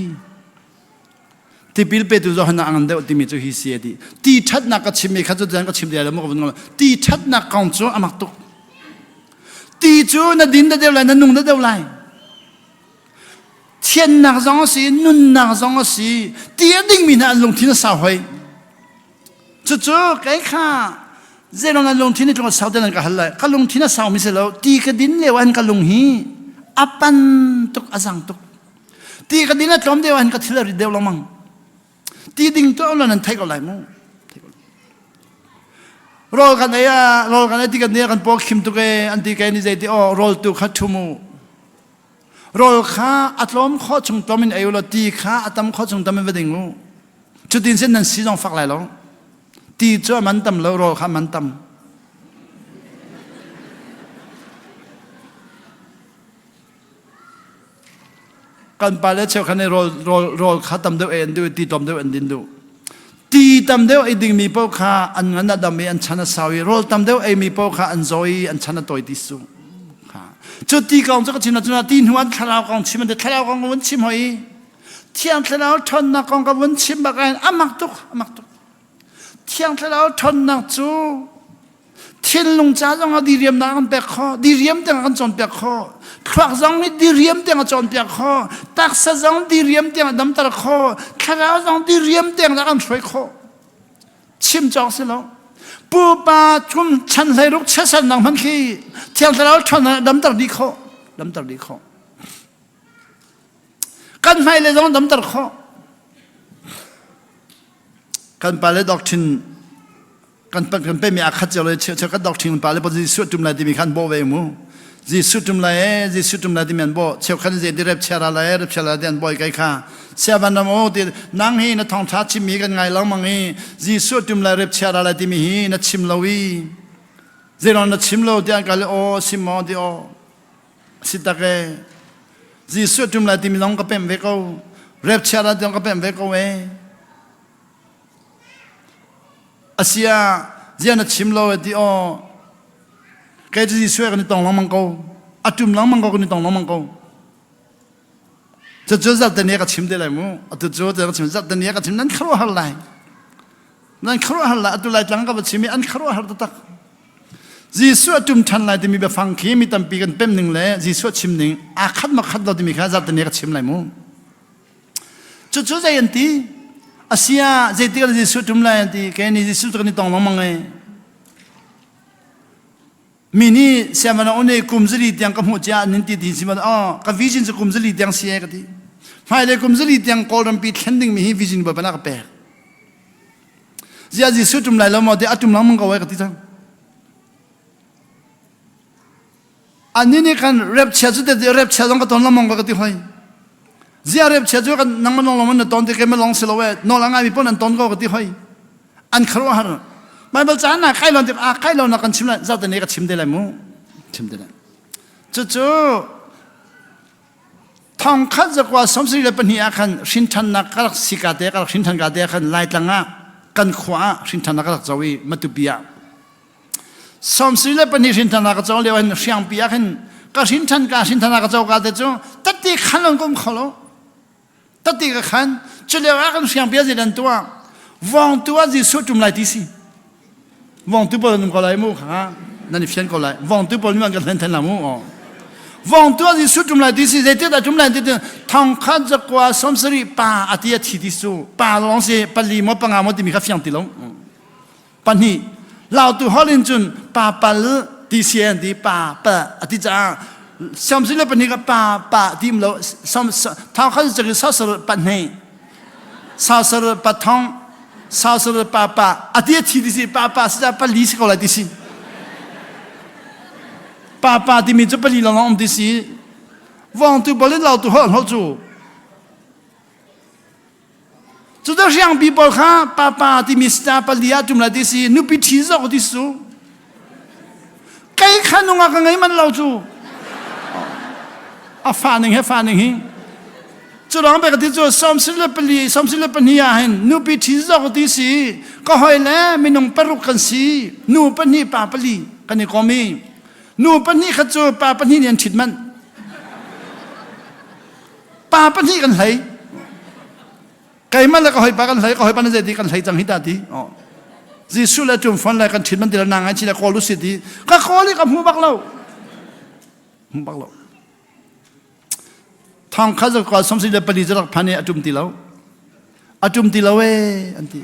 ที่พิลเปตุจหันอังเดอที่มีจุฮิเสียดีที่ชัดนักก็ชิมมีข้าจุดนั้นก็ชิมเดียร์แล้วมันก็เป็นว่าที่ชัดนักกองจูอามักตุกที่จูนัดดินนัดเดียวไรนัดนุ่งนัดเดียวไรเทียนนักสองสีนุ่นนักสองสีที่ดิ่งมีนักลงที่นักสาวให้จู่ๆไก่ข้าเจ้านักลงที่นักลงสาวเดินกันหันเลยก็ลงที่นักสาวมิเสแล้วที่กระดินเลวันก็ลงฮีอัปปันตุกอาสังตุกที่กระดินนักลมเดียววันก็ทิลริเดียวละมังที่ดิ่งตัวเรานั้นไทยก็ไหลมั้งรอกันไอ้ที่กันเนี่ยกันพวกคิมตุกอันที่แกนี่ใจที่รอตุขัดชุมูรอข้าอัตลมข้อจงตัวมันอายุละตีข้าอัตมข้อจงตัวมันเป็นงูจุดดินเส้นนั้นสีจงฝักไหลแล้วตีเจ้ามันตำแล้วรอข้ามันตำกันไปแล้วเช้าคันนี้รอข้าตำเดียวเองดูตีตำเดียวเองดินดูตีตำเดียวไอ้ดิ่งมีพวกข้าอันนั้นดำมีอันชนะสาวีรอตำเดียวไอ้มีพวกข้าอันโซยอันชนะตัวดิสุจุดที่กองจะก็ชิมนะจุดนั้นตีนหัวทะเลาะกองชิมมันจะทะเลาะกองวันชิมหอยเที่ยงทะเลาะทนนักกองกับวันชิมบางอย่างอามักตุกเที่ยงทะเลาะทนนักจูเที่ยงลงจ้าจงเอาดีเรียมนักกันเปียกคอดีเรียมแต่งกันจนเปียกคอควักจงนี่ดีเรียมแต่งกันจนเปียกคอตักสะจงดีเรียมแต่งกันดำตะคอทะเลาะจงดีเรียมแต่งกันช่วยคอชิมจอกสิแล้วปูปาจุ่มฉันเลยลุกเชสันนังพันขี้เที่ยงแล้วชนดำตรดีข้อกันไม่เลยต้องดำตรข้อกันไปเลยดอกชินกันไปมีอาคัดเจริญเชื่อกันดอกชินไปเลยพอจีสุดจุ่มเลยที่มีขันโบเวมูจีสุดจุ่มเลยที่มีอันโบเชื่อกันจะได้เร็บเชื่ออะไรเดียนบ่อยไกลข้าเชื่อวันนั้นโอ้ที่นั่งฮีนัททองทัดชิมีกันไงแล้วมังฮีจีสุดจุ่มเลยเร็บเชื่ออะไรที่มีฮีนัทชิมลาวีเจรอนนัทชิมลาวเดียนกันเลยโอ้ชิมมอดีโอสิตาเกจีสุดจุ่มเลยที่มีน้องก็เป็นเวกเอาเร็บเชื่ออะไรที่น้องก็เป็นเวกเอาเออาเซียเจียนัทชิมลาวที่โอแกจะช่วยกันในตองหลังมังโกอาจุ่มหลังมังโกกันในตองหลังมังโกจะเจอจัดแต่เนี้ยก็ชิมได้เลยมั้งอาตุเจอแต่ก็ชิมจัดแต่เนี้ยก็ชิมนั่นครัวหันไหลอาตุไหลจังก็แบบชิมอันครัวหันตักจีสวดจุ่มทันไหลที่มีแบบฟังขี้มีตั้มปีกันเป็นหนึ่งเลยจีสวดชิมหนึ่งอาคัดมาคัดเราที่มีข้าจัดแต่เนี้ยก็ชิมไหลมั้งจะเจอใจยันตีอาเซียใจตีก็จีสวดจุ่มไหลยันตีแกนี่จีสวดกันในตองหลังมังไงมินี่เสียมันเอาเนี่ยกุมจรีเตียงกับหัวใจนินติดีสิมันกับวิจินจะกุมจรีเตียงเสียกันดีไม่เลยกุมจรีเตียงโกลดัมปีเทนดิ้งมีให้วิจินแบบนั้นก็แปลกเสียจีสุดจุ่มไหลแล้วมาเดี๋ยวจุ่มน้ำมันก็ไว้กันดีจังอันนี้นี่กันเร็บเชื่อจุดเดียวเร็บเชื่อต้องก็ตอนน้ำมันก็กันดีห้อยเสียเร็บเชื่อจุดกันนั่งมันลงมันตอนที่แกมันลงเสลวะนอนหลังไงมีปนอันตอนก็กันดีห้อยอันครัวหันไม่บอกจ้านะใครลองใครลองนักกันชิมเลยจัดแต่เนี้ยก็ชิมได้เลยมั้งชิมได้เลยจู่ๆทองคัดจากว่าสมศรีเลยเป็นที่อาคันชินทันนักกักสิกาเดียกักชินทันกาเดียคันไล่ตั้งอ่ะกันขวาชินทันนักกักเจ้าวีมาตุปียสมศรีเลยเป็นที่ชินทันนักเจ้าเรียกว่าเชียงปียคันก็ชินทันนักเจ้ากาเดียจ้าตัดที่ขันลงกุมเขาโลตัดที่ก็ขันจะเรียกว่ากันเชียงปียจะเดินตัววางตัวจีสุดจุ่มไหลที่สิวงตุบอลนุ่มก็ไล่มู่ข้านั่นนี่เพี้ยนก็ไล่วงตุบอลนี่มันก็เล่นเทนละมู่อ๋อวงตัวที่สุดจุ่มไล่ที่สิเด็ดแต่จุ่มไล่ที่ทองคัดจะกว่าสมศรีป่าอาทิตย์ที่สุดป่าลองเสียปลีมอปังอาโมที่มีข้าเฟียงติลงปันนี้เราตัวฮอลลินจุนป่าปลที่เสียนที่ป่าปะอาทิตย์จ้าสมศรีปันนี้ก็ป่าที่มันเราสมทองคัดจะคือสาวสระปันนี้สาวสระปัทองสาวสระป้าอาทิตย์ที่สิป้าสิจะไปลีสก็เลยที่สิป้าที่มีจะไปลีลองที่สิวันที่บริเราตัวหัวจูจุดที่ยังบีบอลข้าป้าที่มีสตาร์ไปลีอาจุ่มเลยที่สินุบิทีจะก็ที่สุใครขันงากันไงมันเราจู ฟ้าหนึ่งให้ฟ้าหนึ่งหิจุดร้องไปกับที่จุดสมศิลปลีสมศิลปนิยาเห็นนูปีที่จอกที่สีก็หอยแล้วไม่นงปรุกันสีนูปนีป่าปลีกันนี่ก็มีนูปนีขจูป่าปนีเนียนฉิดมันป่าปนีกันไหลไก่มันแล้วก็หอยป่ากันไหลก็หอยปานเจดีกันไหลจังหิตาดีอ๋อจีสุเลจุ่มฟันอะไรกันฉิดมันตีละนางไอ้ชิละคอลุสิดีก็คอเลยกับหูบักเราหูบักเราทางข้าจะก่อสมศิลปลีจะรักพันเนี่ยจุ่มตีเราจุ่มตีเราอันที่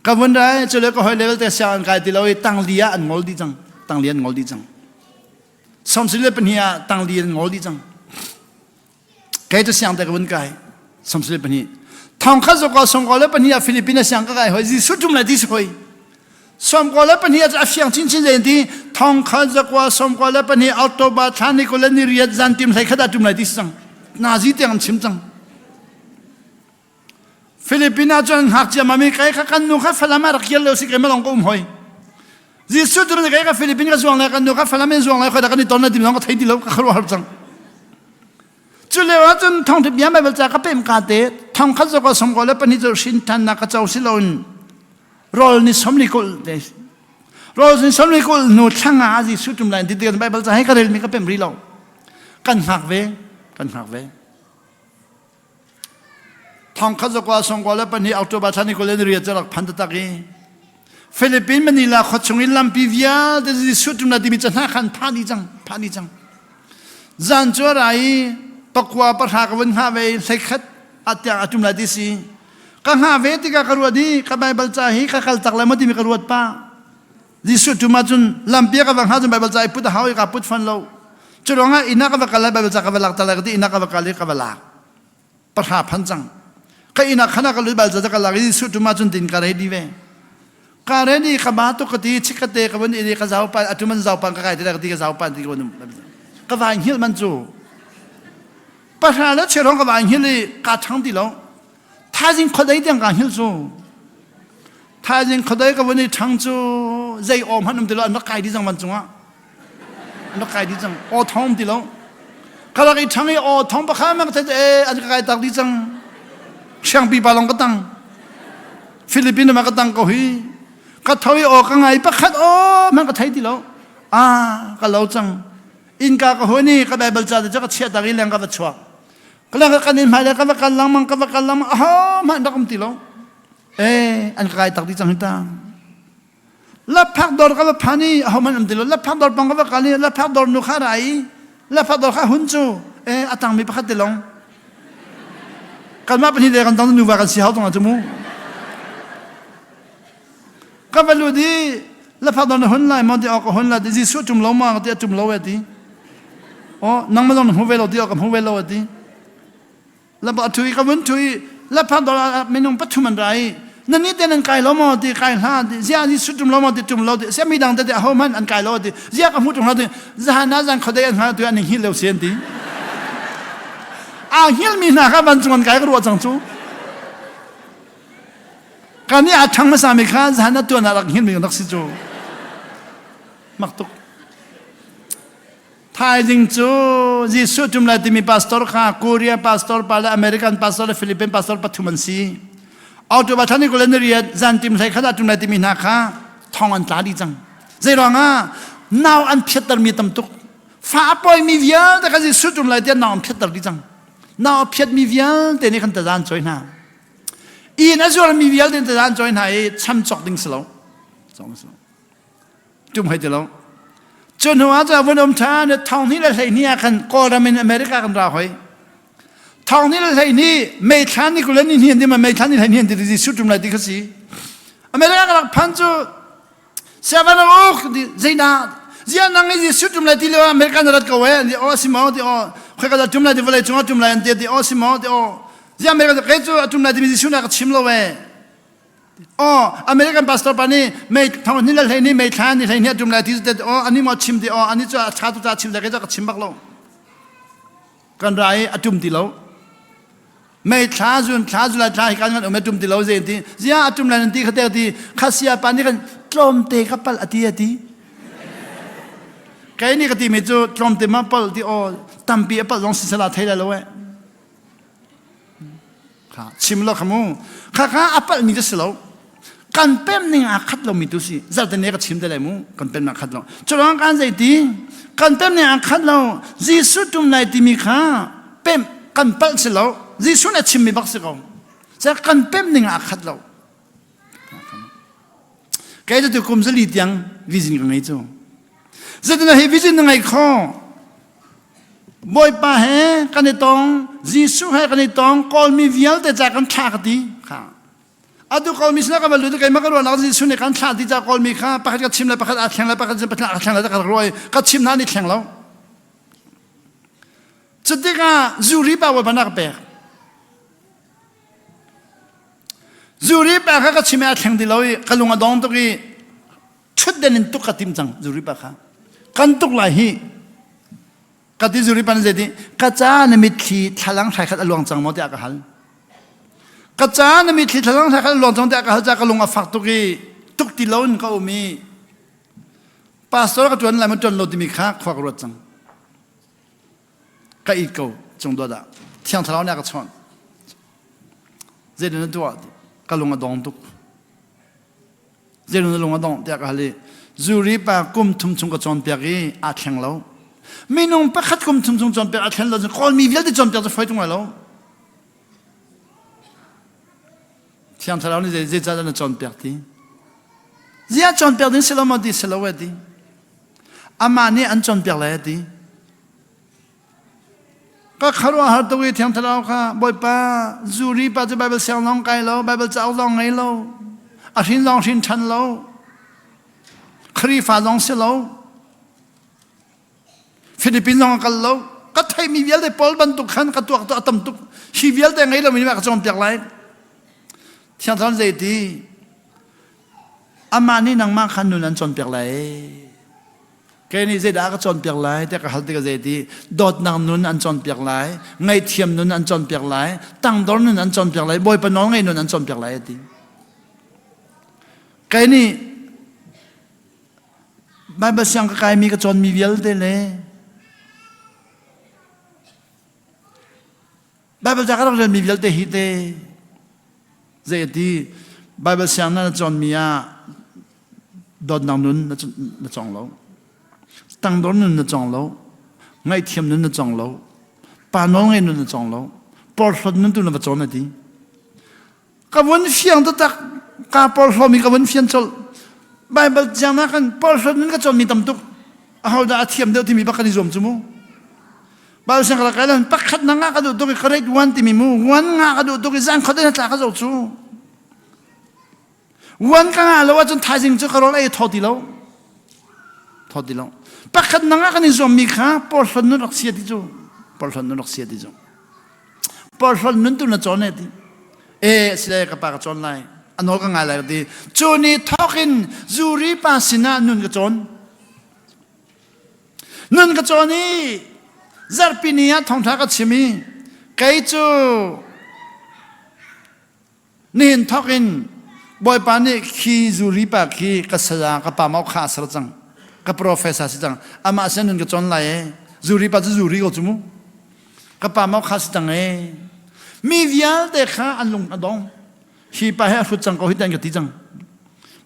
กับวันใดจะเลิกก็หอยเลิกแต่เสียงกายตีเราตั้งเลียอันงอลดีจังตั้งเลียนงอลดีจังสมศิลปนียตั้งเลียนงอลดีจังแกจะเสียงแต่กับวันกายสมศิลปนีทางข้าจะก่อสมก่อแล้วปนียฟิลิปปินส์เสียงก็กายหอยจีสุดจุ่มเลยที่สวยสมก่อแล้วปนียจะเสียงชิ้นชิ้นเดียวที่ทางข้าจะก่อสมก่อแล้วปนียอัลโตบาทานิโคเลนิเรียจันติมใส่ขดาจุ่มเลยที่สังนาซีเตียงชิมจังฟิลิปปินส์จนหักจะมามีใครข้ากันนูข้าฟลามารักเยลเลวสิใครไม่ลองก้มหอยจีสุดจุ่มเลยใครข้าฟิลิปปินส์ก็จวงเลยกันนูข้าฟลาไม่จวงเลยคนละกันนี่ตอนนั้นที่น้องก็ไทยที่เราก็ขลุ่ยหับจังจุดเลวจนทองที่ยังไม่เป็นจากก็เป็นการเตะทองข้าจะก่อสมก่อแล้วปนีจะชินทันนักเจ้าสิลอนรอลนิสมนิคุลเดชรอลนิสมนิคุลนูช่างอาจีสุดจุ่มเลยที่เดียวกันไปเป็นจะให้กันเรื่องนี้ก็เป็นรีโลกันหักเวทองข้าจะก่อสมก่อแล้วปนีอัลโตบาทานิโคเลนเรียจะรักพันธตะกี้ฟิลิปปินส์มันนี่ละขดชงอิลลัมพิวิอาแต่จีสุดจุ่มเลยที่มีจะน่าขันพาดีจังจันทร์อะไรปกว่าประหากวันห้าเวใส่ขัดอัตยาจุ่มเลยที่สี่ก็ห้าเวที่ก็กระวดดีก็ใบบัลใจก็ขัดตักเลยมันที่มีกระวดป้าจีสุดจุ่มมาจนลำเปียก็วังหาจนใบบัลใจพุทธหายกับพุทธฟันเราจุดร้องอินักก็วักอะไรใบบัลใจก็วักตะเลยก็ที่อินักก็วักอะไรก็วักประหาพันจังก็อินักขณะก็เลยใบบัลใจก็ลักจีสุดจุ่มมาจนดินกระไรดีเวกระไรดีขบาตุกติชิกเตะกับวันนี้ก็จะเอาไปจุ่มมันจะเอาปังก็ใครที่ได้ก็ที่ก็จะเอาปังที่คนนึงก็วางหิ้ลมันจู่ประชาชนเชื่อร้องกับวางหิ้ลกาทั้งที่เราถ้าจริงคนใดที่การหิ้ลจู่ถ้าจริงคนใดกับวันนี้ทั้งจู่ใจอมหันน้ำที่เรานักไก่ที่จังมันจู่อ่ะนักไก่ที่จังอท้องที่เราเขาเลยทั้งไอ้อท้องประคามมันก็จะอันไก่ตักที่จังเชียงปีบาลงก็ตั้งฟิลิปปินส์มันก็ตั้งก็ฮีก็ทวีออกไงประคัดมันก็ไทยที่เราก็เราจังอินกาก็หัวนี่ก็แบบบัลจาจะก็เชียร์ตากินแรงก็แบบชัวก็แล้วก็กันนินหมายแล้วก็ว่ากันลังมันก็ว่ากันลังมันมันดักมติเราอันกายตักที่จังหิตาแล้วพักดอร์ก็ว่าพานี่มันมติเราแล้วพักดอร์ปังก็ว่ากันนี่แล้วพักดอร์นุขาไรแล้วพักดอร์ข้าหุ่นจูอัตังมีพักติลงกันมาเป็นที่เดียกันตอนนู้นว่ากันเสียเขาตรงนั้นจมูกก็ไปรู้ดีแล้วพักดอร์หุ่นไรมันที่ออกหุ่นไรที่จีสุดจุ่มล้อมาก็ที่จุ่มล้อเวทีนั่งไม่ต้องหัวเวลาที่ออกกับหัวเวลาที่แล้วพอถุยก็วันถุยแล้วพักดอร์ไม่น้องปัจจุบันไรนั่นนี่แต่นั่นไก่ล้อมาที่ไก่หาที่เสียที่สุดจุ่มล้อมาที่จุ่มล้อที่เสียมีดังแต่เขามันอันไก่ล้อที่เสียกับหูจุ่มล้อที่จะหาหน้าจังเขาได้อันหาตัวอันนี้หิ้ลเร็วเสียนที่หิ้ลมีหน้าครับวันจุ่มไก่ก็รัวจังจูการนี้อาจทั้งมาสามีข้าจะหาหน้าตัวน่ารักหิ้ลมีนักสิจูมักตุกท้ายจริงจูจีสุดจุ่มเลยที่มีพาสตอร์ข้าเกาหลีพาสตอร์ปาเลอเมริกันพาสตอร์ฟิลิปปินส์พาสตอร์ปัททุมันซีเอาตัวบัตรนี้ก็เล่นเรียนจันทิมใส่ขนาดจุ่มเลยที่มีหน้าข้าท้องอันตาดีจังใจร้องน่าวอันเพียตร์มีตำตุกฟ้าปล่อยมีเวียนแต่ก็จีสุดจุ่มเลยที่น่าวอันเพียตร์ดีจังน่าวเพียตมีเวียนแต่นี่ขันตะจานจอยหน้านั่นส่วนมีเวียนแต่ตะจานจอยหน้าช้ำจอกดิ้งสโลจุ่มให้เดี๋ยวจนหัวจะวันอมทานทองนี้เราใช้เนี่ยกันก็เราเป็นอเมริกากันเราหอยทองนี้เราใช้นี่ไม่ทันนี่กูเล่นนี่เห็นที่มันไม่ทันนี่เห็นที่ที่สุดจุ่มเลยที่เขาสิอเมริกากันพันจูเสียวันโอ้ที่เจน่าเจ้านั่งที่สุดจุ่มเลยที่เราอเมริกันรัฐก็เว้ยที่สิมาที่เขาก็จะจุ่มเลยที่วันเลยจุ่มเลยที่สิมาที่เจ้าอเมริกันก็จะจุ่มเลยที่มีสุดนักชิมเลยเว้ยอเมริกันพาสตอร์ปานี่ไม่ทางนี้เลยนี่ไม่ทันนี่เลยเนี่ยจุ่มเลยที่สุดอันนี้มาชิมที่อันนี้จะชาตุจะชิมแต่ก็จะชิมบักเรากันไรจุ่มที่เราไม่ท้าจุนเลยท้าให้กันกันไม่จุ่มที่เราเจนที่เจ้าจุ่มเลยนั่นที่เขาเตะที่ข้าเสียปานี่กันตรมเตะกับปัลอดีตที่แค่นี้ก็ที่ไม่จู่ตรมเตะมาปัลที่ ตั้มปีปะลองสิสลาไทยแล้วเว้ยค่ะชิมแล้วขโมข้าอัปปะมีจะสลาวกันเป็นหนึ่งอาคัดเรามีตุสิจัดแต่เนี่ยก็ชิมได้เลยมูกันเป็นอาคัดเราจุดนั้นการใจดีกันเป็นหนึ่งอาคัดเรายิสุตุมไลติมีข้าเป็นกันเป็นสลาวยิสุเนี่ยชิมมีบักสกองจะกันเป็นหนึ่งอาคัดเราแกจะถูกคุมสลิดยังวิจินกันไงจู่จะต้องให้วิจินยังไงข้อบอยป้าเฮกันในตองยิสุเฮกันในตองกอลมีวิลแต่จากกันชากดีค่ะอาดูกอลมีสนากับมันรู้ตัวกันมาก็รู้แล้วยิสุเนี่ยกันชาดีจากกอลมีข้าปะก็ชิมแล้วปะก็อาแข่งแล้วปะก็จะปะอาแข่งแล้วจะกันรวยก็ชิมนั่นนี่แข่งแล้วจุดที่ก็จูรีป่าวว่านักเปะจูรีป่ะเขาก็ชิมอาแข่งดีแล้วก็ลุงอดองตัวกี้ชุดเด่นตุกกติมจังจูรีป่ะเขากันตุกไหลฮีกติจูริปันเจดีกระจานมิตรที่ทลังใช้ขัดอลวงจังมอดีอากาศกระจานมิตรที่ทลังใช้ขัดอลวงจังมอดีอากาศจะกระลงอาฝักตุกีตุกติลอนก็มีปาสโตรก็จวนอะไรมันจวนโลดิมิค้าขวากรวดจังก็อีกกูจงตัวด่าเที่ยงทะเลาะเนี่ยก็ชนเจดีนั่นตัวก็ลงอาดองตุกเจดีนั่นลงอาดองเดียกอะไรจูริปากุมทุ่มชงก็จวนเปียกีอาแข่งแล้วไม่น้องประคัดคุมทุ่มจนเปียอาเทนเราจะคอลมีวิลที่จนเปียจะไฟตรงไหนแล้วที่อันทรานี่จะจะจะจนเปียที่เสียจนเปียนี่เสลามาดีเสลาวดีอามานี่อันจนเปียเลยดีก็ขารว่าหาตัวที่อันทราค่ะบ่อยป้าจูรีป้าจะไบเบิลเสียงน้องไกลแล้วไบเบิลจะเอาลองไงแล้วอาทินลองทินชันแล้วครีฟ้าลองเสียแล้วฟิลิปปินส์ลองกันแล้วก็ไทยมีวิลได้พอลบันตุขันกับตัวอัตมตุกชีวิลได้ไงเราไม่มากับจอมเปียกไรที่อันทรานใจดีอามานี่นางมาขันนุนันจอมเปียกไรแกนี่ใจด่ากับจอมเปียกไรแต่ก็ฮัลติกับใจดีดอดนางนุนอันจอมเปียกไรไงเทียมนุนอันจอมเปียกไรตั้งดอนนุนอันจอมเปียกไรบ่อยปนน้องไงนุนอันจอมเปียกไรดีแกนี่ใบเบสยังก็กลายมีกับจอมมีวิลได้เลยไบเบิลจะก็ต้องเรียนมีวิลเตฮิเตเจดีไบเบิลเสียงนั้นจอนมีอาดอนนางนุนนั่นจองเราตั้งดอนนุนนั่นจองเราไงเทียมนุนนั่นจองเราปาน้องไงนุนนั่นจองเราปอลนุนตุนนั่นจองนั่นดีกับวันเฟียงตัวตักกาปอลมีกับวันเฟียงจอลไบเบิลเสียงนั้นกันปอลนุนก็จอนมีตำตุกเอาได้เทียมเดียวที่มีบักกันที่รวมจุโมบางสิ่งก็แล้วปักขัดนังก็ดูตัวก็เรียกวันที่มีมูวันงาก็ดูตัวก็จังเขาได้นัดก็จะจูวันก็งาแล้วว่าจนท้ายสิ่งจะก็รอไอ้ทอดีแล้วปักขัดนังก็นี่จอมมีข้าปอลนุนรักเสียดีจูปอลนุนรักเสียดีจูปอลนุนตัวนั้นจอนเนี่ยดีสิได้กับปากจอนไล่อันนั้นก็งาอะไรดีจูนี่ทอกินจูรีปาสินะนุนก็จอนนี่จาร์ปีนี้ท้องท้าก็ชิมีไกจูนี่ทอกินบ่อยปานนี้ขี้จูรีปาขี้ก็สยามก็ป่ามาข้าสระจังก็โปรเฟสซ่าสิจังอามาเส้นนึงก็จนไหลจูรีปาจะจูรีก็จุ่มก็ป่ามาข้าสิจังมีวิลเด็กข้าอันลงอันดองฮีปาให้ชุดจังก็ฮิตเองก็ตีจัง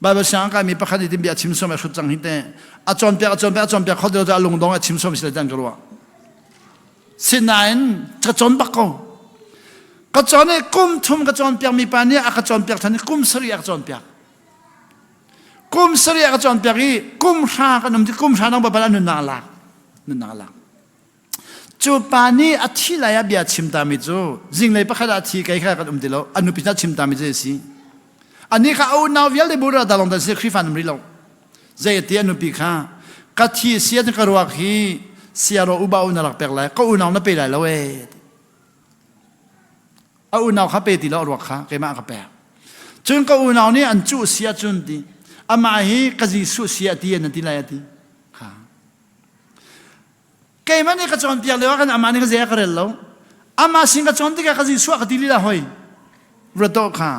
บาเบช่างก็มีประคันที่มีอาชิมสมัยชุดจังฮิตเองอาจารย์เปียเขาเดี๋ยวจะลงดองอาชิมสมัยสิเลยจังก็รู้สินายนกระจนบักก็จนเนี่ยกุมทุ่มกระจนเปียกมีปานเนี่ยกระจนเปียกท่านกุมสรีกระจนเปียกกระจนเปียกอีกุมชากันนุ่มที่กุมชาน้องแบบนั้นนุ่นนาลักจูปานี่อาทิตย์ละยาเบียชิมตามิจูจิงเลยประคัดอาทิตย์ใกล้ๆกันนุ่มที่เราอนุพิจารชิมตามิจูสิอันนี้เขาเอาหน้าวิลได้บุระดาลงแต่เสียคริฟันมิลล์ใจเตียนุพิฆากัที่เสียที่กระวักฮีเสียเราอุบาอุนาลักเปกเลยก็อุณาวนั่นไปไหนแล้วเอาอุณาวข้าไปตีแล้วรัวข้าเกี่ยมาข้าไปจนก็อุณาวนี่อันจูเสียจนดีอามาฮีก็จีสุเสียตีนั่นตีไรตีข้าเกี่ยมันนี่ก็จนเปียกเลยว่ากันอามานี่ก็เสียกันแล้วอามาสิงก็จนที่ก็จีสุก็ตีลีละหอยรัตโตข้า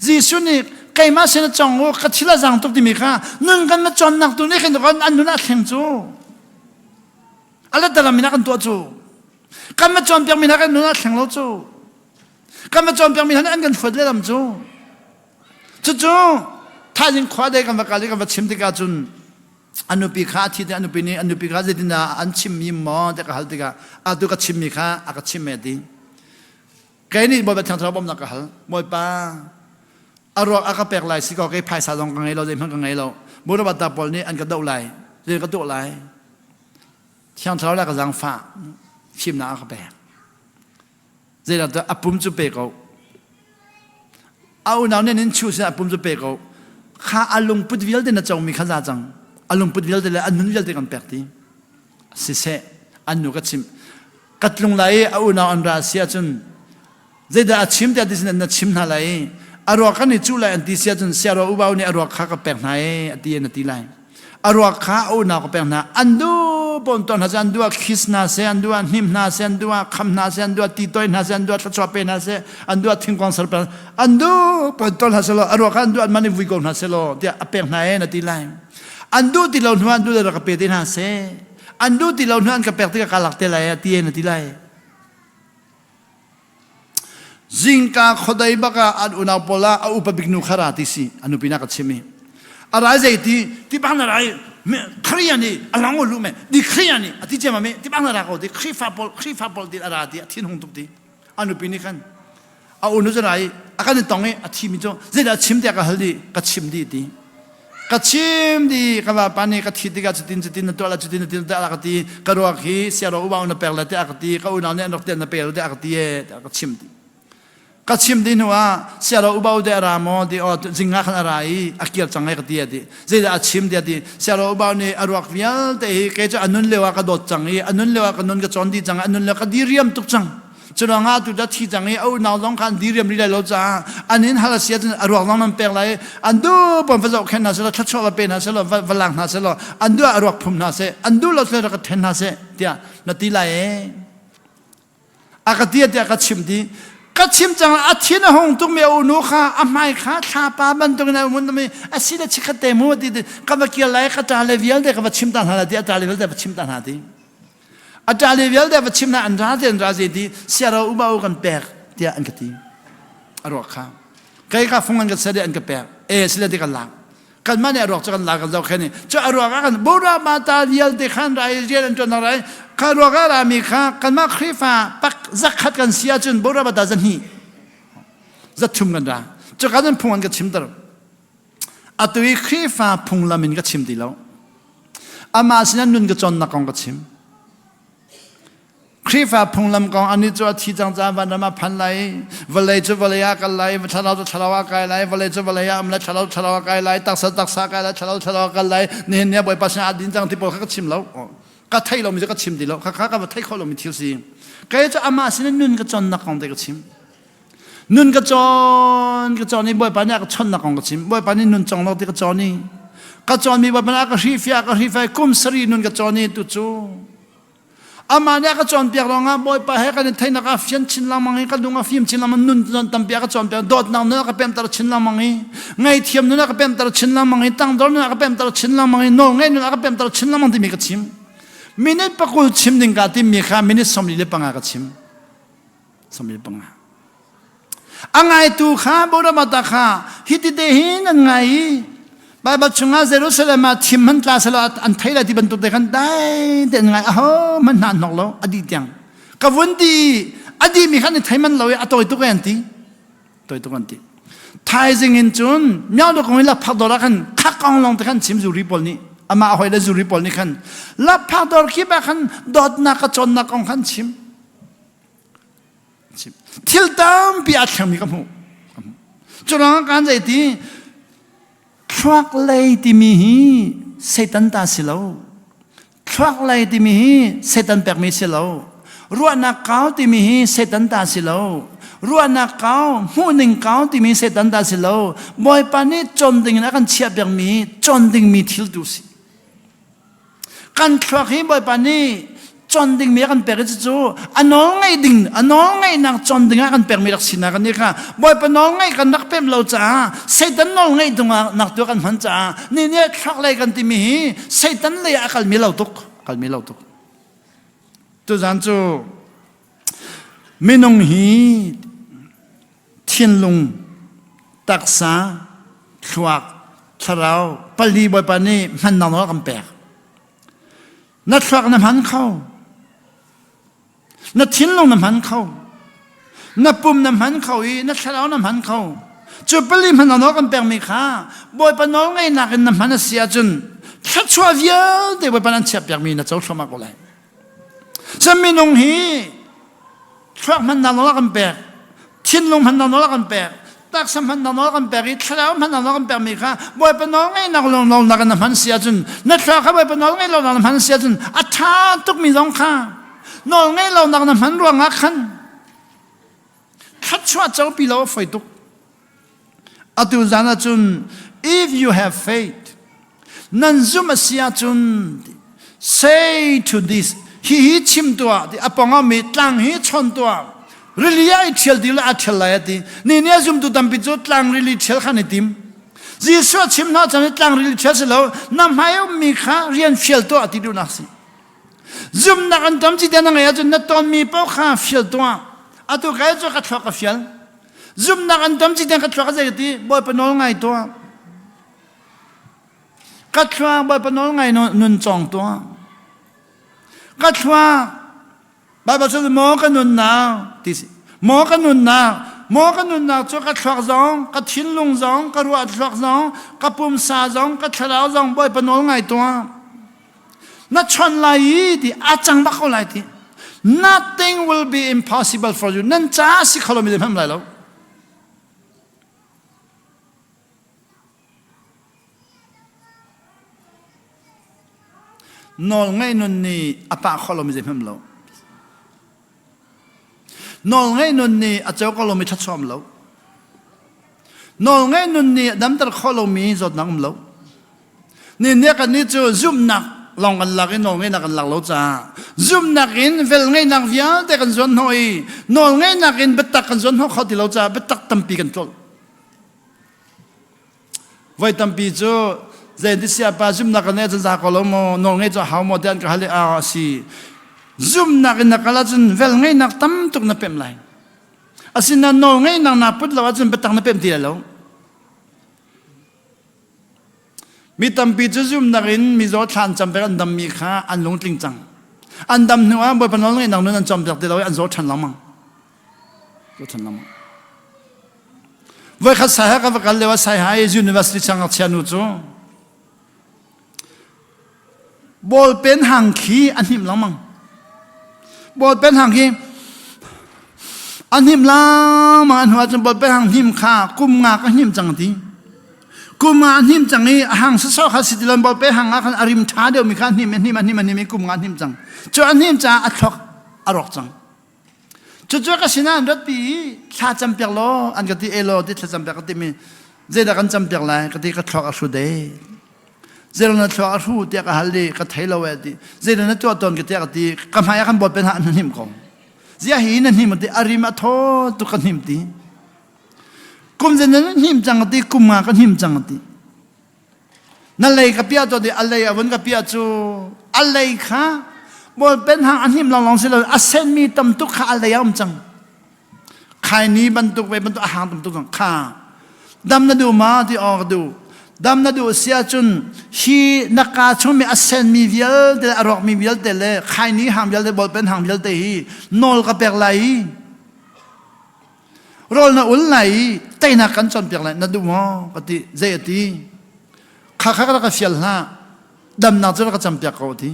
จีสุนี่เกี่ยมาสินจงโอ้ก็ชิลาจังตุกที่มีข้านึ่งกันมาจนนักตัวนี้เห็นตัวกันอันนู้นอัดแข็งจูอะไรแต่ละมีนักกันตัวจู กันมาจอนเปียงมินากันนู้นแข่งเราจูกันมาจอนเปียงมินาอันกันฝุดเลยลำจูจู่ถ้ายังขวาได้กันมาการได้กันมาชิมที่กาจุนอนุปีข้าที่อนุปีนี้อนุปีข้าจะดินาอันชิมมีหมอแต่ก็ฮัลติกาอาดูก็ชิมมีข้าอาก็ชิมเมดีแกนี่บ่เป็นทางทางบ่มนักฮัลบ่ป้าอารมณ์อาก็แปลกหลายสิก็แกภายสาลงกันไงเราเดินพังกันไงเราบุรุษบัตตาปอลนี่อันก็ดูไหลเรื่องก็ดูไหลเที่ยงเช้าแล้วก็ยังฟ้าชิมน้าก็แปลกเรื่องตัวอับปุ่มจุเปกเอาหนาวเนี่ยนินชูสิอับปุ่มจุเปกข้าอารมณ์พุทธวิลเดนจะมีข้าจังอารมณ์พุทธวิลเดนอันนู้นวิลเดนกันแปลกทีสิเสอันนู้นก็ชิมกัดลงไหลเอาหนาวอันราเสียจนเรื่องอาชิมแต่ดิฉันนั่นชิมหาไหลอารมณ์กันนี่จู่ไหลอันที่เสียจนเสียเราอุบาวนี่อารมณ์ข้าก็แปลกไหนอันที่นั่นที่ไหลอารมณ์ข้าเอาหนาวก็แปลกไหนอันดูปนตอนนั้นอันดูคิสนาเซอันดูนิมนาเซอันดูคำนาเซอันดูตีตัวนาเซอันดูทัศวเปนาเซอันดูทิ้งกองสารพัดอันดูปนตอนนั้นอารมณ์กันดูอันมันวิกรนาเซโลเดี๋ยวแปลกไหนนั่นที่ไหลอันดูที่เราหนวดดูเราก็เปลี่ยนนาเซอันดูที่เราหนวดก็แปลกที่กาลักเตลัยที่นั่นที่ไหลจิงกาขดายบักอันอุณาปลาอุปบิกนุขราติสิอนุปินักชิมีอะไรใจที่บ้านอะไรครียนี่อลังวลูเมดิครียนี่ที่เจ้ามันที่บ้านอะไรก็ดิครีฟาบอลที่อะไรที่หงตุกที่อนุปินิกันเอาอุณจะไรอาการตรงนี้ที่มิโจเจ้าชิมเดียก็ฮัลดีก็ชิมดีก็ชิมดีก็ว่าปานี่ก็ที่ดีก็จุดดินตัวละจุดดินตัวละก็ที่ก็รัวขี้เสียรัวอุบาวนเปรละที่อาก็ที่ก็อุณาเนี่ยนกเตียนเปรละที่อาก็ที่ก็ชิมดีก็ชิมดินหัวเสียเราอุบาวเดรามอดีอดจิงงักอะไรอาเกียรจังไงก็ดีดีเจ้าชิมดีดีเสียเราอุบาวนี่อรวกวิลแต่เกจอันนั้นเลวก็โดดจังอันนั้นเลวก็นั้นก็จอนดีจังอันนั้นเลวก็ดีเรียมตุกจังจุดงาตุดัที่จังเอาหนาวร้องคันดีเรียมรีได้แล้วจ้าอันนี้ฮัลเสียจนอรวกน้องมันเปลายอันดูปนฟ้าจะแค่นาเสละทัชชอลเป็นนาเสละฝรั่งนาเสละอันดูอรวกพุ่มนาเสอันดูเราเสละก็เทนนาเสเดียนาทีไรอากาศเดียก็ชิมดีก็ชิมจังอาทิตย์หงตุกเมียวนูค่ะอาไม่ค่ะชาปาบันตุกนั้นมันไม่อาศิลชิคเตมูดีก็มาเกี่ยวอะไรก็จะเลวิลเด็กก็มาชิมตันหาดีอาจารย์เลวิลเด็กมาชิมตันหาดีอาจารย์เลวิลเด็กมาชิมนะอันราดีดีเสียเราอุบากันแปลกเดียอันกตีอรวกค่ะใครก็ฟงกันก็เสียอันก็แปลกสิเลเด็กกันหลังกันมาเนี่ยอรวกจะกันหลังกันเราแค่นี้จะอรวกกันบุรามาตาเดียลเด็กขันไรเรียนจนอะไรข้ารวกอะไรมีข้ากันมาคริฟ้าปักจักขัดกันเสียจนบุรามาตาจันฮีจะชุมกันได้จะกันพุ่งกันก็ชิมตลอดอัตวิคริฟ้าพุ่งละมินก็ชิมดีแล้วอามาสินันนุนก็จนนักองก็ชิมคริฟ้าพุ่งลำกองอันนี้จะที่จังจาวันมาพันไลวลัยจะวลัยกันไลชะลาวจะชะลาวกันไลวลัยจะวลัยอัมละชะลาวกันไลตักษะกันไลชะลาวกันไลเนี่ยบ่อยปัสนาดินจังที่พวกเขาก็ชิมแล้วก็ไทยเรามีก็ชิมดีแล้วข้าก็ไทยเขาเรามีทิวซีก็จะอามาสินันนุนก็จนนักองได้ก็ชิมนุ่นก็จอนนี่บ่อยปานนี้ก็ชนนักองก็ชิมบ่อยปานนี้นุ่นจงเราที่ก็จอนนี่ก็จอนมีบ่อยปานนี้ก็รีฟิยกุมสรีนุ่นก็จอนนี่ตุจูอามาเนี่ยก็จอนเปียกรองอ่ะบ่อยปานให้กันไทยนักฟินชินลามังให้กันดุงฟิมชินลามันนุ่นจอนตั้มเปียกก็จอนเปียกโดดน้ำนุ่นก็เป็นตระชินลามังให้ไงเทียมนุ่นก็เป็นตระชินลามังให้ตั้งดอนนุ่นก็เป็นตระชินลามังให้โน่ไงนุ่นก็เป็นตระชินลามังที่มีก็ชิมมินิปะกุลชิมดิ่งกันที่มีข้ามินิสมลีเลปังก็ชิมสมลีปังอังไงตูข้าบุรุษมาตาข้าฮิตเดหินังไงบาบัชงาเซรุสเลมาทิมมันตาสละอันไทยละที่บรรทุกเด็กันได้แต่ไงมันนานนอกแล้วอดีตยังกับวันดีอดีตมีขันในไทยมันเราอะตัวตุกันตีตัวตุกันตีไทยจึงเห็นจนเมื่อเราคงเห็นละพักดอลกันข้ากองลงแต่กันชิมจูริปอลนี่อามาเอาให้ละจูริปอลนี่กันละพักดอลคิดว่ากันดอดนักจนนักองกันชิมทิลตามปีอาชังมีคำพูจุดนั้นการใจที่ทรักเลยที่มีเซตันตาสิโลทรักเลยที่มีเซตันเปิดมีสิโลรัวนักเก้าที่มีเซตันตาสิโลรัวนักเก้าหูหนึ่งเก้าที่มีเซตันตาสิโลบ่อยปานนี้จนดิ่งนักการเชียบยังมีจนดิ่งมีทิลดูสิการทรักให้บ่อยปานนี้จนดิ่งมีกันเปิดจู่อันน้องไงดิ่งอันน้องไงนักจนดิ่งกันเปิดมีรักสินากันนี่ค่ะบ่อยปานน้องไงกันนักเป็นเราจ้าเซตันน้องไงตรงนักตัวกันมันจ้านี่เนี่ยทรักอะไรกันที่มีเซตันเลยอาการมีเราตุกอาการมีเราตุกตัวจันจู ไม่นงฮีเทียนลุงตักษาขวักทะเลาปลีบอยปานี่มันนอนกำแปกนัดขวักน้ำหันเข้านัดเทียนลุงน้ำหันเข้านับปุ่มน้ำหันเข้าอีนัดทะเลาน้ำหันเข้าจุดปลีมันนอนกำแปกมีค่าบอยปานน้องไงนักน้ำหันเสียจนถ้าชัวเวียเดี๋ยวบอยปานันเชียบอยากมีนัดเจ้าชมาก็เลยจะไม่นงฮีขวักมันนอนกำแปกเทียนลุงมันนอนกำแปกตักสมันนอนกันแปรีทะเลามันนอนกันแปมีค่ะบ่อยปน้องไงนักลงนักน้ำมันเสียจนนักข่าวเขาบ่อยปน้องไงเราน้ำมันเสียจนอัฐาตุกมีสองค่ะนอนไงเรานักน้ำมันรวงอักขันขัดชัวเจ้าปีเราไฟตุกอัตุจานะจน if you have faith นั่นจุมาเสียจน say to this ฮีชิมตัวที่อปองมีตั้งฮีชนตัวรีลียาเทียลดีละเทียลายตีนี่เนี่ยจุ่มตุตัมปิจุดลังรีลีเทียลขันติมจีสวดชิมน่าจะนี่ลังรีลีเทียลเสร็จแล้วน้ำหายมีข้าเรียนเฟียลตัวติดูนักสิจุ่มนักอันตั้มจีเดนังไงจุ่มนักตอนมีเป้าข้าเฟียลตัวอัตุกายจุกัดฟักเฟียลจุ่มนักอันตั้มจีเดนกัดฟักใจตีบ่อยปนอลไงตัวกัดฟักบ่อยปนอลไงนุนจองตัวกัดฟักบาบาสุดหมอกันนุนนาทีสิหมอกันนุนนาจุกัดฟักซองกัดทิ้งลงซองกัดรัวฟักซองกัดปุ่มซาซองกัดฉลาซองบ่อยปนอลไงตัวนัดชนไล่ที่อาจังบักเขาไล่ที่ nothing will be impossible for you นั่นจ้าสิเขาเราไม่ได้ทำอะไรแล้วนอนไงนนนี่อาปากเขาเราไม่ได้ทำแล้วนอนไงนนนี่อาเจ้าเขาเราไม่ทัดซ้อมแล้วนอนไงนนนี่ดำตะเขาเรามีจดนักมแล้วนี่เนี่ยกันนี่จะซุ่มหนักลองกันหลักนอนไงหนักกันหลักแล้วจ้าซุ่มหนักอินเวลไงหนักเวียแต่กันส่วนหน่อยนอนไงหนักอินเบ็ดตักกันส่วนหัวเขาที่เราจ้าเบ็ดตักตั้มปีกันตัวไว้ตั้มปีจ้าเจนที่เสียป้าซุ่มนักกันเนี่ยจะจากเขาเราโมนอนไงจะหาโมเดลกันฮัลอาซีซุ่มนักนักละจนเวลไงนักตั้มตุกนับเป็นไรอาศินนอนไงนักนับพุทธละจนเบ็ดตักนับเป็นที่แล้วมีตั้มปีจะซุ่มนักอินมีรถทานจำเป็นอันดำมีค่าอันลงจริงจังอันดำหัวบ่อยปนนไงนักนั้นจำจากที่เราอันรถทันละมั้งรถทันละมั้งไว้ขัดสายกับกันเลยว่าสายหายยูนิเวอร์ซิตี้ช่างเชียนุจูบอลเป็นหางขีอันหิมละมั้งบอลเป็นหางขีอันหิมละมั้งอันหัวจนบอลเป็นหางหิมขากุมงาก็หิมจังทีกุมงาหิมจังนี่หางสาวๆขัดสิทธิ์ลันบอลเป็นหางอาคันอาริมท้าเดียวมีการหิมอันหิมมีกุมงาหิมจังจนอันหิมจังอัดทอกอรอกจังจุดๆก็สินะรถปีถ้าจำเปียกล้ออันก็ที่เอโลที่ถ้าจำเปียกก็ที่มีเจดกันจำเปียกไรก็ที่ก็ทอกอสุดเดเจดนั้นทอกอสุดที่ก็ฮัลลีก็ไทยเราเวทีเจดนั้นตัวตนก็ที่ก็ที่กำหายกันบดเป็นหันหิมของเสียหินหิมที่อาริมาโทตุกันหิมที่กุมเจนั้นหิมจังที่กุมมากันหิมจังที่นั่นเลยกับพี่อาตัวที่อะไรวันกับพี่อาจูอะไรค่ะบอลเป็นหางอันหิมลองสิเราอาเซนมีตั้มตุกขาอะไรอย่างจังใครนี้บรรทุกไปบรรทุกอาหารตั้มตุกข้าดำนาดูมาที่ออกดูดำนาดูเสียจนชีนักการชมมีอาเซนมีเยอะแต่อรอกมีเยอะแต่เลยใครนี้หางเยอะแต่บอลเป็นหางเยอะแต่ฮีนอลกับเปียกไหลรอลน่ะอุ่นไหลเตยนักกันจนเปียกไหลนาดูมาปฏิเจตีข้าก็ต้องเสียละดำนาจะก็จำเปียกเขาที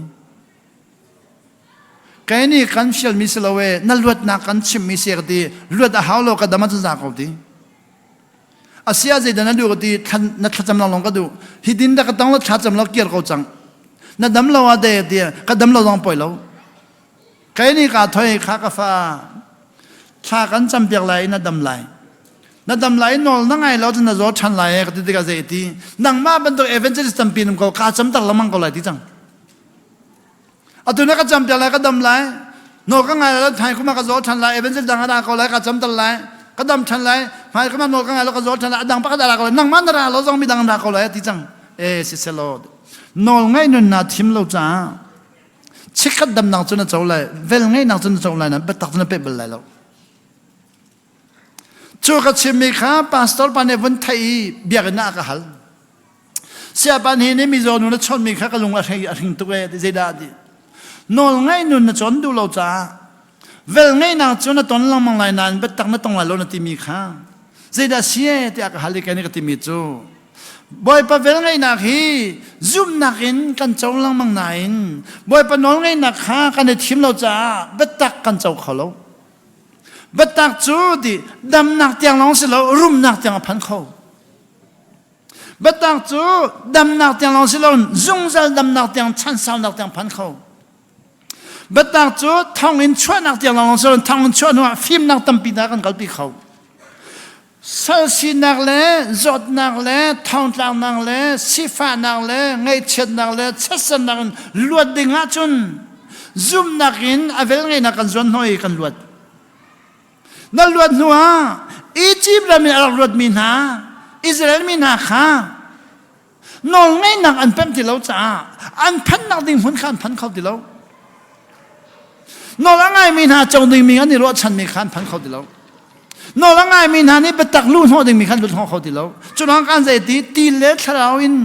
แกนี่กันเชียลมิสลาเวนั่นลวดนักกันชิมมิเสียกตีลวดหาวโลกดามันจะจากเขาตีอาเซียใจดันนั่นดูก็ตีท่านนักจำลองก็ดูฮิดินดักต้องรักษาจำลองเกี่ยวกับจังนั่นดำเราว่าเดียดีก็ดำเราลองปล่อยเราแกนี่ก็ถอยขากาฟ้าชากันจำเปียกไหลนั่นดำไหลนั่นดำไหลนอลนั่งไงเราจะนั่งรถชันไหลก็ตีก็ใจตีนั่งมาบรรทุกเอเวนเจอร์จำปีนก็ขาจำตักละมั่งก็ไหลที่จังอัตุนักจำเปียกไหลก็ดำไหลนอกก็ไงแล้วไทยเขามาก็รถชันไหลเอเวนเจอร์ดังก็ได้ก็ไหลก็จำตักไหลก็ดำชันไหลไทยเขามานอกก็ไงแล้วก็รถชันไหลดังปักก็ได้ก็ไหลนั่งมันได้เราต้องมีดังได้ก็ไหลที่จังสิเซโลนอลไงนั่นน่ะทิมเราจ้าชิคกัดดำนังจนจะเอาไหลเวลไงนังจนจะเอาไหลนะเบ็ดตักจนเป็ดเบลไหลเรา จูกชิมิข้าพาสตอร์ปันเอวันไทยเบียกันนักฮัลเสียปันเฮนี่มีโจนุนชนมีข้ากลุงอะไรตัวเองเจดาดีนอลไงนุนชนดูเราจ้าเวลไงนักชนตอนลังมังไลนันเบ็ดตักนัดตรงไหนโลนติมีข้าเจดาเสียที่อาฮัลลิกันนี่ก็ติมีจูบ่อยปะเวลไงนักฮีซุ่มนักอินกันเจ้าลังมังไหนบ่อยปะนอลไงนักข้ากันในทีมเราจ้าเบ็ดตักกันเจ้าเขาเราเบ็ดตักจูดิดำนักเตียงลองสิเรารุ่มนักเตียงพันเขาเบ็ดตักจูดำนักเตียงลองสิเราจุงจัลดำนักเตียงชันสาวนักเตียงพันเขาเบ็ดตักจูทองอินชวนนักเตียงลองสิเราทองอินชวนว่าฟิล์มนักตั้มปีนักกันกัลปีเขาเสื้อสีนักเล่จดนักเล่ทองตางนักเล่สีฟ้านักเล่ไงเช็ดนักเล่เช็ดสันนักลวดดิ่งอาจุนซุ่มนักอินอเวลไงนักกันจวนน้อยกันลวดนั่นลวดนัวอียิปต์เรามีอะไรลวดมีนาอิสราเอลมีนาค่ะนองไงนักอันเป็นที่เราจ้าอันพันนักดิ่งหุ่นขันพันเขาที่เรานองไงมีนาเจ้าดิ่งมีอันนี้รถฉันมีขันพันเขาที่เรานองไงมีนานี่เป็นตักลุ่นหัวดิ่งมีขันลุ่นหัวเขาที่เราจุดนั้นการใจตีเล็กเราอิน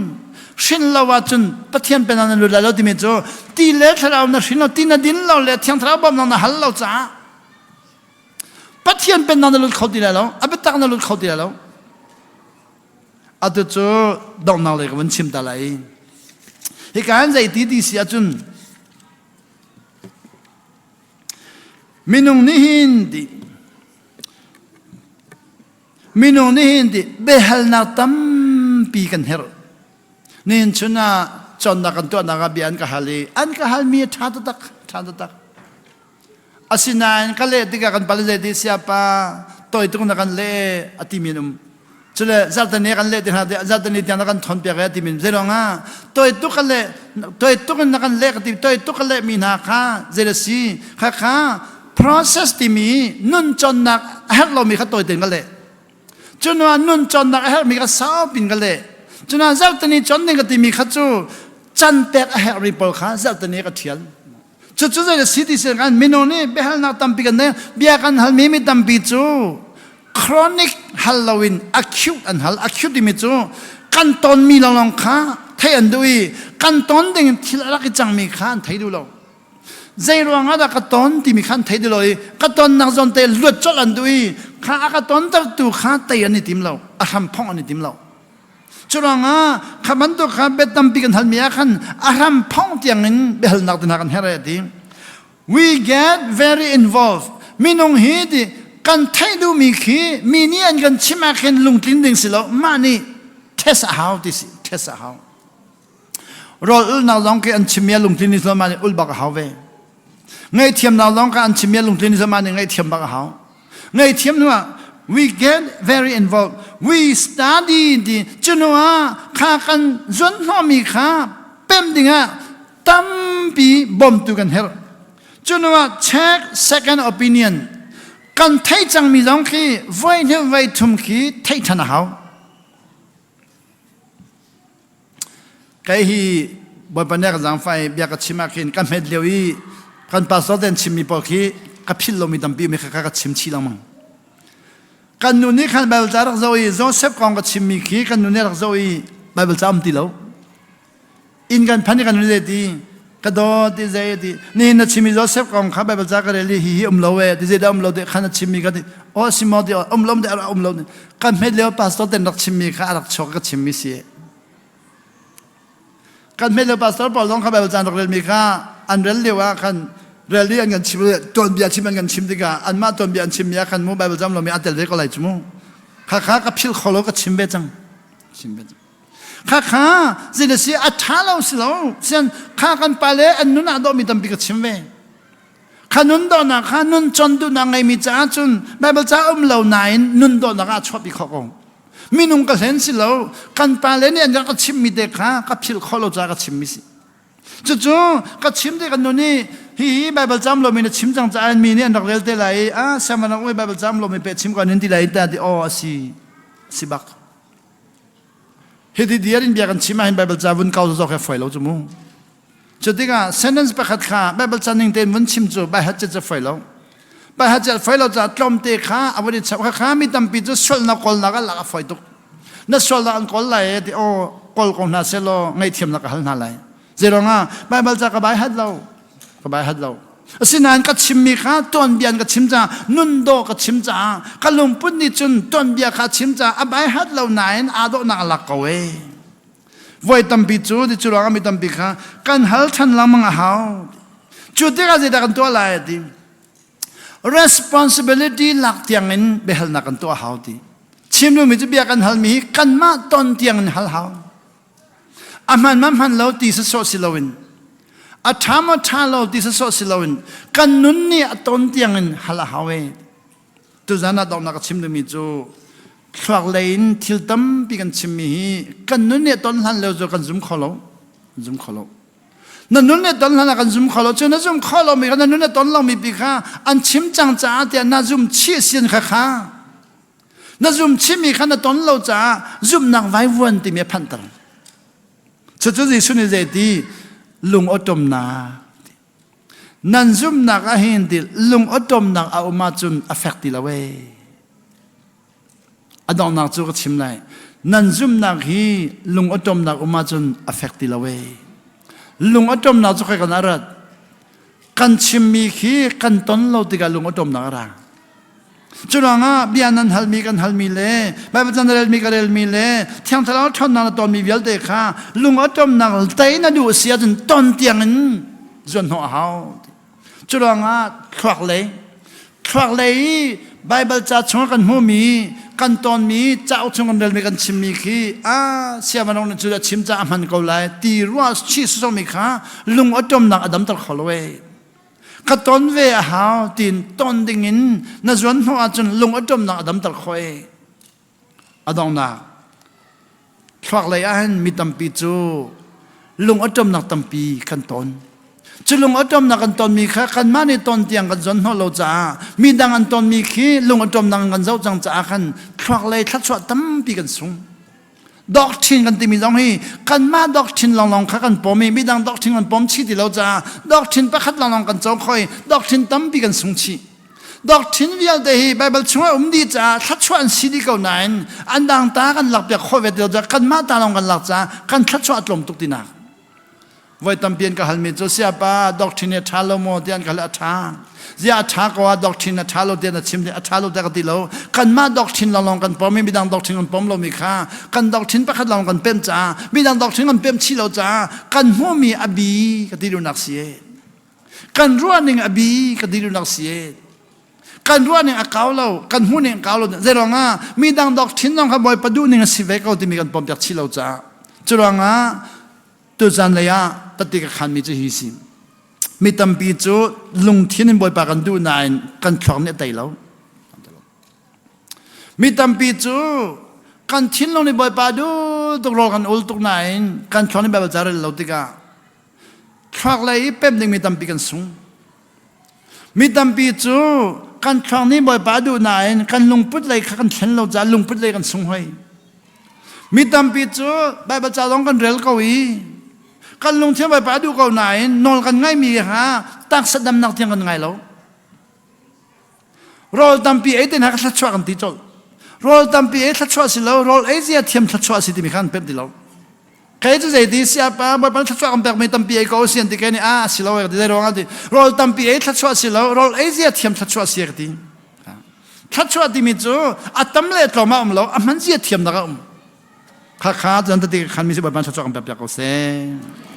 ชินเราว่าจนปะเทียนเป็นอันลุ่นเราที่มีจูตีเล็กเราเนี่ยชินเราตีนดินเราเลยเทียนเราบ่มเราหันเราจ้าปะเทียนเป็นนันลุดเขาดีแล้วอับตักนันลุดเขาดีแล้วอัตโจดองนาเลยกับวันชิมตาไหลเหตุการณ์ใจดีเสียจนมินุงนี่หินดีมินุงนี่หินดีเบฮัลนาตัมปีกันเฮรนี่ชนะจนนักตัวนักบิอันกะฮัลีอันกะฮัลมีชาตตักasinan kale tiga kan palale di siapa toy tu kan le atiminum chule zartani kan le dina zartani tiana kan thon pe ga timin zeronga toy tu kan kan le ti toy tu kan le mina kha zelasi kha process timi nun chon nak her lo mi kha toy ten ga le chunwa nun chon nak her mi ka sao pin ga le chuna zartani chon ne ga timi kha chu chan pe her ripol kha zartani ka thialจุดๆเลยสิที่เสียงกันมิโนนี่เบลนักตั้มปีกันเนี่ยเบียกันฮัลมีตั้มปีจู chronic ฮัลโลวิน acute อันฮัล acute ที่มีจูกันตอนมีลองค้าไทยอันดุยกันตอนเด้งที่รักจังมีขันไทยดูเราใจรวงอะไรกันตอนที่มีขันไทยดูเลยกันตอนนักจนเตลุดจดอันดุยข้ากันตอนตัดตัวข้าไทยอันนี้ทิมเราอารัมพงอันนี้ทิมเราจุดนั้นข้ามันตัวข้าเบ็ดตั้มปีกันฮัลมีขันอารัมพงที่ยังนั้นเบลนักตัวนักกันเฮระดี we get very involved มีน้องเฮดีกันไทยดูมีขี้มีนี่อันกันชิมาเข็นลุงทิ้งดิ่งสิเรามานี่เทสหาวที่สิเทสหาวรออุลนาลองกันชิมยาลุงทิ้งดิ่งสิเรามานี่อุลบักหาวเวไงเทียมนาลองกันชิมยาลุงทิ้งดิ่งสิเรามานี่ไงเทียมบักหาวไงเทียมนัวwe get very involved we study ดีจนว่าข้ากันจนหัวมีข้าเป็นดิ่งอ่ะตั้มปีบ่มตุกันเฮรจนว่า check second opinion กันไทยจังมีลองขี้ไว้เนี่ยไว้ทุ่มขี้ไทยทันหาวใครฮีบ่ปัญญาจังไฟเบียกชิมาขินกันเม็ดเลียวอีกันปัสสาวะชิมมีปอขี้กับพิลโลมีตั้มปีมีข้ากับชิมชีลังมังกันนู่นนี่ขันไบเบิลจารักโซอีโจเซฟกองกับชิมมีขี้กันนู่นนี่รักโซอีไบเบิลจามตีแล้วอินกันพันกันนู่นเลยดีกระโดดที่ใจดีนี่นัดชิมมีโจเซฟกองข้าไบเบิลจากอะไรลีฮีเลวที่ใจดเลวเด็กขันนัดชิมมีกันดีโอ้ชิมอดีเลวเด็กเลวกันไม่เลวปัสสาวะรักชิมมีข้ารักช็อกกับชิมมีเสียกันไม่เลวปัสสาวะปอลงข้าไบเบิลจารักเรลมีข้าอันเรลเลวกัน เรื่องนี้กันชิมตัวเบียชิมกันชิมดีกว่าอันมาตัวเบียชิมยากันมูไบเบิลจำเราไม่อัดเดลเล็กอะไรจุมูข้ากับพิลขอเราก็ชิมเบจังชิมเบจังข้าสิเดสิอัฐาเราสิเราเช่นข้ากันไปเลยอันนู้นอาดมีตั้มปีกับชิมเบข้านุนโดนข้านุนจนดูนางไงมีจ้าจุนไบเบิลจ้าเราไหนนุนโดนข้าชอบปีขอกงมีนุ่งก็เห็นสิเรากันไปเลยเนี่ยยังก็ชิมมีเด็กข้ากับพิลขอเราจ้าก็ชิมมิสิจู่ๆก็ชิมได้กันนู่นนี่ฮีไบเบิลจำเรามีนะชิมจังจานมีเนี่ยนักเรียนที่ไหนสมัยนั้นไบเบิลจำเรามีไปชิมกันนี่ที่ไหนแต่ที่สิบักเฮดิเดียรินเบียกันชิมมาเห็นไบเบิลจำวันเก่าจะแค่ไฟเราจุ่มจุดที่ก็เซนเนนส์ประคัดข้าไบเบิลจำหนึ่งเต็มวันชิมจู่ใบฮัดจะไฟเรา ไปหาจัดไฟเราจะตรมเตะขาเอาไว้ชับขามีตำปีจะสวลนักกอลนักละไฟตุกนักสวลนักกอลไหลที่โอ้กอลของนาเซโลไงเทียมนักหันนาไหลเจรองไปบัลจากกบายฮัดเราสินานก็ชิมมีข้าต้นเบียนก็ชิมจ้านุ่นโดก็ชิมจ้ากะลุงปุ่นนี่จุนต้นเบียข้าชิมจ้าอบายฮัดเราไหนอาโดนักลักเอาไว้ไว้ตั้มปีจูที่จุลามีตั้มปีข้ากันฮัลทันลำมังหาวจุดที่เราจะได้กันตัวอะไรดี responsibility หลักเตียงนั้นเบลนักกันตัวหาวดีชิมดูมิจะเบียกันฮัลมีกันมาต้นเตียงนั้นฮัลหาวอามันเราตีสโซสิลวินอาธรรมชาเราที่สุดสิลวินกันนุนนี่ต้นเตียงเงินฮัลฮาวเวตัวจานาดอกนักชิมดูมิจูคลักเลนทิลตัมปีกันชิมมีกันนุนนี่ต้นฮันเลวจูกันซุ่มขอเรานั่นนุนนี่ต้นฮันกันซุ่มขอเราจนนั่นซุ่มขอเรามีกันนุนนี่ต้นเรามีปีข้าอันชิมจังจ้าเดียนั่นซุ่มชี้เสียนข้านั่นซุ่มชิมมีขันต้นเราจ้าซุ่มนักไว้วันที่มีพันตันชุดที่สุดนี่เจดีลุงอดมนานั่นซุ่มนักอาหินดิลุงอดมนักเอามาจุนอฟเฟกติละเวอดองนักจูก็ชิมไลนั่นซุ่มนักฮีลุงอดมนักเอามาจุนอฟเฟกติละเวลุงอดมนักจูใครกันอะไรกันชิมมีฮีกันต้นเราติกับลุงอดมนักอะไรจุลงะเบียนันฮัลมีกันฮัลมีเล่ไปประจันเรลมีกันเรลมีเล่เที่ยงทะเลาะชนนันตอนมีเวลเด็กค่ะลุงอดมนักเตยนั่นดูเสียจนต้นเตียงนั้นจนหัวเขาจุลงะควักเลยไบเบิลจะชงกันหัวมีกันตอนมีเจ้าชงกันเรลมีกันชิมมีขี้เสียมันองค์จุลชิมจะมันก็เลยตีรัวชีสสมิค่ะลุงอดมนักอดัมตะขอลเวก็ต้นเวหาวตีนต้นดิ่งนั่นส่วนหัวจนลุงอดมนักดำตะคอยอดองนักควักเลยอันมีตั้มปีจูลุงอดมนักตั้มปีกันต้นจุลุงอดมนักกันต้นมีข้ากันมาในต้นเตียงกันส่วนหัวเราจ้ามีดังอันต้นมีขี้ลุงอดมนักกันเจ้าจังจ้ากันควักเลยทัดสวดตั้มปีกันสูงดอกชินกันตีมีตรงนี้กันมาดอกชินลองข้ากันปอมีดังดอกชินกันปอมชีที่เราจะดอกชินประคัดลองกันเจ้าคอยดอกชินตั้มปีกันสูงชีดอกชินวิลเดฮีไบเบิลช่วยดีจ้าทัดชวนสีดีเก่าไหนอันดังตากันหลับเปียกคอยเวเดียวจะกันมาตาลองกันหลับจ้ากันทัดชวนลมตุกตินักไว้ตั้มเปลี่ยนกับฮัลมิโจเสียป้าดอกชินเนี่ยทาโลโมเดียนกันละทาเสียทากว่าดอกชินทาโลเดียนชิมเดียทาโลเดียกติโลกันมาดอกชินลองกันปอมีดังดอกชินกันปอมเรามีค่ากันดอกชินประคัดลองกันเป็นจ้ามีดังดอกชินกันเป็นชีเราจ้ากันหัวมีอบีกติดูนักเสียกันรัวหนึ่งอบีกติดูนักเสียกันรัวหนึ่งอากาศเรากันหัวหนึ่งอากาศเราเจรองมีดังดอกชินลองขบอยประดูหนึ่งสิเวกเอาที่มีกันปอมจากชีเราจ้าเจรองตัวจันเลยตัดติกขันมีจะหิสิมีตั้มปีจูลุงที่นี่บ่อยปากันดูนายกันคลองเนี่ยไต่แล้วมีตั้มปีจูกันทิ้งลงในบ่อยปาดูตกรอกันอุลตกนายกันคลองนี่แบบจาร์เราติกาคลองเลยเป็มหนึ่งมีตั้มปีกันสูงมีตั้มปีจูกันคลองนี่บ่อยปาดูนายกันลุงพุทธเลยกันทิ้งเราจะลุงพุทธเลยกันสูงให้มีตั้มปีจูแบบจาร์ลงกันเรลเกาอีกันลงเที่ยวไปป่าดูเก่าไหนนอนกันง่ายมีฮะตักสะดำนักเที่ยงกันไงแล้วรอตั้มปีเต็นหักทัดชัวกันติดจอลรอตั้มปีทัดชัวสิแล้วรอเสียเทียมทัดชัวสิที่มีขันเป็นติแล้วใครจะใจดีเสียป่ะบ่เป็นทัดชัวกันแบบไม่ตั้มปีก็เสียนที่แค่นี้สิแล้วก็ได้รองกันดิรอตั้มปีทัดชัวสิแล้วรอเสียเทียมทัดชัวเสียกันดิทัดชัวที่มีจูตั้มเล็ดเรามาแล้วมันเสียเทียมนะครับข้าจันทร์ที่ขันมีสิบวันทัดชัวกันแบบอยากเอาเสีย